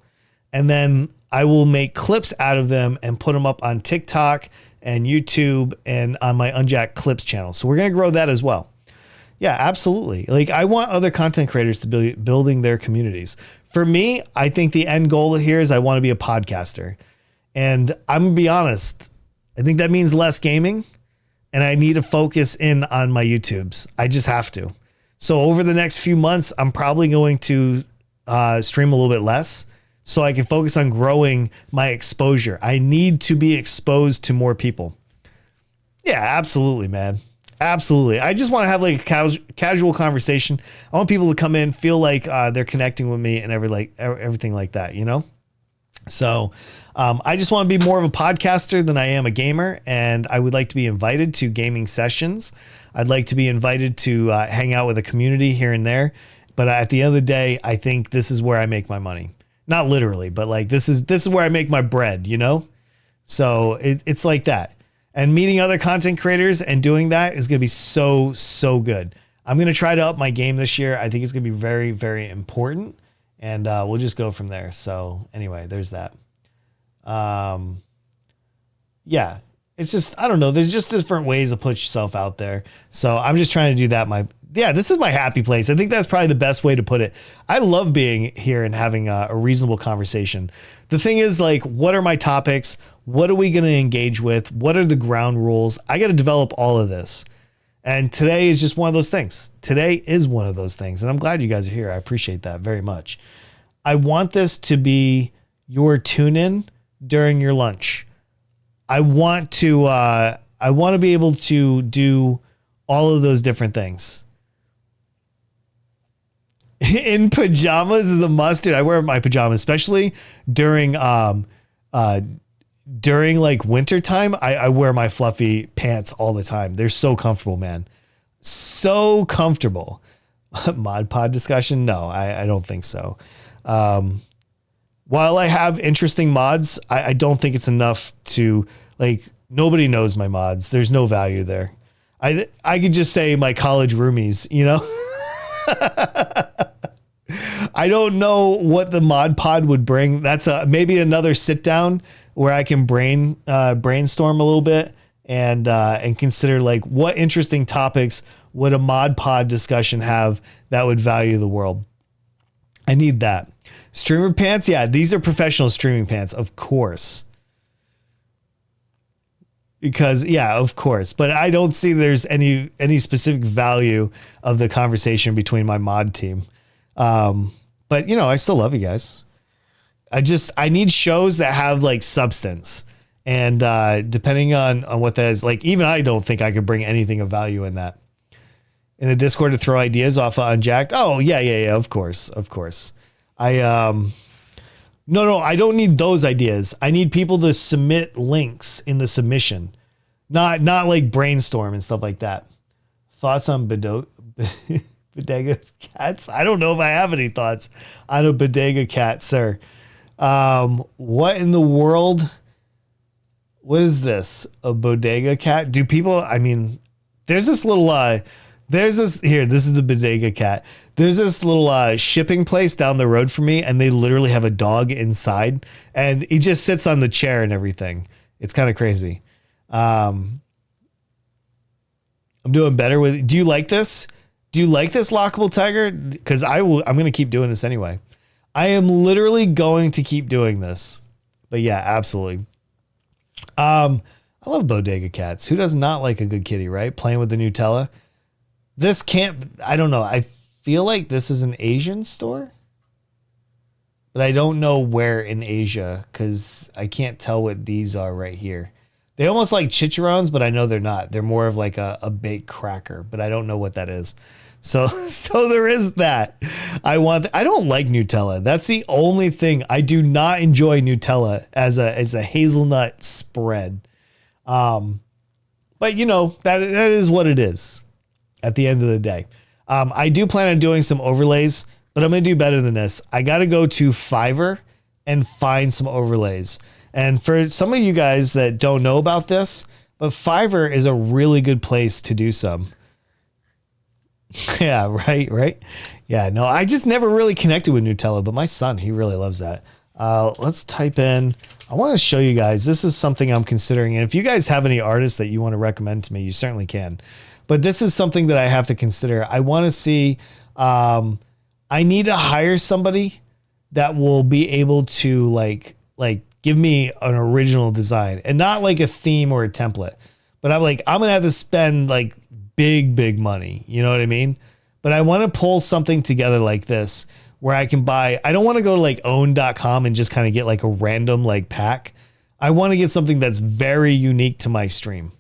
and then I will make clips out of them and put them up on TikTok and YouTube and on my Unjacked Clips channel. So we're going to grow that as well. Yeah, absolutely. Like, I want other content creators to be building their communities. For me, I think the end goal here is I want to be a podcaster. And I'm going to be honest, I think that means less gaming, and I need to focus in on my YouTubes. I just have to. So over the next few months, I'm probably going to stream a little bit less so I can focus on growing my exposure. I need to be exposed to more people. Yeah, absolutely, man. Absolutely. I just want to have like a casual conversation. I want people to come in, feel like they're connecting with me and everything like that, you know? So I just want to be more of a podcaster than I am a gamer. And I would like to be invited to gaming sessions. I'd like to be invited to hang out with a community here and there. But at the end of the day, I think this is where I make my money. Not literally, but like this is where I make my bread, you know? So it's like that. And meeting other content creators and doing that is going to be so, so good. I'm going to try to up my game this year. I think it's going to be very, very important. And we'll just go from there. So anyway, there's that. Yeah, it's just, I don't know. There's just different ways to put yourself out there. So I'm just trying to do yeah, this is my happy place. I think that's probably the best way to put it. I love being here and having a reasonable conversation. The thing is, like, what are my topics? What are we going to engage with? What are the ground rules? I got to develop all of this. And today is just one of those things. Today is one of those things. And I'm glad you guys are here. I appreciate that very much. I want this to be your tune in during your lunch. I want to be able to do all of those different things. In pajamas is a must. Dude, I wear my pajamas, especially during like winter time. I wear my fluffy pants all the time. They're so comfortable, man. So comfortable. Mod pod discussion? No, I don't think so. While I have interesting mods, I don't think it's enough to, like, nobody knows my mods. There's no value there. I could just say my college roomies, you know? I don't know what the mod pod would bring. That's maybe another sit down where I can brainstorm a little bit and consider, like, what interesting topics would a mod pod discussion have that would value the world. I need that. Streamer pants. Yeah, these are professional streaming pants, of course. Because, yeah, of course. But I don't see there's any specific value of the conversation between my mod team. But, you know, I still love you guys. I need shows that have, like, substance. And depending on what that is, like, even I don't think I could bring anything of value in that. In the Discord to throw ideas off of Unjacked. Oh, yeah, of course. No, I don't need those ideas. I need people to submit links in the submission, not like brainstorm and stuff like that. Thoughts on bodega cats? I don't know if I have any thoughts on a bodega cat, sir. What in the world? What is this? A bodega cat? Do people? I mean, there's this little. This is the bodega cat. There's this little shipping place down the road from me, and they literally have a dog inside, and he just sits on the chair and everything. It's kind of crazy. I'm doing better with it. Do you like this? Do you like this lockable tiger? Because I'm going to keep doing this anyway. I am literally going to keep doing this. But yeah, absolutely. I love bodega cats. Who does not like a good kitty, right? Playing with the Nutella. This can't, I don't know. I feel like this is an Asian store, but I don't know where in Asia because I can't tell what these are right here. They almost like chicharrones, but I know they're not. They're more of like a baked cracker, but I don't know what that is. So there is that. I don't like Nutella. That's the only thing. I do not enjoy Nutella as a hazelnut spread. But you know, that is what it is at the end of the day. I do plan on doing some overlays, but I'm going to do better than this. I got to go to Fiverr and find some overlays. And for some of you guys that don't know about this, but Fiverr is a really good place to do some. Yeah, right. Yeah, no, I just never really connected with Nutella, but my son, he really loves that. Let's type in, I want to show you guys, this is something I'm considering. And if you guys have any artists that you want to recommend to me, you certainly can. But this is something that I have to consider. I want to see, I need to hire somebody that will be able to like give me an original design and not like a theme or a template. But I'm going to have to spend like big money. You know what I mean? But I want to pull something together like this where I can buy, I don't want to go to like own.com and just kind of get like a random like pack. I want to get something that's very unique to my stream.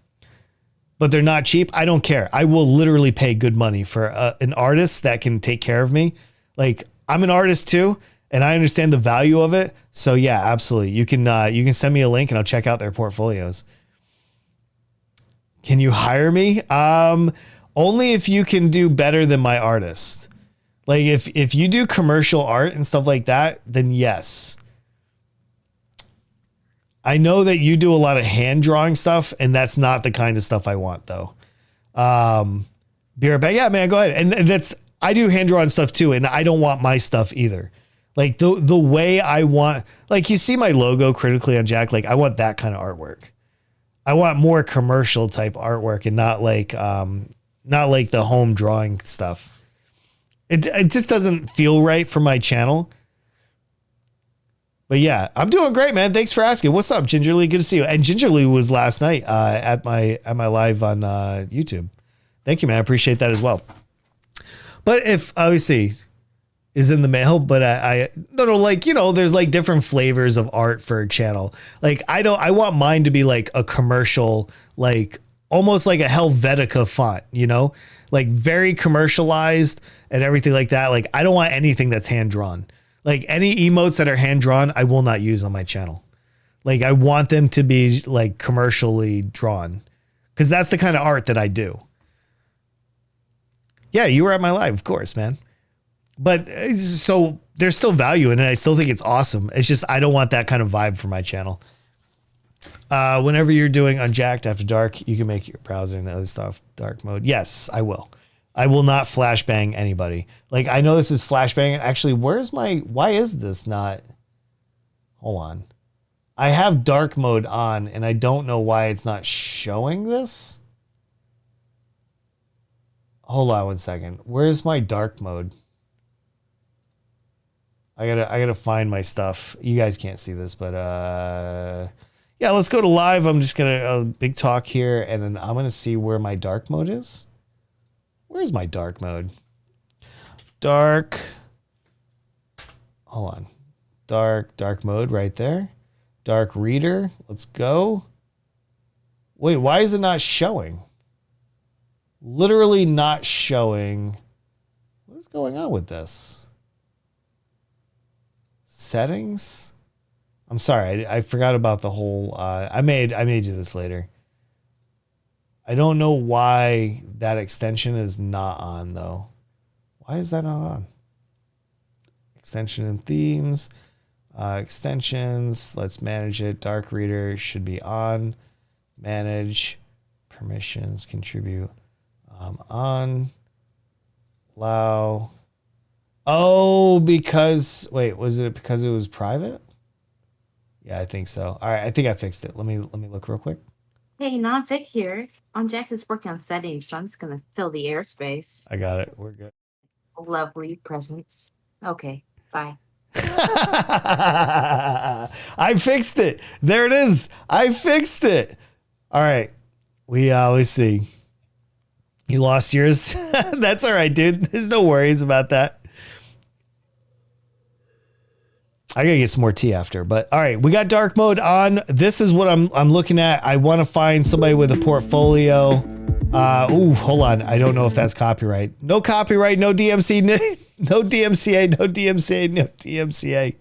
But they're not cheap. I don't care. I will literally pay good money for an artist that can take care of me. Like, I'm an artist too, and I understand the value of it. So yeah, absolutely. You can send me a link and I'll check out their portfolios. Can you hire me? Only if you can do better than my artist. Like if you do commercial art and stuff like that, then yes. I know that you do a lot of hand drawing stuff, and that's not the kind of stuff I want, though. Be right back. Yeah, man, go ahead. And I do hand drawing stuff too, and I don't want my stuff either. Like the way I want, like you see my logo critically unjacked, like I want that kind of artwork. I want more commercial type artwork and not like not like the home drawing stuff. It just doesn't feel right for my channel. But yeah, I'm doing great, man. Thanks for asking. What's up, Gingerly? Good to see you. And Gingerly was last night at my live on YouTube. Thank you, man. I appreciate that as well. But if obviously is in the mail, but I no, like, you know, there's like different flavors of art for a channel. Like I want mine to be like a commercial, like almost like a Helvetica font, you know, like very commercialized and everything like that. Like I don't want anything that's hand drawn. Like any emotes that are hand drawn, I will not use on my channel. Like I want them to be like commercially drawn because that's the kind of art that I do. Yeah, you were at my live, of course, man. But so there's still value in it. I still think it's awesome. It's just I don't want that kind of vibe for my channel. Whenever you're doing Unjacked After Dark, you can make your browser and other stuff dark mode. Yes, I will. I will not flashbang anybody. Like I know this is flashbang. Actually, why is this not? Hold on. I have dark mode on and I don't know why it's not showing this. Hold on 1 second. Where's my dark mode? I gotta find my stuff. You guys can't see this, but yeah, let's go to live. I'm just gonna big talk here, and then I'm gonna see where my dark mode is. Where's my dark mode? Dark. Hold on. Dark mode right there. Dark reader. Let's go. Wait, why is it not showing? Literally not showing. What is going on with this? Settings. I'm sorry, I forgot about the whole. I may do this later. I don't know why that extension is not on though. Why is that not on? Extension and themes, extensions. Let's manage it. Dark reader should be on. Manage permissions. Contribute. On. Allow. Oh, because wait, was it because it was private? Yeah, I think so. All right, I think I fixed it. Let me look real quick. Hey, non-fic here. Unjacked is working on settings, so I'm just gonna fill the airspace. I got it. We're good. Lovely presents. Okay, bye. I fixed it. There it is. I fixed it. All right. Let's see. You lost yours. That's all right, dude. There's no worries about that. I gotta get some more tea after, but all right, we got dark mode on. This is what I'm looking at. I want to find somebody with a portfolio. Hold on. I don't know if that's copyright. No copyright, no DMC, no DMCA, no DMCA, no DMCA.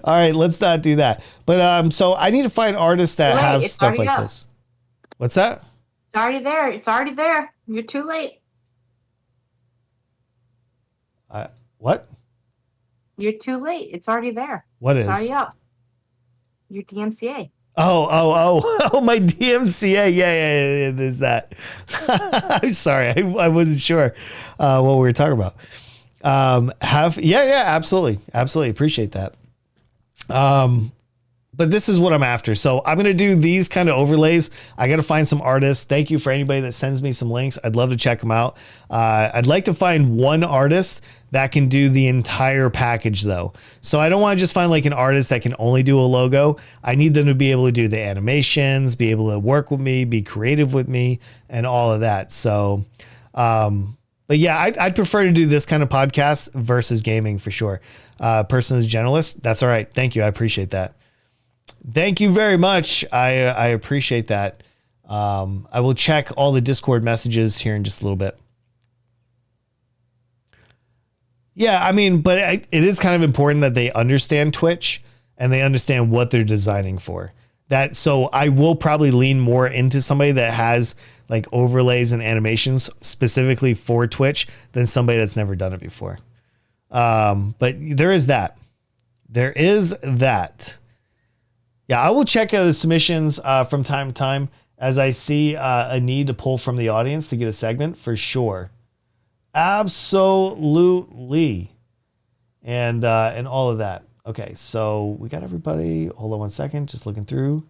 All right, let's not do that. But so I need to find artists that have stuff like this. What's that? It's already there. It's already there. You're too late. What? You're too late. It's already there. What is? Hurry up. Your DMCA. Oh, my DMCA. Yeah, there's that. I'm sorry. I wasn't sure what we were talking about. Absolutely. Absolutely. Appreciate that. But this is what I'm after. So I'm going to do these kind of overlays. I got to find some artists. Thank you for anybody that sends me some links. I'd love to check them out. I'd like to find one artist that can do the entire package though. So I don't want to just find like an artist that can only do a logo. I need them to be able to do the animations, be able to work with me, be creative with me, and all of that. So, but yeah, I'd prefer to do this kind of podcast versus gaming for sure. Person is generalist. That's all right. Thank you. I appreciate that. Thank you very much. I appreciate that. I will check all the Discord messages here in just a little bit. Yeah, I mean, but it is kind of important that they understand Twitch and they understand what they're designing for. So I will probably lean more into somebody that has like overlays and animations specifically for Twitch than somebody that's never done it before. But there is that. There is that. Yeah, I will check the submissions from time to time as I see a need to pull from the audience to get a segment for sure. Absolutely. And all of that. Okay, so we got everybody. Hold on 1 second. Just looking through.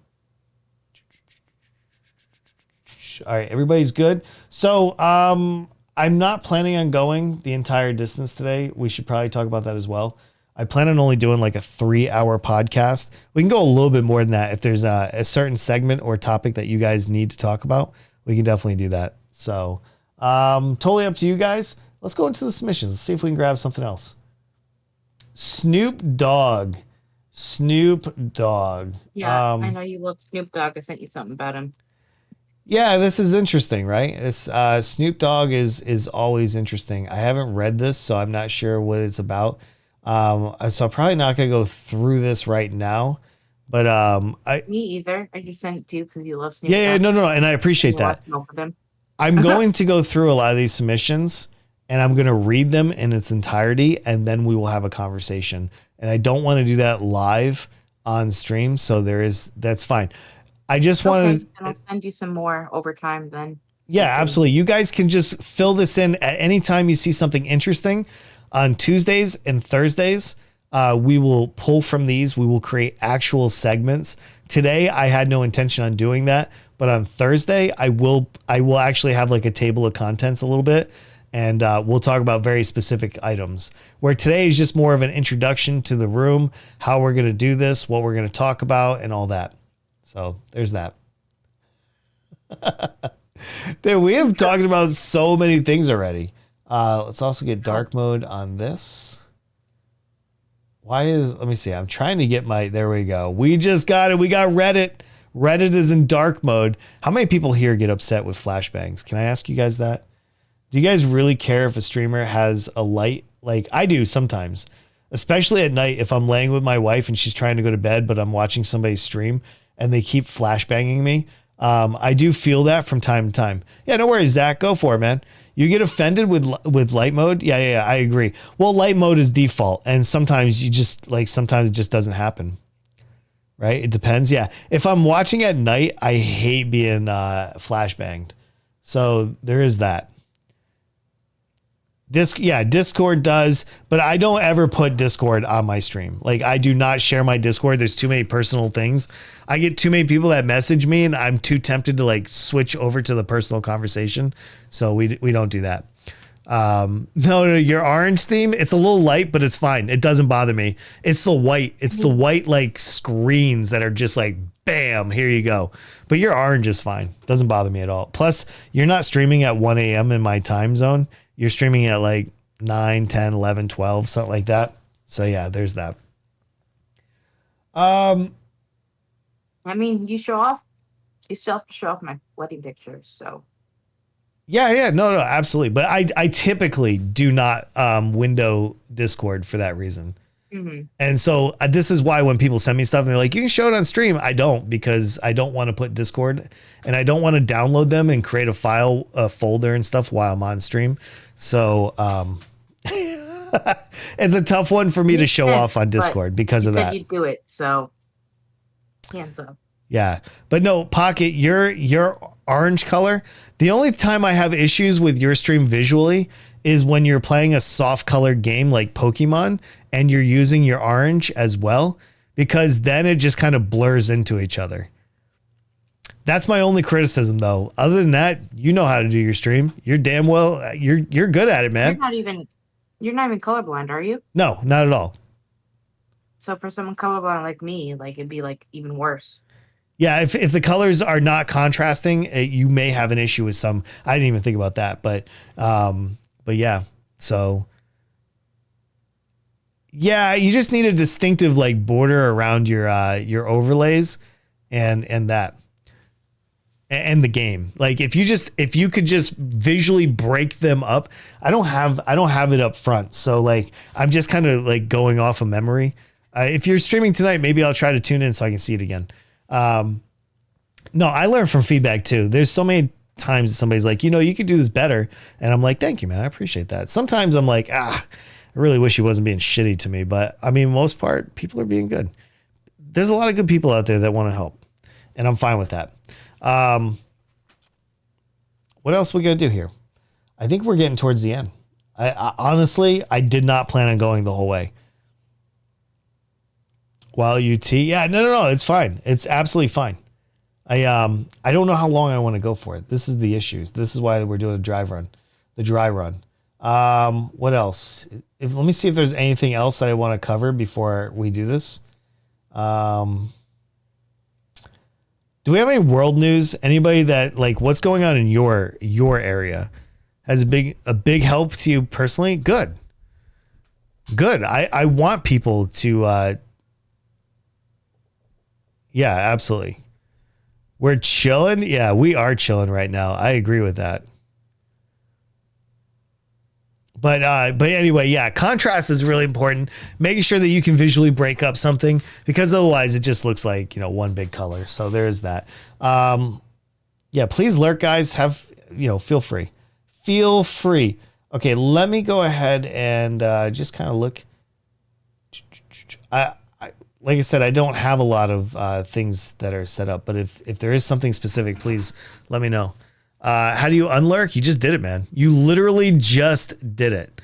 All right, everybody's good. So, I'm not planning on going the entire distance today. We should probably talk about that as well. I plan on only doing like a 3-hour podcast. We can go a little bit more than that. If there's a certain segment or topic that you guys need to talk about, we can definitely do that. So, totally up to you guys. Let's go into the submissions. Let's see if we can grab something else. Snoop Dogg. Yeah, I know you love Snoop Dogg. I sent you something about him. Yeah, this is interesting, right? It's Snoop Dogg is always interesting. I haven't read this, so I'm not sure what it's about. So I'm probably not gonna go through this right now. But Me either. I just sent it to you because you love Snoop yeah, Dogg. no, and I appreciate that. I'm going to go through a lot of these submissions, and I'm going to read them in its entirety, and then we will have a conversation. And I don't want to do that live on stream, so that's fine. I just wanted to. I'll send you some more over time then. Yeah, absolutely. You guys can just fill this in at any time you see something interesting. On Tuesdays and Thursdays, we will pull from these. We will create actual segments. Today, I had no intention on doing that, but on Thursday, I will actually have like a table of contents a little bit, and we'll talk about very specific items. Where today is just more of an introduction to the room, how we're going to do this, what we're going to talk about, and all that. So there's that. Dude, we have talked about so many things already. Let's also get dark mode on this. Let me see. I'm trying to get there we go. We just got it. We got Reddit. Reddit is in dark mode. How many people here get upset with flashbangs? Can I ask you guys that? Do you guys really care if a streamer has a light? Like I do sometimes, especially at night if I'm laying with my wife and she's trying to go to bed, but I'm watching somebody stream and they keep flashbanging me. I do feel that from time to time. Yeah, no worries, Zach. Go for it, man. You get offended with light mode? Yeah, I agree. Well, light mode is default, and sometimes sometimes it just doesn't happen. Right? It depends. Yeah. If I'm watching at night, I hate being flashbanged. So there is that. Discord does, but I don't ever put Discord on my stream. Like I do not share my Discord. There's too many personal things. I get too many people that message me and I'm too tempted to like switch over to the personal conversation. So we don't do that. No, your orange theme, it's a little light, but it's fine. It doesn't bother me. It's the white. It's the white like screens that are just like, bam, here you go. But your orange is fine. Doesn't bother me at all. Plus you're not streaming at 1 a.m. in my time zone. You're streaming at like 9, 10, 11, 12, something like that. So yeah, there's that. I mean, you still have to show off my wedding pictures, so. Yeah, no, absolutely. But I typically do not window Discord for that reason. Mm-hmm. And so this is why when people send me stuff and they're like, you can show it on stream. I don't, because I don't want to put Discord and I don't want to download them and create a folder and stuff while I'm on stream. So it's a tough one for me to show off on Discord because of that. You do it, so hands up. Yeah, but no, Pocket, your orange color. The only time I have issues with your stream visually is when you're playing a soft colored game like Pokemon and you're using your orange as well, because then it just kind of blurs into each other. That's my only criticism though. Other than that, you know how to do your stream. You're damn well, you're good at it, man. You're not even colorblind, are you? No, not at all. So for someone colorblind like me, like it'd be like even worse. Yeah, if the colors are not contrasting, you may have an issue with some. I didn't even think about that, but yeah. So yeah, you just need a distinctive like border around your overlays and that and the game. Like if you could just visually break them up. I don't have it up front, so like I'm just kind of like going off of memory. If you're streaming tonight, maybe I'll try to tune in so I can see it again. No, I learn from feedback too. There's so many times that somebody's like, you could do this better. And I'm like, thank you, man. I appreciate that. Sometimes I'm like, I really wish he wasn't being shitty to me. But I mean, most part, people are being good. There's a lot of good people out there that want to help. And I'm fine with that. What else we got to do here? I think we're getting towards the end. I honestly, I did not plan on going the whole way. While UT, yeah, no, it's fine. It's absolutely fine. I don't know how long I want to go for it. This is the issues. This is why we're doing the dry run. What else? Let me see if there's anything else that I want to cover before we do this. Do we have any world news? Anybody that like what's going on in your area has a big help to you personally? Good. I want people to yeah, absolutely. We're chilling. Yeah, we are chilling right now. I agree with that. But anyway, yeah, contrast is really important. Making sure that you can visually break up something because otherwise it just looks like, one big color. So there's that. Yeah, please lurk, guys. Feel free. Feel free. Okay, let me go ahead and just kind of look. Like I said, I don't have a lot of things that are set up, but if there is something specific, please let me know. How do you unlurk? You just did it, man. You literally just did it.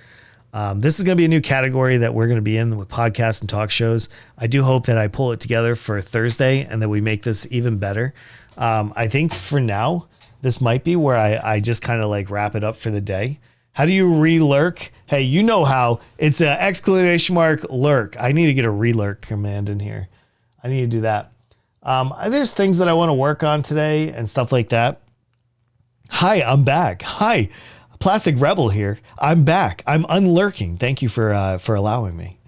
This is going to be a new category that we're going to be in with podcasts and talk shows. I do hope that I pull it together for Thursday and that we make this even better. I think for now, this might be where I just kind of like wrap it up for the day. How do you re-lurk? Hey, you know how. It's an exclamation mark lurk. I need to get a re-lurk command in here. I need to do that. There's things that I want to work on today and stuff like that. Hi, I'm back. Hi, Plastic Rebel here. I'm back. I'm unlurking. Thank you for allowing me.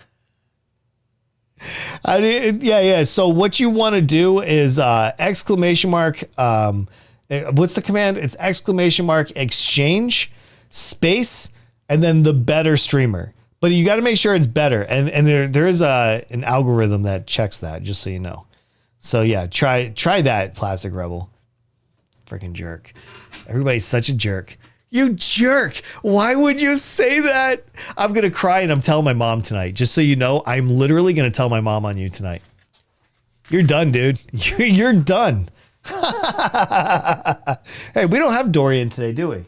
Yeah. So what you want to do is exclamation mark. What's the command? It's exclamation mark exchange space and then the better streamer. But you got to make sure it's better. And there is an algorithm that checks that, just so you know. So yeah, try that, Plastic Rebel. Freaking jerk. Everybody's such a jerk. You jerk. Why would you say that? I'm going to cry and I'm telling my mom tonight. Just so you know, I'm literally going to tell my mom on you tonight. You're done, dude. You're done. Hey, we don't have Dorian today, do we?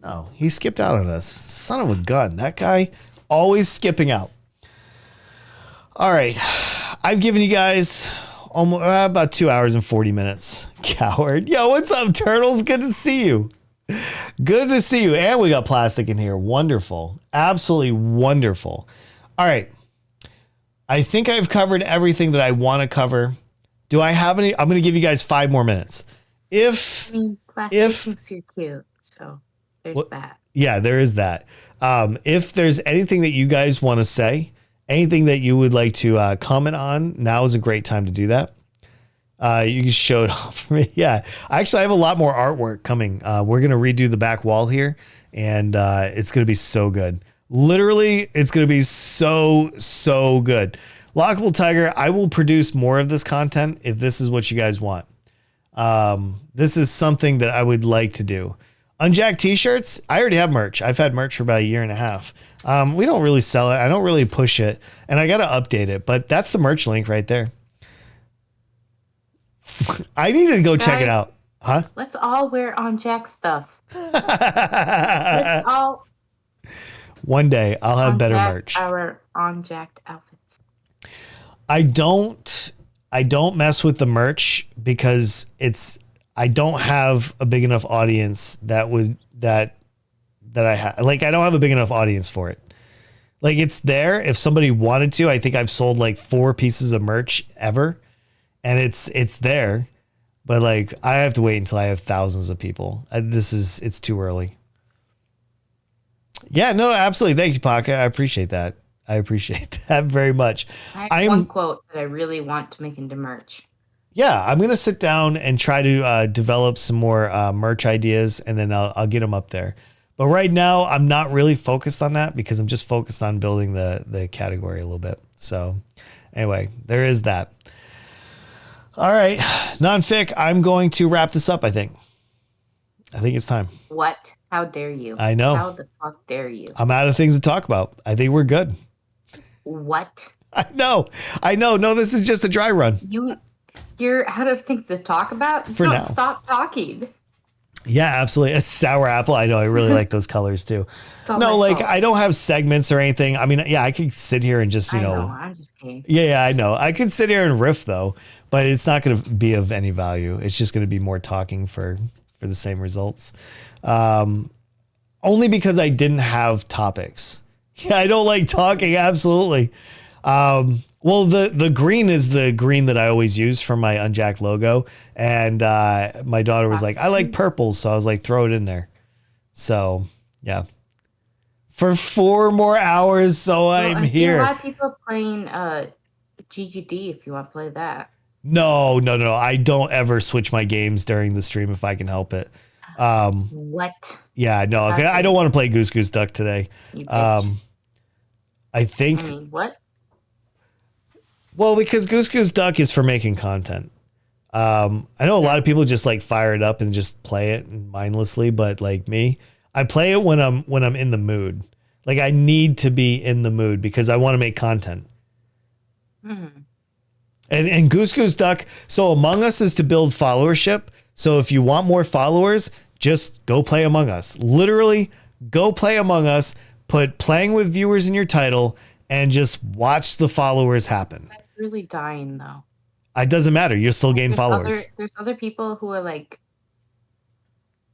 No, he skipped out on us. Son of a gun. That guy always skipping out. All right. I've given you guys almost about 2 hours and 40 minutes. Coward. Yo, what's up, turtles? Good to see you. Good to see you. And we got Plastic in here. Wonderful. Absolutely wonderful. All right. I think I've covered everything that I want to cover. Do I have any? I'm going to give you guys 5 more minutes. Plastic thinks you're cute, so there's that. Yeah, there is that. If there's anything that you guys want to say, anything that you would like to comment on, now is a great time to do that. You can show it off for me. Yeah, actually, I have a lot more artwork coming. We're going to redo the back wall here, and it's going to be so good. Literally, it's going to be so good. Lockable Tiger, I will produce more of this content if this is what you guys want. This is something that I would like to do. Unjacked t-shirts, I already have merch. I've had merch for about 1.5 years. We don't really sell it. I don't really push it, and I got to update it, but that's the merch link right there. I need to go check it out. Huh? Let's all wear Unjacked stuff. Let's all. One day I'll have better merch. Our Unjacked outfits. I don't mess with the merch because I don't have a big enough audience that I have. Like, I don't have a big enough audience for it. Like, it's there if somebody wanted to. I think I've sold like 4 pieces of merch ever. And it's there, but like I have to wait until I have thousands of people. It's too early. Yeah, no, absolutely. Thank you, Paka. I appreciate that. I appreciate that very much. I have one quote that I really want to make into merch. Yeah, I'm going to sit down and try to develop some more merch ideas, and then I'll get them up there. But right now, I'm not really focused on that because I'm just focused on building the category a little bit. So anyway, there is that. All right, non-fic, I'm going to wrap this up, I think. I think it's time. What? How dare you? I know. How the fuck dare you? I'm out of things to talk about. I think we're good. What? I know. No, this is just a dry run. You're out of things to talk about? For now. Stop talking. Yeah, absolutely. A sour apple. I know. I really like those colors too. It's all No, my like fault. I don't have segments or anything. I mean, yeah, I could sit here and just, I know. I'm just kidding. yeah, I know. I could sit here and riff though, but it's not going to be of any value. It's just going to be more talking for the same results. Only because I didn't have topics. Yeah, I don't like talking. Absolutely. Well, the green is the green that I always use for my Unjacked logo. And my daughter was like, I like purple. So I was like, throw it in there. So, yeah. For 4 more hours. So I'm I see here. a lot of people playing GGD if you want to play that. No. I don't ever switch my games during the stream if I can help it. What? Yeah, no. Okay. I don't want to play Goose Goose Duck today. You bitch. I think. I mean, what? Well, because Goose Goose Duck is for making content. I know a lot of people just like fire it up and just play it mindlessly, but like me, I play it when I'm in the mood. Like I need to be in the mood because I want to make content. And Goose Goose Duck. So Among Us is to build followership. So if you want more followers, just go play Among Us. Literally, go play Among Us. Put playing with viewers in your title and just watch the followers happen. That's really dying though. It doesn't matter. You'll still gain followers. There's other people who are like,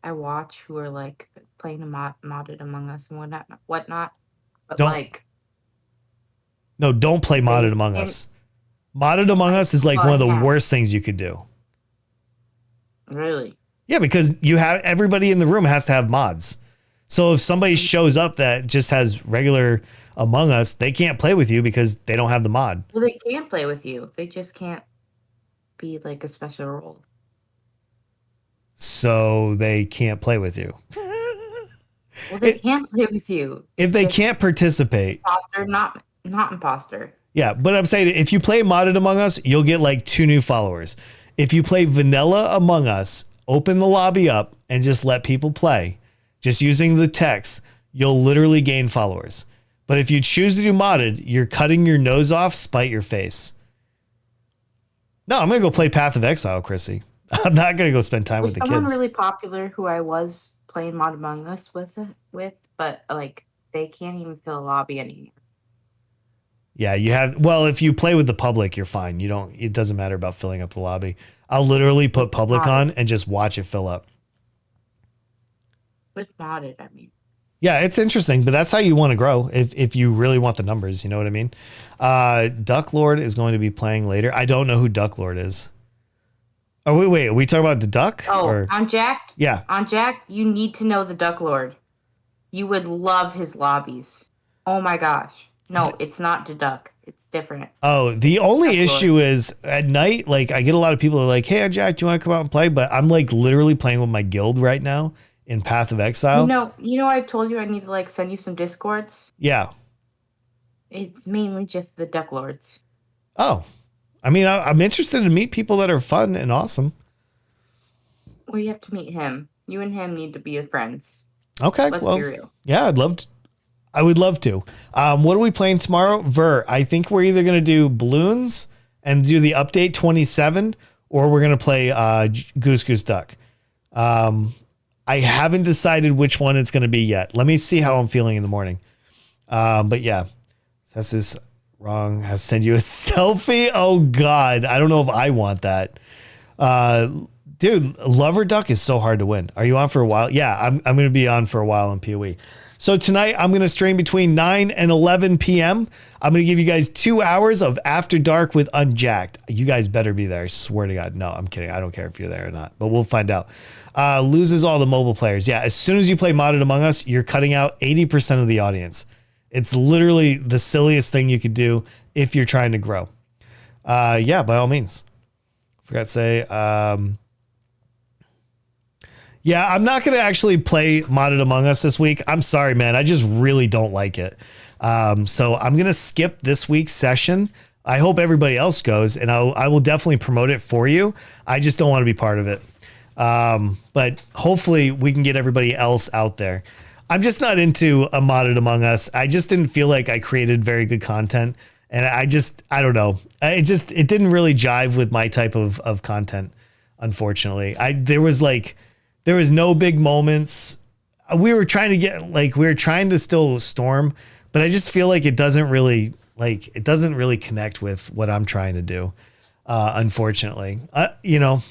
I watch who are like playing a modded Among Us and whatnot. But don't play modded Among Us. Modded Among Us is like one of the worst things you could do. Really? Yeah, because everybody in the room has to have mods. So if somebody shows up that just has regular Among Us, they can't play with you because they don't have the mod. Well, they can play with you. They just can't be like a special role. So they can't play with you. Well, they can't play with you. If they can't participate. Imposter, not imposter. Yeah, but I'm saying if you play modded Among Us, you'll get like 2 new followers. If you play vanilla Among Us, open the lobby up and just let people play, just using the text, you'll literally gain followers. But if you choose to do modded, you're cutting your nose off, spite your face. No, I'm going to go play Path of Exile, Chrissy. I'm not going to go spend time with the kids. Someone really popular who I was playing Mod Among Us with, but like they can't even fill a lobby anymore. Yeah, if you play with the public, you're fine. It doesn't matter about filling up the lobby. I'll literally put public on and just watch it fill up. With modded, I mean. Yeah, it's interesting, but that's how you want to grow if you really want the numbers, you know what I mean? Duck Lord is going to be playing later. I don't know who Duck Lord is. Oh, wait, are we talking about the Duck? Oh, Unjacked? Yeah. Unjacked, you need to know the Duck Lord. You would love his lobbies. Oh my gosh. No, it's not the Duck. It's different. Oh, the only issue is at night, like I get a lot of people who are like, hey, Jack, do you want to come out and play? But I'm like literally playing with my guild right now in Path of Exile. You know, I've told you I need to like send you some Discords. Yeah. It's mainly just the Duck Lords. Oh, I mean, I'm interested to meet people that are fun and awesome. Well, you have to meet him. You and him need to be friends. Okay. Let's be real. Yeah, I would love to. What are we playing tomorrow? I think we're either going to do Balloons and do the update 27, or we're going to play Goose Goose Duck. I haven't decided which one it's going to be yet. Let me see how I'm feeling in the morning. But yeah, that's this wrong. Has send you a selfie. Oh God. I don't know if I want that. Dude, Lover Duck is so hard to win. Are you on for a while? Yeah, I'm going to be on for a while in PoE. So tonight I'm going to stream between 9 and 11 p.m. I'm going to give you guys 2 hours of After Dark with Unjacked. You guys better be there. I swear to God. No, I'm kidding. I don't care if you're there or not, but we'll find out. Loses all the mobile players. Yeah, as soon as you play Modded Among Us, you're cutting out 80% of the audience. It's literally the silliest thing you could do if you're trying to grow. Yeah, by all means. Forgot to say... Yeah, I'm not going to actually play Modded Among Us this week. I'm sorry, man. I just really don't like it. So I'm going to skip this week's session. I hope everybody else goes, and I will definitely promote it for you. I just don't want to be part of it. But hopefully we can get everybody else out there. I'm just not into a Modded Among Us. I just didn't feel like I created very good content. And I don't know. It didn't really jive with my type of content, unfortunately. There was like There was no big moments. We were trying to still storm, but I just feel like it doesn't really connect with what I'm trying to do. Unfortunately, you know,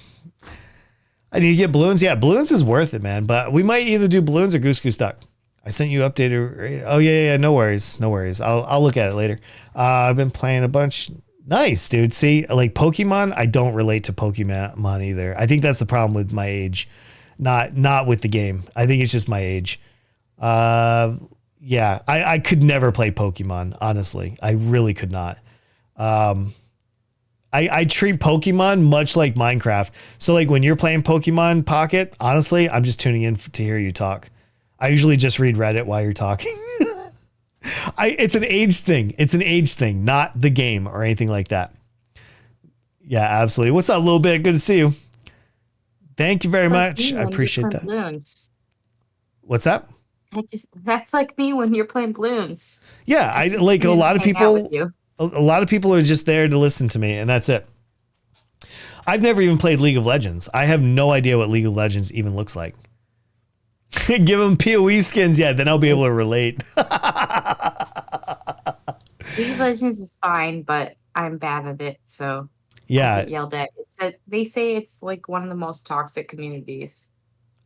I need to get balloons. Yeah, balloons is worth it, man. But we might either do balloons or Goose Goose Duck. I sent you updated. Oh yeah. No worries. I'll look at it later. I've been playing a bunch. Nice, dude. See, like Pokemon, I don't relate to Pokemon either. I think that's the problem with my age, not with the game. I think it's just my age. Yeah, I could never play Pokemon. Honestly, I really could not. I treat Pokemon much like Minecraft. So like when you're playing Pokemon Pocket, honestly, I'm just tuning in to hear you talk. I usually just read Reddit while you're talking. It's an age thing. It's an age thing, not the game or anything like that. Yeah, absolutely. What's up, little bit? Good to see you. Thank you very much. I appreciate that. Balloons. What's that? That's like me when you're playing balloons. Yeah, I like a lot of people. A lot of people are just there to listen to me, and that's it. I've never even played League of Legends. I have no idea what League of Legends even looks like. Give them PoE skins, yeah, then I'll be able to relate. League of Legends is fine, but I'm bad at it, so yeah, I get yelled at. They say it's like one of the most toxic communities.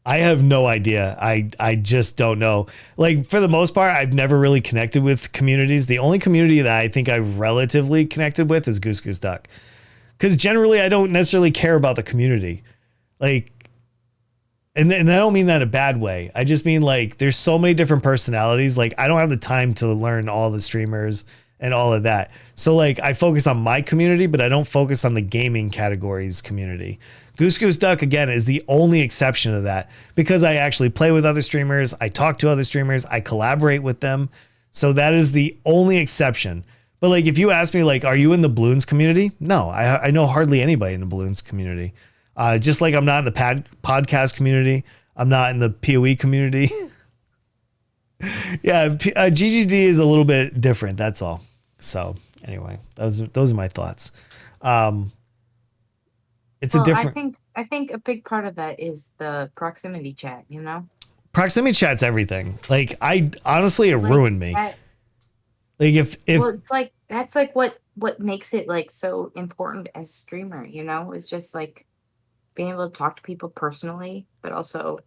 I have no idea. I just don't know. Like for the most part, I've never really connected with communities. The only community that I think I've relatively connected with is Goose Goose Duck. Because generally I don't necessarily care about the community. Like, and I don't mean that in a bad way. I just mean like there's so many different personalities. Like I don't have the time to learn all the streamers and all of that. So like I focus on my community, but I don't focus on the gaming categories community. Goose Goose Duck, again, is the only exception to that because I actually play with other streamers. I talk to other streamers. I collaborate with them. So that is the only exception. But like, if you ask me, like, are you in the balloons community? No, I know hardly anybody in the balloons community. Just like I'm not in the podcast community. I'm not in the PoE community. Yeah, GGD is a little bit different. That's all. So anyway, those are my thoughts. It's a different. I think a big part of that is the proximity chat. You know, proximity chat's everything. Like I honestly, it ruined me. Like if well, it's like that's like what makes it like so important as a streamer. You know, is just like being able to talk to people personally, but also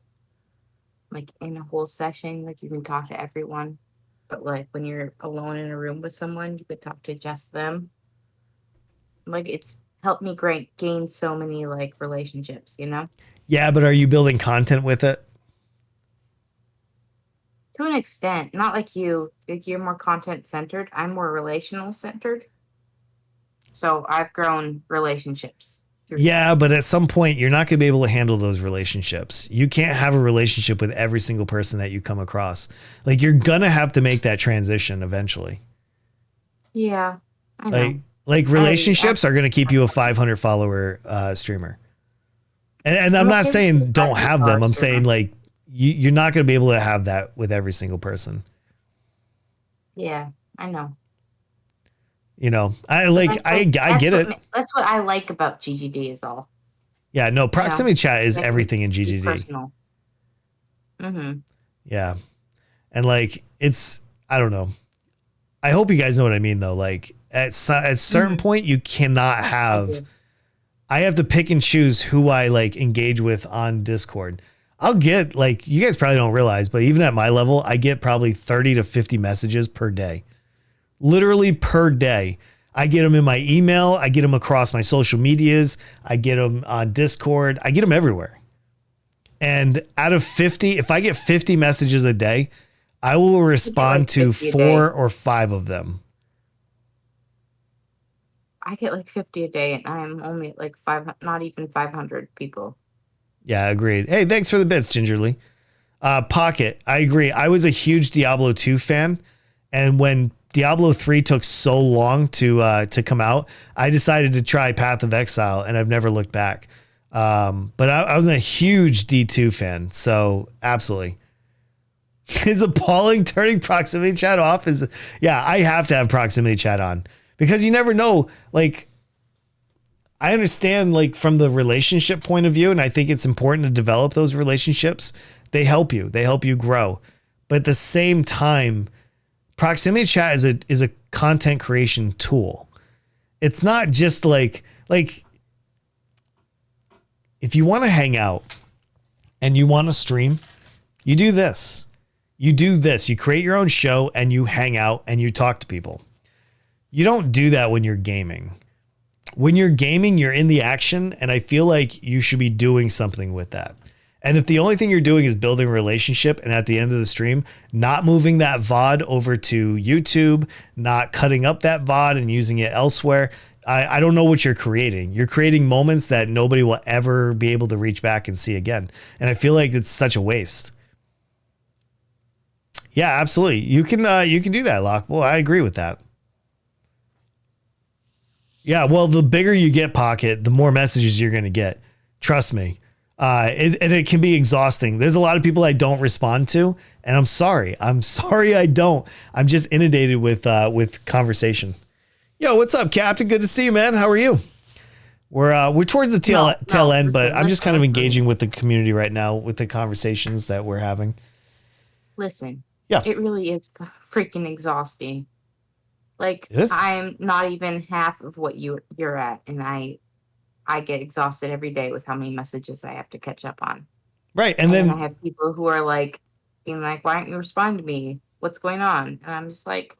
like in a whole session, like you can talk to everyone. But like when you're alone in a room with someone, you could talk to just them. Like it's helped me gain so many like relationships, you know? Yeah, but are you building content with it? To an extent, not like you. Like you're more content centered. I'm more relational centered. So I've grown relationships. Yeah, but at some point you're not going to be able to handle those relationships. You can't have a relationship with every single person that you come across. Like you're going to have to make that transition eventually. Yeah, I know. Like relationships are going to keep you a 500 follower streamer. And I'm not saying don't have them. I'm saying like you're not going to be able to have that with every single person. Yeah, I know. You know, I get it. That's what I like about GGD is all. Yeah, no, proximity chat is everything in GGD. Personal. Mm-hmm. Yeah. And like, I don't know. I hope you guys know what I mean though. Like at certain point you cannot have, I have to pick and choose who I like engage with on Discord. I'll get like, you guys probably don't realize, but even at my level, I get probably 30 to 50 messages per day. Literally per day. I get them in my email. I get them across my social medias. I get them on Discord. I get them everywhere. And out of 50, if I get 50 messages a day, I will respond to 4 or 5 of them. I get like 50 a day and I'm only at like not even 500 people. Yeah, agreed. Hey, thanks for the bits, Gingerly. Pocket, I agree. I was a huge Diablo 2 fan. And when Diablo 3 took so long to come out, I decided to try Path of Exile and I've never looked back. But I was a huge D2 fan. So absolutely. Is appalling turning proximity chat off? I have to have proximity chat on because you never know. Like I understand like from the relationship point of view, and I think it's important to develop those relationships. They help you grow. But at the same time, proximity chat is a content creation tool. It's not just like if you want to hang out and you want to stream, you do this. You create your own show and you hang out and you talk to people. You don't do that when you're gaming. When you're gaming, you're in the action, and I feel like you should be doing something with that. And if the only thing you're doing is building a relationship, and at the end of the stream, not moving that VOD over to YouTube, not cutting up that VOD and using it elsewhere, I don't know what you're creating. You're creating moments that nobody will ever be able to reach back and see again. And I feel like it's such a waste. Yeah, absolutely. You can do that, Lockable. I agree with that. Yeah, well, the bigger you get, Pocket, the more messages you're going to get. Trust me. And it can be exhausting. There's a lot of people I don't respond to, and I'm sorry. I don't. I'm just inundated with conversation. Yo, what's up, Captain? Good to see you, man. How are you? We're towards the tail end, but I'm just kind of engaging with the community right now with the conversations that we're having. Listen. Yeah. It really is freaking exhausting. Like, I'm not even half of what you're at, and I get exhausted every day with how many messages I have to catch up on. Right, and then I have people who are like, being like, "Why don't you respond to me? What's going on?" And I'm just like,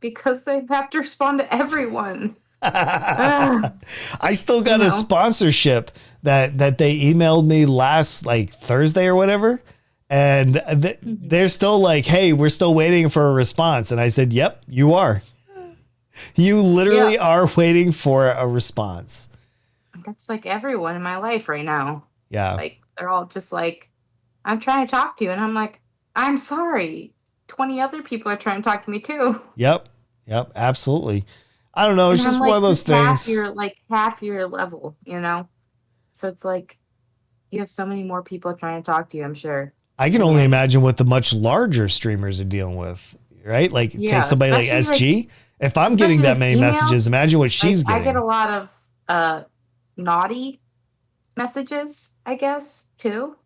because I have to respond to everyone. I still got a sponsorship that they emailed me last like Thursday or whatever. And they're still like, "Hey, we're still waiting for a response." And I said, "Yep, you are. You literally are waiting for a response." That's like everyone in my life right now. Yeah. Like, they're all just like, "I'm trying to talk to you." And I'm like, "I'm sorry. 20 other people are trying to talk to me too." Yep, absolutely. I don't know. It's just one of those things. Half your level, you know? So it's like, you have so many more people trying to talk to you, I'm sure. I can only imagine what the much larger streamers are dealing with, right? Like, take somebody like SG. If I'm getting that many messages, imagine what she's getting. I get a lot of naughty messages, I guess, too.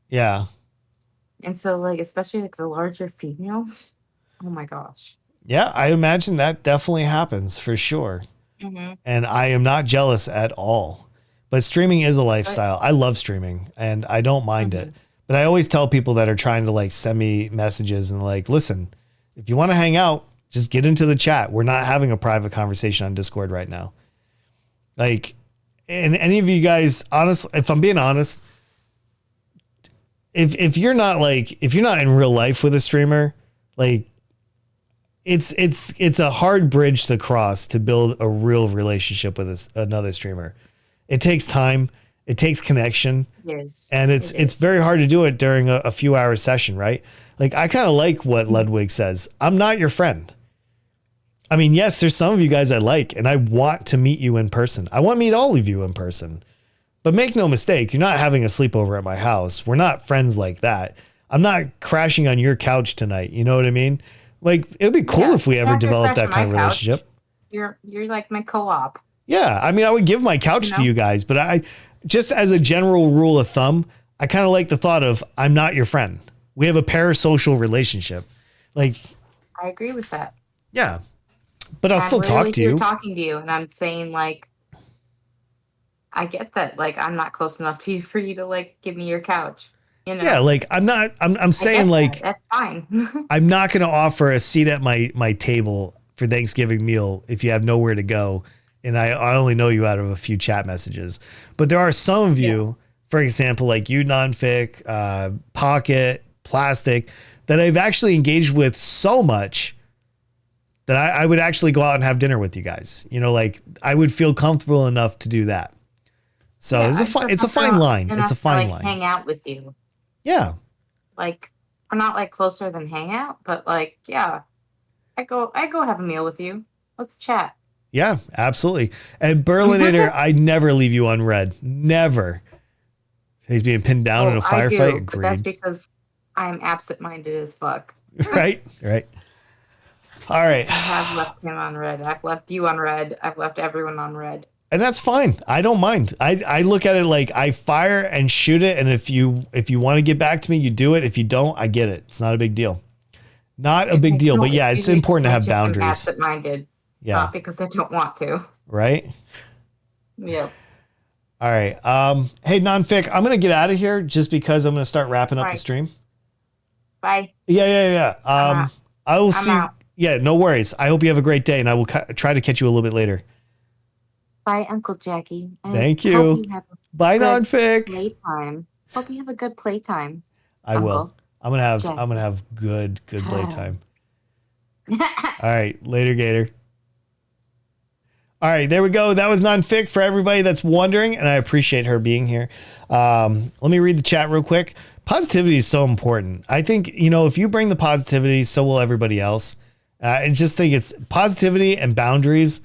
Yeah. And so, like, especially like the larger females. Oh my gosh. Yeah, I imagine that definitely happens for sure. Mm-hmm. And I am not jealous at all. But streaming is a lifestyle. I love streaming and I don't mind it. But I always tell people that are trying to like send me messages and like, listen, if you want to hang out, just get into the chat. We're not having a private conversation on Discord right now. Like, and any of you guys, honestly, if I'm being honest, if you're not in real life with a streamer, like it's a hard bridge to cross to build a real relationship with another streamer. It takes time. It takes connection. Yes. And it's very hard to do it during a few hour session, right? Like, I kind of like what Ludwig says. I'm not your friend. I mean, yes, there's some of you guys I like, and I want to meet you in person. I want to meet all of you in person. But make no mistake, you're not having a sleepover at my house. We're not friends like that. I'm not crashing on your couch tonight. You know what I mean? Like, it would be cool if we ever developed that kind of relationship. You're like my co-op. Yeah. I mean, I would give my couch to you guys, but I just as a general rule of thumb, I kind of like the thought of I'm not your friend. We have a parasocial relationship. Like, I agree with that. Yeah. But I'll still talk to you. I'm talking to you, and I'm saying, like, I get that. Like, I'm not close enough to you for you to, like, give me your couch. You know? Yeah, like, I'm saying, like, that's fine. I'm not going to offer a seat at my table for Thanksgiving meal if you have nowhere to go. And I only know you out of a few chat messages. But there are some of you, for example, like you, Nonfic, Pocket, Plastic, that I've actually engaged with so much that I would actually go out and have dinner with you guys. You know, like, I would feel comfortable enough to do that. So it's a fine line. It's a fine line. Hang out with you. Yeah. Like, we're not like closer than hang out, but like, yeah, I go have a meal with you. Let's chat. Yeah, absolutely. And Berlinator, I never leave you unread. Never. He's being pinned down in a firefight. Agreed. That's because I'm absent-minded as fuck. Right. All right. I have left him on red. I've left you on red. I've left everyone on red. And that's fine. I don't mind. I look at it like I fire and shoot it. And if you want to get back to me, you do it. If you don't, I get it. It's not a big deal. Not a big deal. But yeah, it's important to have boundaries. Absent-minded. Yeah. Not because I don't want to. Right? Yeah. All right. Hey, Nonfic, I'm going to get out of here just because I'm going to start wrapping up the stream. Bye. Yeah. I will see. Out. Yeah, no worries. I hope you have a great day, and I will try to catch you a little bit later. Bye, Uncle Jackie. Thank you. Bye, Nonfic. Playtime. Hope you have a good playtime. I will. I'm gonna have good playtime. All right, later, Gator. All right, there we go. That was Nonfic for everybody that's wondering, and I appreciate her being here. Let me read the chat real quick. Positivity is so important. I think, if you bring the positivity, so will everybody else. I just think it's positivity and boundaries.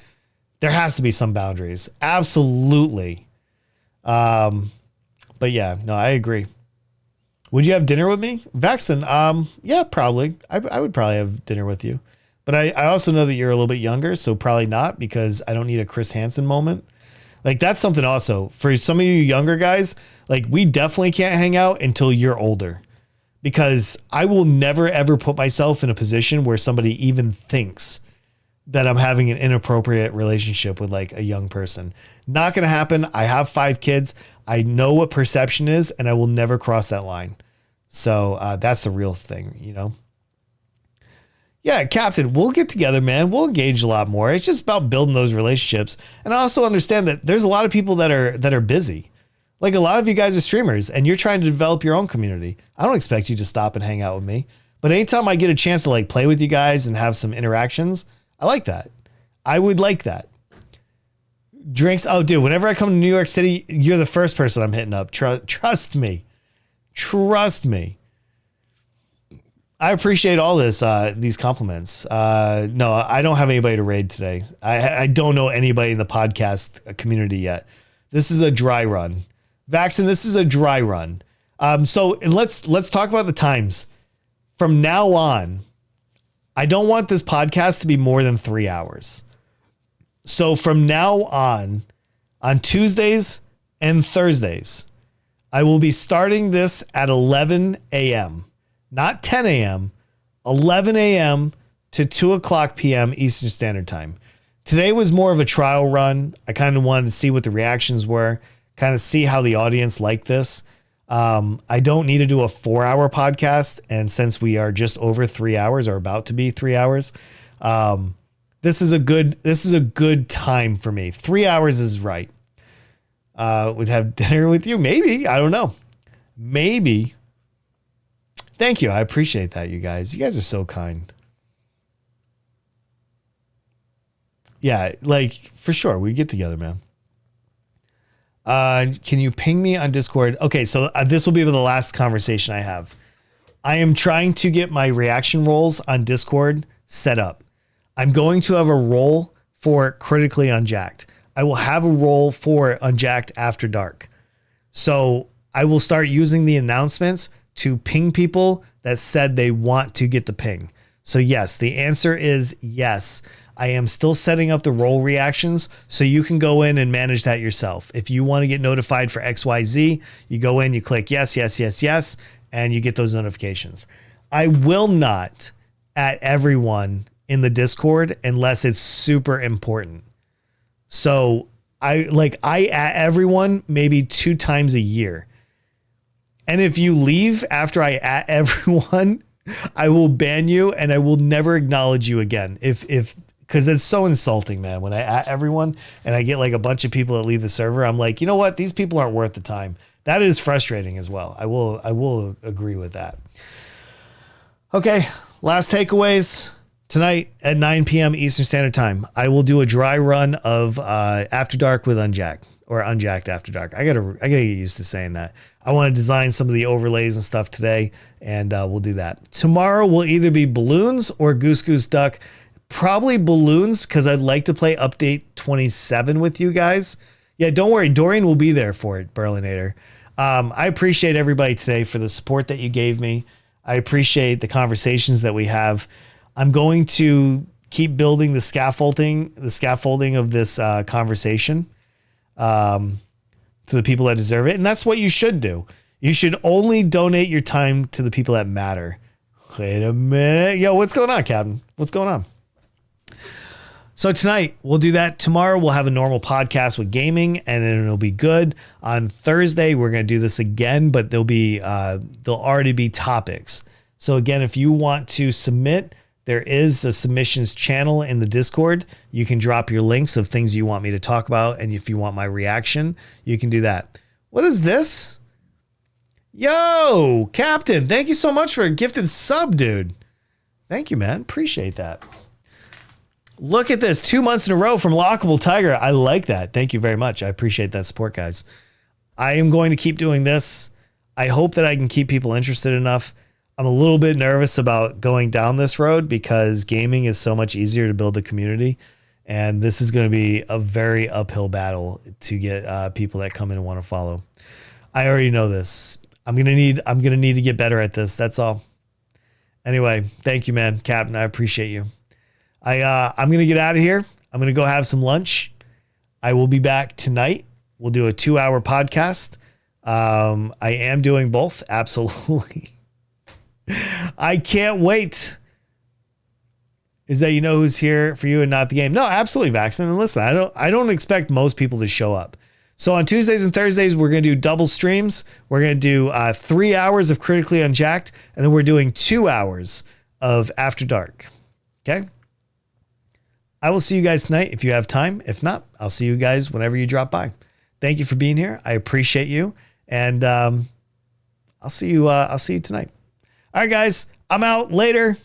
There has to be some boundaries. Absolutely. But yeah, no, I agree. Would you have dinner with me? Vaxon? Yeah, probably. I would probably have dinner with you. But I also know that you're a little bit younger, so probably not, because I don't need a Chris Hansen moment. Like, that's something also. For some of you younger guys, like, we definitely can't hang out until you're older. Because I will never, ever put myself in a position where somebody even thinks that I'm having an inappropriate relationship with like a young person. Not going to happen. I have 5 kids. I know what perception is, and I will never cross that line. So that's the real thing, Yeah, Captain, we'll get together, man. We'll engage a lot more. It's just about building those relationships. And I also understand that there's a lot of people that are busy. Like, a lot of you guys are streamers and you're trying to develop your own community. I don't expect you to stop and hang out with me. But anytime I get a chance to like play with you guys and have some interactions, I like that. I would like that. Drinks. Oh, dude, whenever I come to New York City, you're the first person I'm hitting up. Trust me. Trust me. I appreciate all these compliments. No, I don't have anybody to raid today. I don't know anybody in the podcast community yet. This is a dry run. Vaxon, this is a dry run. So let's talk about the times. From now on, I don't want this podcast to be more than 3 hours. So from now on Tuesdays and Thursdays, I will be starting this at 11 a.m., not 10 a.m., 11 a.m. to 2 o'clock p.m. Eastern Standard Time. Today was more of a trial run. I kind of wanted to see what the reactions were, kind of see how the audience liked this. I don't need to do a 4-hour podcast. And since we are just over 3 hours, or about to be 3 hours, this is a good time for me. 3 hours is right. Would have dinner with you. Maybe. I don't know. Maybe. Thank you. I appreciate that, you guys. You guys are so kind. Yeah, like, for sure. We get together, man. Can you ping me on Discord? Okay, so this will be the last conversation I have. I am trying to get my reaction roles on Discord set up. I'm going to have a role for Critically Unjacked. I will have a role for Unjacked After Dark. So I will start using the announcements to ping people that said they want to get the ping. So yes, the answer is yes. I am still setting up the role reactions, so you can go in and manage that yourself. If you want to get notified for XYZ, you go in, you click yes, and you get those notifications. I will not at everyone in the Discord unless it's super important. So I at everyone maybe 2 times a year. And if you leave after I at everyone, I will ban you and I will never acknowledge you again. Because it's so insulting, man. When I at everyone and I get like a bunch of people that leave the server, I'm like, you know what? These people aren't worth the time. That is frustrating as well. I will agree with that. Okay, last takeaways. Tonight at 9 p.m. Eastern Standard Time, I will do a dry run of After Dark with Unjacked, or Unjacked After Dark. I gotta get used to saying that. I want to design some of the overlays and stuff today, and we'll do that. Tomorrow will either be balloons or Goose Goose Duck. Probably balloons, because I'd like to play update 27 with you guys. Yeah, don't worry. Dorian will be there for it, Berlinator. I appreciate everybody today for the support that you gave me. I appreciate the conversations that we have. I'm going to keep building the scaffolding of this conversation. to the people that deserve it. And that's what you should do. You should only donate your time to the people that matter. Wait a minute. Yo, what's going on, Captain? What's going on? So tonight we'll do that. Tomorrow we'll have a normal podcast with gaming, and then it'll be good. On Thursday we're going to do this again, but there'll already be topics. So again, if you want to submit, there is a submissions channel in the Discord. You can drop your links of things you want me to talk about, and if you want my reaction, you can do that. What is this? Yo, Captain, thank you so much for a gifted sub, dude. Thank you, man. Appreciate that. Look at this. 2 months in a row from Lockable Tiger. I like that. Thank you very much. I appreciate that support, guys. I am going to keep doing this. I hope that I can keep people interested enough. I'm a little bit nervous about going down this road because gaming is so much easier to build a community. And this is going to be a very uphill battle to get people that come in and want to follow. I already know this. I'm going to need to get better at this. That's all. Anyway, thank you, man. Captain, I appreciate you. I'm going to get out of here. I'm going to go have some lunch. I will be back tonight. We'll do a 2-hour podcast. I am doing both. Absolutely. I can't wait. Is that you know who's here for you and not the game? No, absolutely, Vaxxon. And listen, I don't expect most people to show up. So on Tuesdays and Thursdays, we're going to do double streams. We're going to do 3 hours of Critically Unjacked, and then we're doing 2 hours of After Dark. Okay? I will see you guys tonight if you have time. If not, I'll see you guys whenever you drop by. Thank you for being here. I appreciate you. And I'll see you tonight. All right, guys, I'm out. Later.